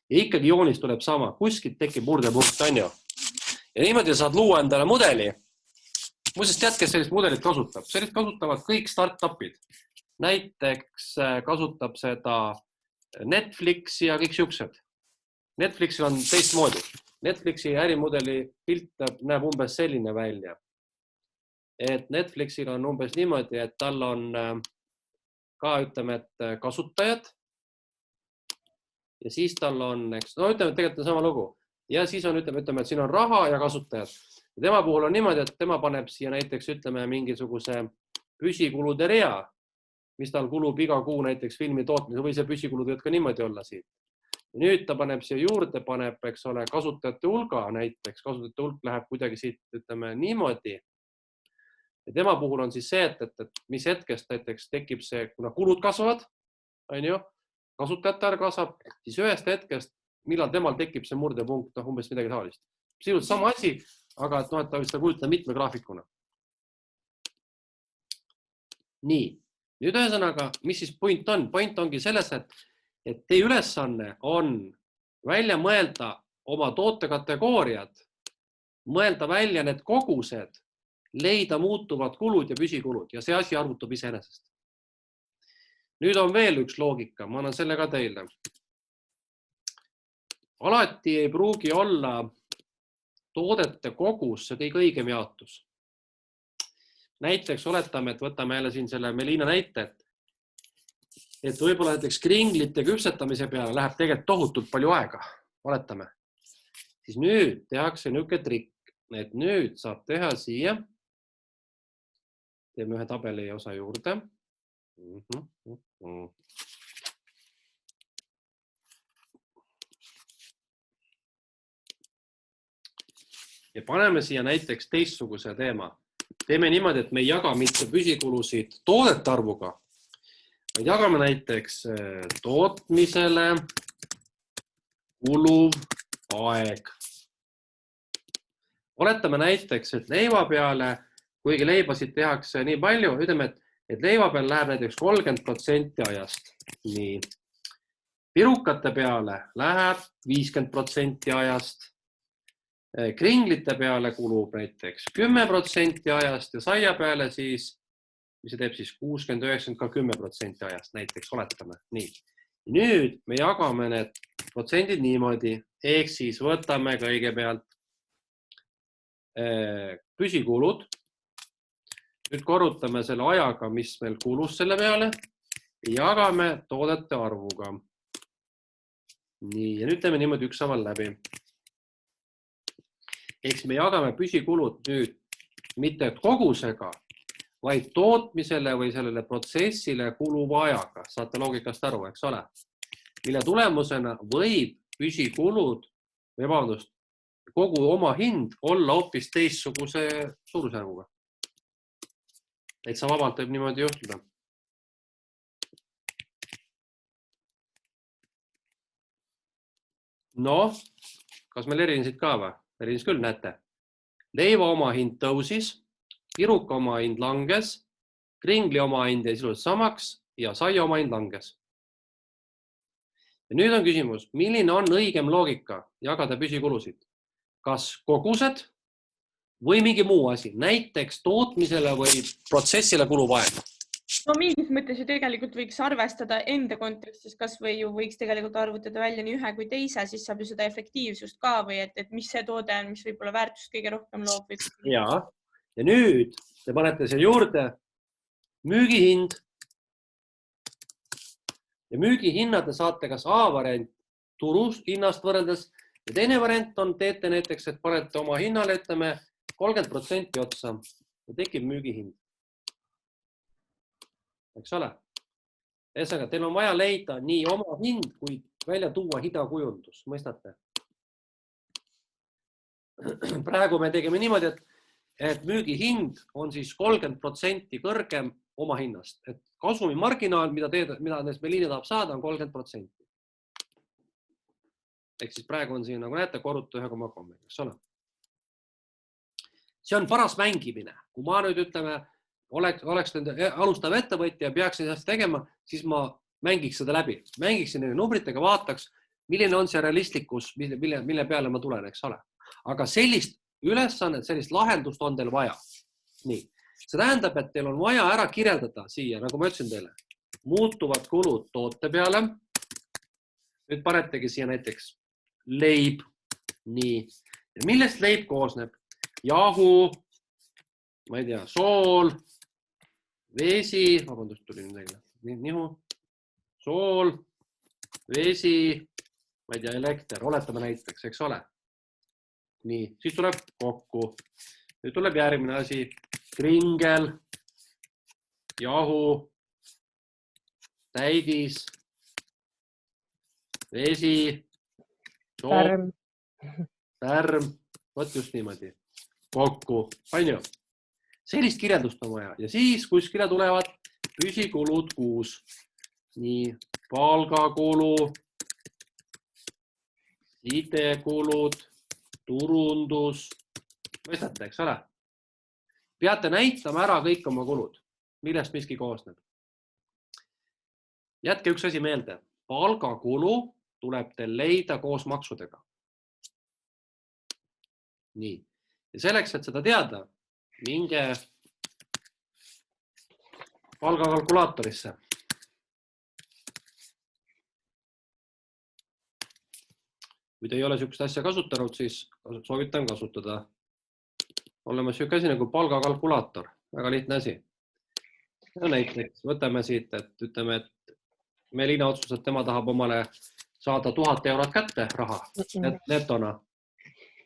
Ja ikkagi joonis tuleb sama, kuskilt tekib murdepunkt, on ju. Ja niimoodi saad luua endale mudeli. Muuseas, tead, kes sellist mudelit kasutab? Sellist kasutavad kõik startupid. Näiteks kasutab seda Netflixi ja kõik siuksed. Netflixil on teistmoodi. Netflixi ärimudeli pilt näeb umbes selline välja. Et Netflixil on umbes niimoodi, et tal on ka, ütleme, et kasutajad ja siis tal on, no ütleme, et tegelikult on sama lugu. Ja siis on, ütleme, et siin on raha ja kasutajad. Ja tema puhul on niimoodi, et tema paneb siia näiteks, ütleme, mingisuguse püsikulude rea, mis tal kulub iga kuu näiteks filmi tootmise või see püsikulud võivad ka niimoodi olla siit. Ja nüüd ta paneb siia juurde, paneb, eks ole, kasutajate hulga näiteks, kasutajate hulk läheb kuidagi siit, ütleme, niimoodi. Ja tema puhul on siis see, et mis hetkest näiteks tekib see, kuna kulud kasvavad, on ju, kasutajate arv kasvab, siis ühest hetkest, millal temal tekib see murdepunkt, umbes midagi taolist. Sisuliselt sama asi, aga et ta võiks seda kujutada mitme graafikuna. Nii, nüüd ühesõnaga, mis siis point on? Point ongi selles, et teie ülesanne on välja mõelda oma tootekategooriad, mõelda välja need kogused, leida muutuvad kulud ja püsikulud ja see asi arvutub iseenesest. Nüüd on veel üks loogika, ma annan selle ka teile. Alati ei pruugi olla toodete kogus see kõige õigem jaotus. Näiteks oletame, et võtame jälle siin selle Melina näite, et võib-olla näiteks kringlite küpsetamise peale läheb tegelikult tohutult palju aega, oletame. Siis nüüd tehakse niisugune trikk, et nüüd saab teha siia, teeme ühe tabeli osa juurde. Ja paneme siia näiteks teistsuguse teema. Teeme niimoodi, et me ei jaga mitte püsikulusid toodete arvuga, vaid jagame näiteks tootmisele kuluv aeg. Oletame näiteks, et leiva peale, kuigi leibasid tehakse nii palju, ütleme, et leiva peale läheb näiteks 30% ajast. Nii. Pirukate peale läheb 50% ajast. Kringlite peale kulub näiteks 10% ajast ja saia peale siis, mis see teeb siis 60-90 ka 10% ajast näiteks, oletame. Nii. Nüüd me jagame need protsendid niimoodi, ehk siis võtame kõigepealt püsikulud. Nüüd korrutame selle ajaga, mis meil kulus selle peale ja jagame toodete arvuga. Nii, ja nüüd teeme niimoodi ükshaaval läbi. Ehk me jagame püsikulud nüüd mitte kogusega, vaid tootmisele või sellele protsessile kuluva ajaga. Saate loogikast aru, eks ole? Mille tulemusena võib püsikulud, või vabandust, kogu oma hind olla hoopis teistsuguse suurusjärguga. Et sa vabalt võib niimoodi juhtuda. No, kas meil erinesid ka või? Erinesid küll, näete. Leiva oma hind tõusis, piruka oma hind langes, kringli oma hind jäi sisuliselt samaks ja saia oma hind langes. Ja nüüd on küsimus, milline on õigem loogika jagada püsikulusid? Kas kogused või mingi muu asi, näiteks tootmisele või protsessile kulub aeg? No mingis mõttes ju tegelikult võiks arvestada enda kontekstis, kas või ju võiks tegelikult arvutada välja nii ühe kui teise, siis saab ju seda efektiivsust ka või et mis see toode on, mis võib-olla väärtust kõige rohkem loob. Ja nüüd te panete siia juurde müügihind. Ja müügihinnad te saate kas A-variant turust hinnast võrreldes ja teine variant on, teete näiteks, et panete oma hinnale, ütleme 30% otsa ja tekib müügihind. Eks ole? Ühesõnaga, teil on vaja leida nii oma hind kui välja tuua hinnakujundus, mõistate? Praegu me tegime niimoodi, et müügihind on siis 30% kõrgem oma hinnast, et kasumi marginaal, mida Meliini tahab saada, on 30%. Ehk siis praegu on siin, nagu näete, korruta 1,3, eks ole? See on paras mängimine. Kui ma nüüd ütleme, oleks alustav ettevõtja ja peaksin sellest tegema, siis ma mängiks seda läbi. Mängiksin nende numbritega, vaataks, milline on see realistlikkus, mille peale ma tulen, eks ole? Aga sellist ülesannet, sellist lahendust on teil vaja. Nii. See tähendab, et teil on vaja ära kirjeldada siia, nagu ma ütlesin teile, muutuvad kulud toote peale. Nüüd panetegi siia näiteks leib. Nii. Ja millest leib koosneb? Jahu, ma ei tea, sool, vesi, vabandust, tuli midagi. Nihu, sool, vesi, ma ei tea, elekter, oletame näiteks, eks ole? Nii, siis tuleb kokku. Nüüd tuleb järgmine asi. Kringel, jahu, täidis, vesi, sool, pärm, võt just niimoodi. Kokku, on ju? Sellist kirjeldust on vaja ja siis kuskile tulevad püsikulud kuus. Nii, palgakulu, sidekulud, turundus, mõistate, eks ole? Peate näitama ära kõik oma kulud, millest miski koosneb. Jätke üks asi meelde. Palgakulu tuleb teil leida koos maksudega. Nii. Ja selleks, et seda teada, minge palgakalkulaatorisse. Kui te ei ole sellist asja kasutanud, siis soovitan kasutada. Oleme selline asi nagu palgakalkulaator. Väga lihtne asi. Ja näiteks võtame siit, et ütleme, et Meliina otsus, et tema tahab omale saada 1000 eurot kätte raha netona.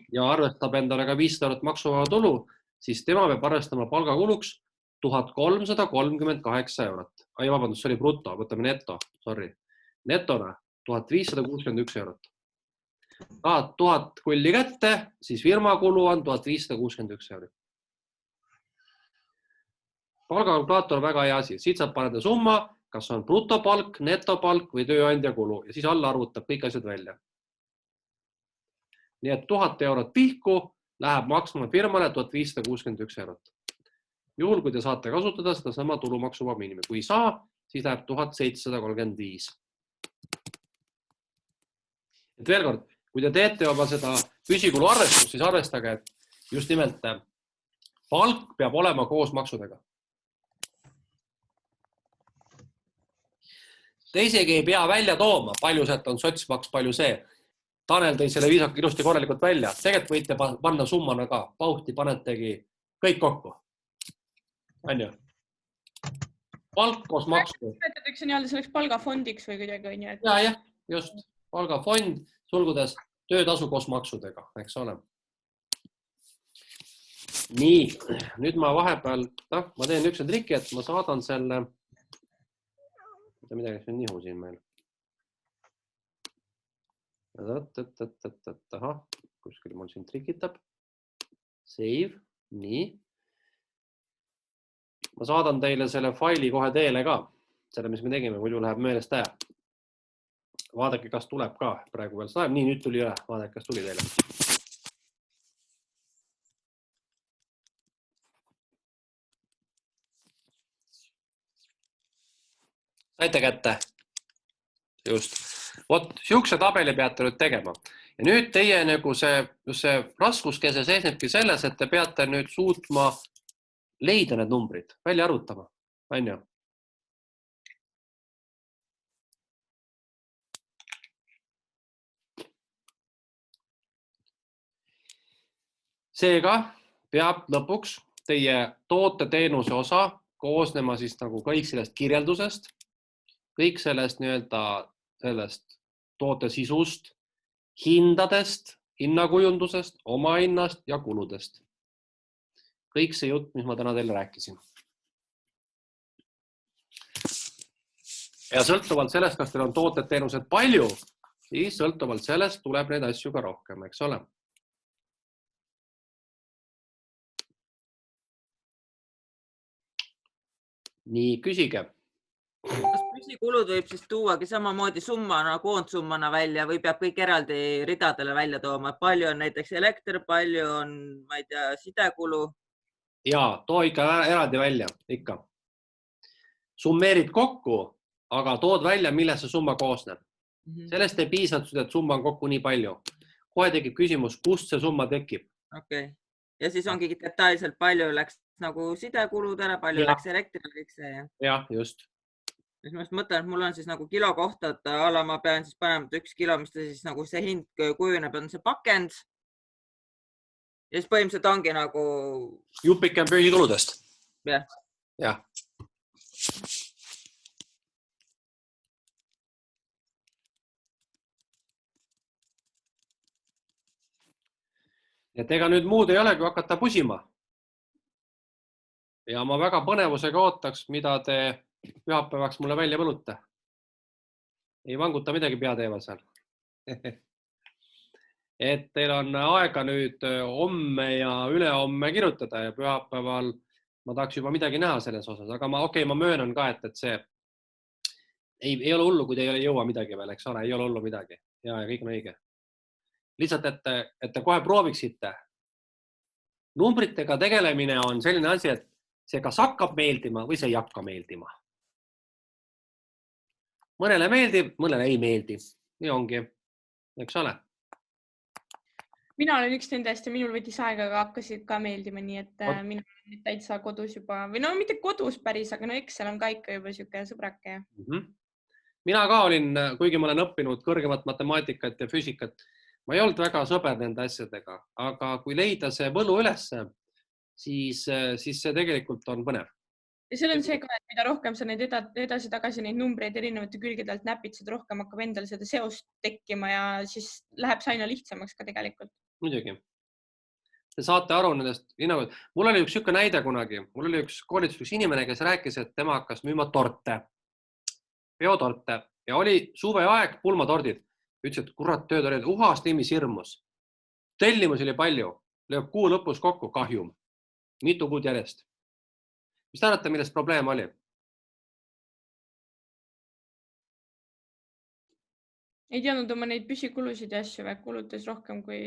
Ja arvestab endale ka 500 eurot maksuvaba tulu, siis tema peab arvestama palgakuluks 1338 eurot. Ai, vabandust, see oli bruto, võtame neto, sorry. Netona 1561 eurot. Tahad 1000 kulli kätte, siis firma kulu on 1561 eurot. Palgakalkulaator on väga hea asi. Siit saab paneda summa, kas on brutopalk, netopalk või tööandja kulu ja siis alla arvutab kõik asjad välja. Nii et 1000 eurot pihku läheb maksma firmale 1561 eurot. Juhul, kui te saate kasutada seda sama tulumaksuvaba miinimumi. Kui saa, siis läheb 1735. Et veel kord, kui te teete oma seda püsikulu arvestust, siis arvestage, et just nimelt palk peab olema koos maksudega. Te isegi ei pea välja tooma, palju sealt on sotsmaks, palju see. Tanel tõi selle viisaka ilusti korralikult välja. Tegelikult võite panna summana ka. Pauhti panetegi kõik kokku. On ju? Palk koos maksu. Mõtletakse nii-öelda selleks palgafondiks või kuidagi on ju? Ja, just. Palgafond, sulgudes töötasu koos maksudega, eks ole. Nii, nüüd ma vahepeal, ma teen üks triki, et ma saadan selle, midagi see on nihu siin meil. Ahah, kuskil mul siin trikitab. Save, nii. Ma saadan teile selle faili kohe teele ka, selle, mis me tegime, muidu läheb meelest ära. Vaadake, kas tuleb ka praegu veel saab. Nii, nüüd tuli üle. Vaadake, kas tuli teile. Saite kätte? Just. Vot, siukse tabeli peate nüüd tegema. Ja nüüd teie nagu see raskuskese seisnebki selles, et te peate nüüd suutma leida need numbrid, välja arvutama. On ju? Seega peab lõpuks teie tooteteenuse osa koosnema siis nagu kõik sellest kirjeldusest, kõik sellest nii-öelda sellest toote sisust, hindadest, hinnakujundusest, oma hinnast ja kuludest. Kõik see jutt, mis ma täna teile rääkisin. Ja sõltuvalt sellest, kas teil on tooted-teenused palju, siis sõltuvalt sellest tuleb neid asju ka rohkem, eks ole? Nii, küsige. Kas püsikulud võib siis tuuagi samamoodi summana, koondsummana välja või peab kõik eraldi ridadele välja tooma? Palju on näiteks elekter, palju on, ma ei tea, sidekulu? Jaa, too ikka eraldi välja, ikka. Summeerid kokku, aga tood välja, millest see summa koosneb. Sellest ei piisa, et summa on kokku nii palju. Kohe tekib küsimus, kust see summa tekib. Okei. Ja siis ongi detailselt palju läks nagu sidekuludele, palju läks elektrile. Jah, just. Siis ma mõtlen, et mul on siis nagu kilo kohta, et ala ma pean siis panema 1 kilo, mis ta siis nagu see hind kujuneb, on see pakend. Ja siis põhimõtteliselt ongi nagu... Jupike on püsikuludest. Jah. Jah. Et ega nüüd muud ei olegi hakata pusima. Ja ma väga põnevusega ootaks, mida te pühapäevaks mulle välja võlute. Ei vanguta midagi peateeva seal. Et teil on aega nüüd homme ja ülehomme kirjutada ja pühapäeval ma tahaks juba midagi näha selles osas, aga ma möönan ka, et see ei ole hullu, kui te ei jõua midagi veel, eks ole, ei ole hullu midagi. Ja kõik on õige. Lihtsalt, et te kohe prooviksite. Numbritega tegelemine on selline asi, et see kas hakkab meeldima või see ei hakka meeldima. Mõnele meeldib, mõnele ei meeldi. Nii ongi, eks ole. Mina olen üks nendest ja minul võttis aega, aga hakkasid ka meeldima, nii et mina olen täitsa kodus juba, või no mitte kodus päris, aga no Excel on ka ikka juba siuke sõbrake. Mina ka olin, kuigi ma olen õppinud kõrgemat matemaatikat ja füüsikat, ma ei olnud väga sõber nende asjadega, aga kui leida see võlu ülesse, siis see tegelikult on põnev. Ja seal on see ka, et mida rohkem sa neid edasi-tagasi neid numbreid erinevate külgedelt näpid, seda rohkem hakkab endal seda seost tekkima ja siis läheb see aina lihtsamaks ka tegelikult. Muidugi. Te saate aru nendest hinnangud. Mul oli üks siuke näide kunagi. Mul oli üks koolitus, üks inimene, kes rääkis, et tema hakkas müüma torte, peotorte ja oli suveaeg pulmatordid. Ütles, et kurat tööd oli, uhast nimis hirmus. Tellimus oli palju, lööb kuu lõpus kokku kahjum. Mitu kuud järjest. Mis te arvate, millest probleem oli? Ei teadnud oma neid püsikulusid ja asju, või kulutas rohkem kui...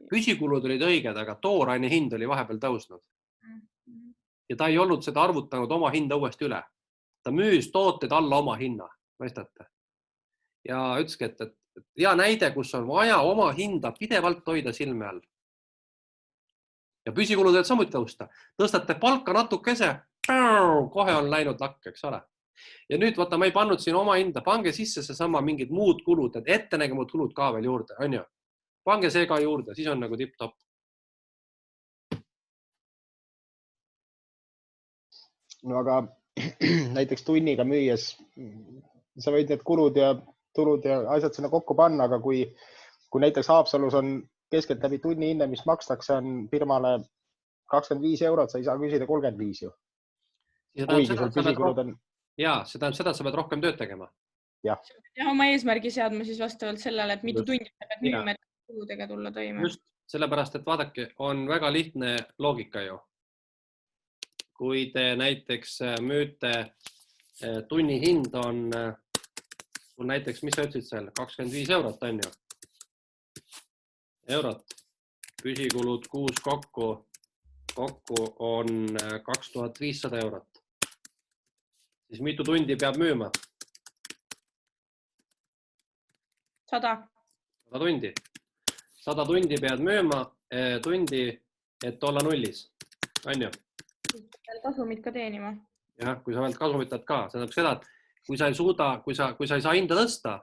Püsikulud olid õiged, aga tooraine hind oli vahepeal tõusnud. Ja ta ei olnud seda arvutanud oma hinda uuesti üle. Ta müüs tooted alla oma hinna, mõistate? Ja ütleski, et hea näide, kus on vaja oma hinda pidevalt hoida silme all. Ja püsikulud võivad samuti tõusta. Tõstate palka natukese, kohe on läinud lakk, eks ole. Ja nüüd vaata, ma ei pannud siin oma hinda, pange sisse see sama mingid muud kulud, et ettenägemud kulud ka veel juurde, on ju? Pange see ka juurde, siis on nagu tipp-top. No aga näiteks tunniga müües, sa võid need kulud ja tulud ja asjad sinna kokku panna, aga kui näiteks Haapsalus on keskeltläbi tunni hinne, mis makstakse, on firmale 25 €, sa ei saa küsida 35 ju. Kuigi sul püsikulud on... Jaa, see tähendab seda, et sa pead rohkem tööd tegema. Ja oma eesmärgi seadma siis vastavalt sellele, et mitu tundi sa pead müüma, et kuludega tulla toime. Just, sellepärast, et vaadake, on väga lihtne loogika ju. Kui te näiteks müüte, tunni hind on, näiteks, mis sa ütlesid seal, 25 € on ju? Eurot. Püsikulud kuus kokku on 2500 €. Siis mitu tundi peab müüma? 100. 100 tundi. 100 tundi pead müüma, tundi, et olla nullis. On ju? Kasumit ka teenima. Jah, kui sa veel kasumit ka. See tähendab seda, et kui sa ei suuda, kui sa ei saa hinda tõsta,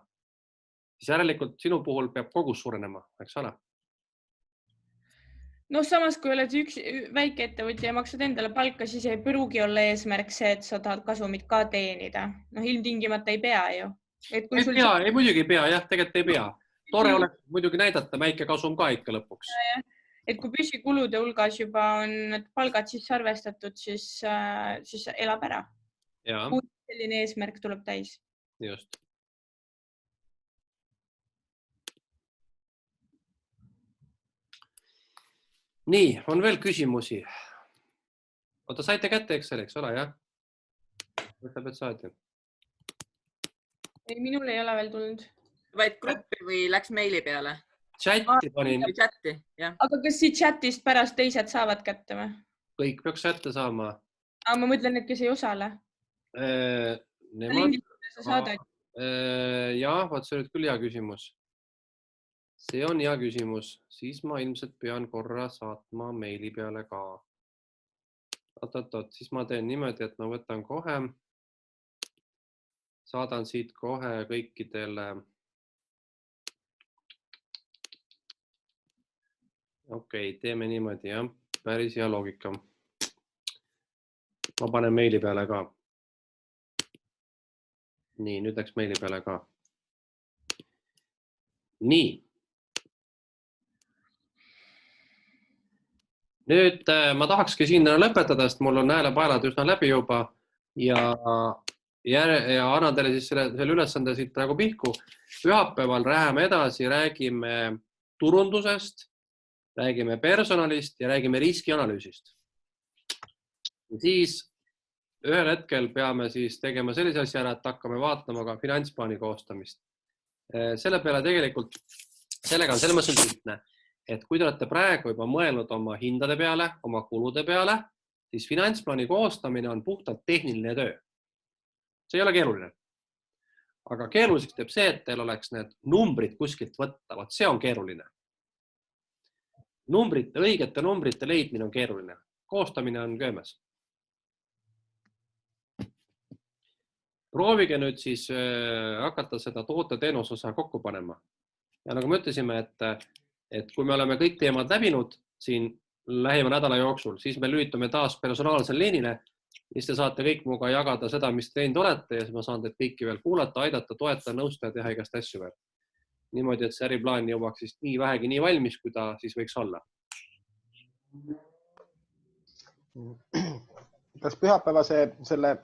siis järelikult sinu puhul peab kogus suurenema, eks ole? No samas, kui oled üks väike ettevõtja ja maksad endale palka, siis ei pruugi olla eesmärk see, et sa tahad kasumit ka teenida. No ilmtingimata ei pea ju. Ei muidugi ei pea, jah, tegelikult ei pea. Tore oleks muidugi näidata väike kasum ka ikka lõpuks. Et kui püsikulude hulgas juba on palgad sisse arvestatud, siis elab ära. Kui selline eesmärk tuleb täis. Just. Nii, on veel küsimusi. Oota, saite kätte Exceli, eks ole, jah? Mõtleb, et saati. Ei, minul ei ole veel tulnud. Vaid gruppi või läks meili peale? Chatti panin. Chatti, jah. Aga kas siit chatist pärast teised saavad kätte või? Kõik peaks kätte saama. Aga ma mõtlen, et kes ei osale. Jah, vaat see nüüd küll hea küsimus. See on hea küsimus. Siis ma ilmselt pean korra saatma meili peale ka. Oot, siis ma teen niimoodi, et ma võtan kohe. Saadan siit kohe kõikidele. Okei, teeme niimoodi, jah. Päris hea loogika. Ma panen meili peale ka. Nii, nüüd läks meili peale ka. Nii. Nüüd ma tahakski siin lõpetada, sest mul on häälepaelad üsna läbi juba ja annan teile siis selle ülesande siit praegu pihku. Pühapäeval läheme edasi, räägime turundusest, räägime personalist ja räägime riskianalüüsist. Siis ühel hetkel peame siis tegema sellise asja ära, et hakkame vaatama ka finantsplaani koostamist. Selle peale tegelikult, sellega on selles mõttes lihtne, et kui te olete praegu juba mõelnud oma hindade peale, oma kulude peale, siis finantsplaani koostamine on puhtalt tehniline töö. See ei ole keeruline. Aga keeruliseks teeb see, et teil oleks need numbrid kuskilt võtta. Vaat see on keeruline. Õigete numbrite leidmine on keeruline. Koostamine on köömes. Proovige nüüd siis hakata seda toote-teenuse osa kokku panema. Ja nagu me ütlesime, et kui me oleme kõik teemad läbinud siin lähima nädala jooksul, siis me lülitume taas personaalsel liinile, siis te saate kõik muga jagada seda, mis teinud olete ja siis ma saan teid kõiki veel kuulata, aidata, toetada, nõustada, teha igast asju veel. Niimoodi, et see äriplaan jõuaks siis nii vähegi nii valmis, kui ta siis võiks olla. Kas pühapäeva selle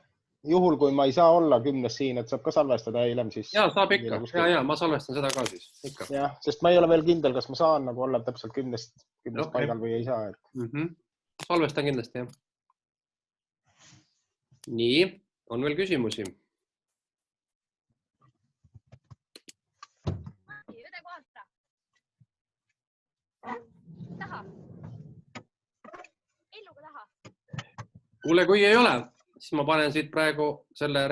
juhul, kui ma ei saa olla 10 siin, et saab ka salvestada hiljem siis? Jaa, saab ikka. Ja, ma salvestan seda ka siis. Ikka. Jah, sest ma ei ole veel kindel, kas ma saan nagu olla täpselt 10 paigal või ei saa. Salvestan kindlasti, jah. Nii, on veel küsimusi? Õde kohata. Taha. Elluga taha. Kuule, kui ei ole, siis ma panen siit praegu selle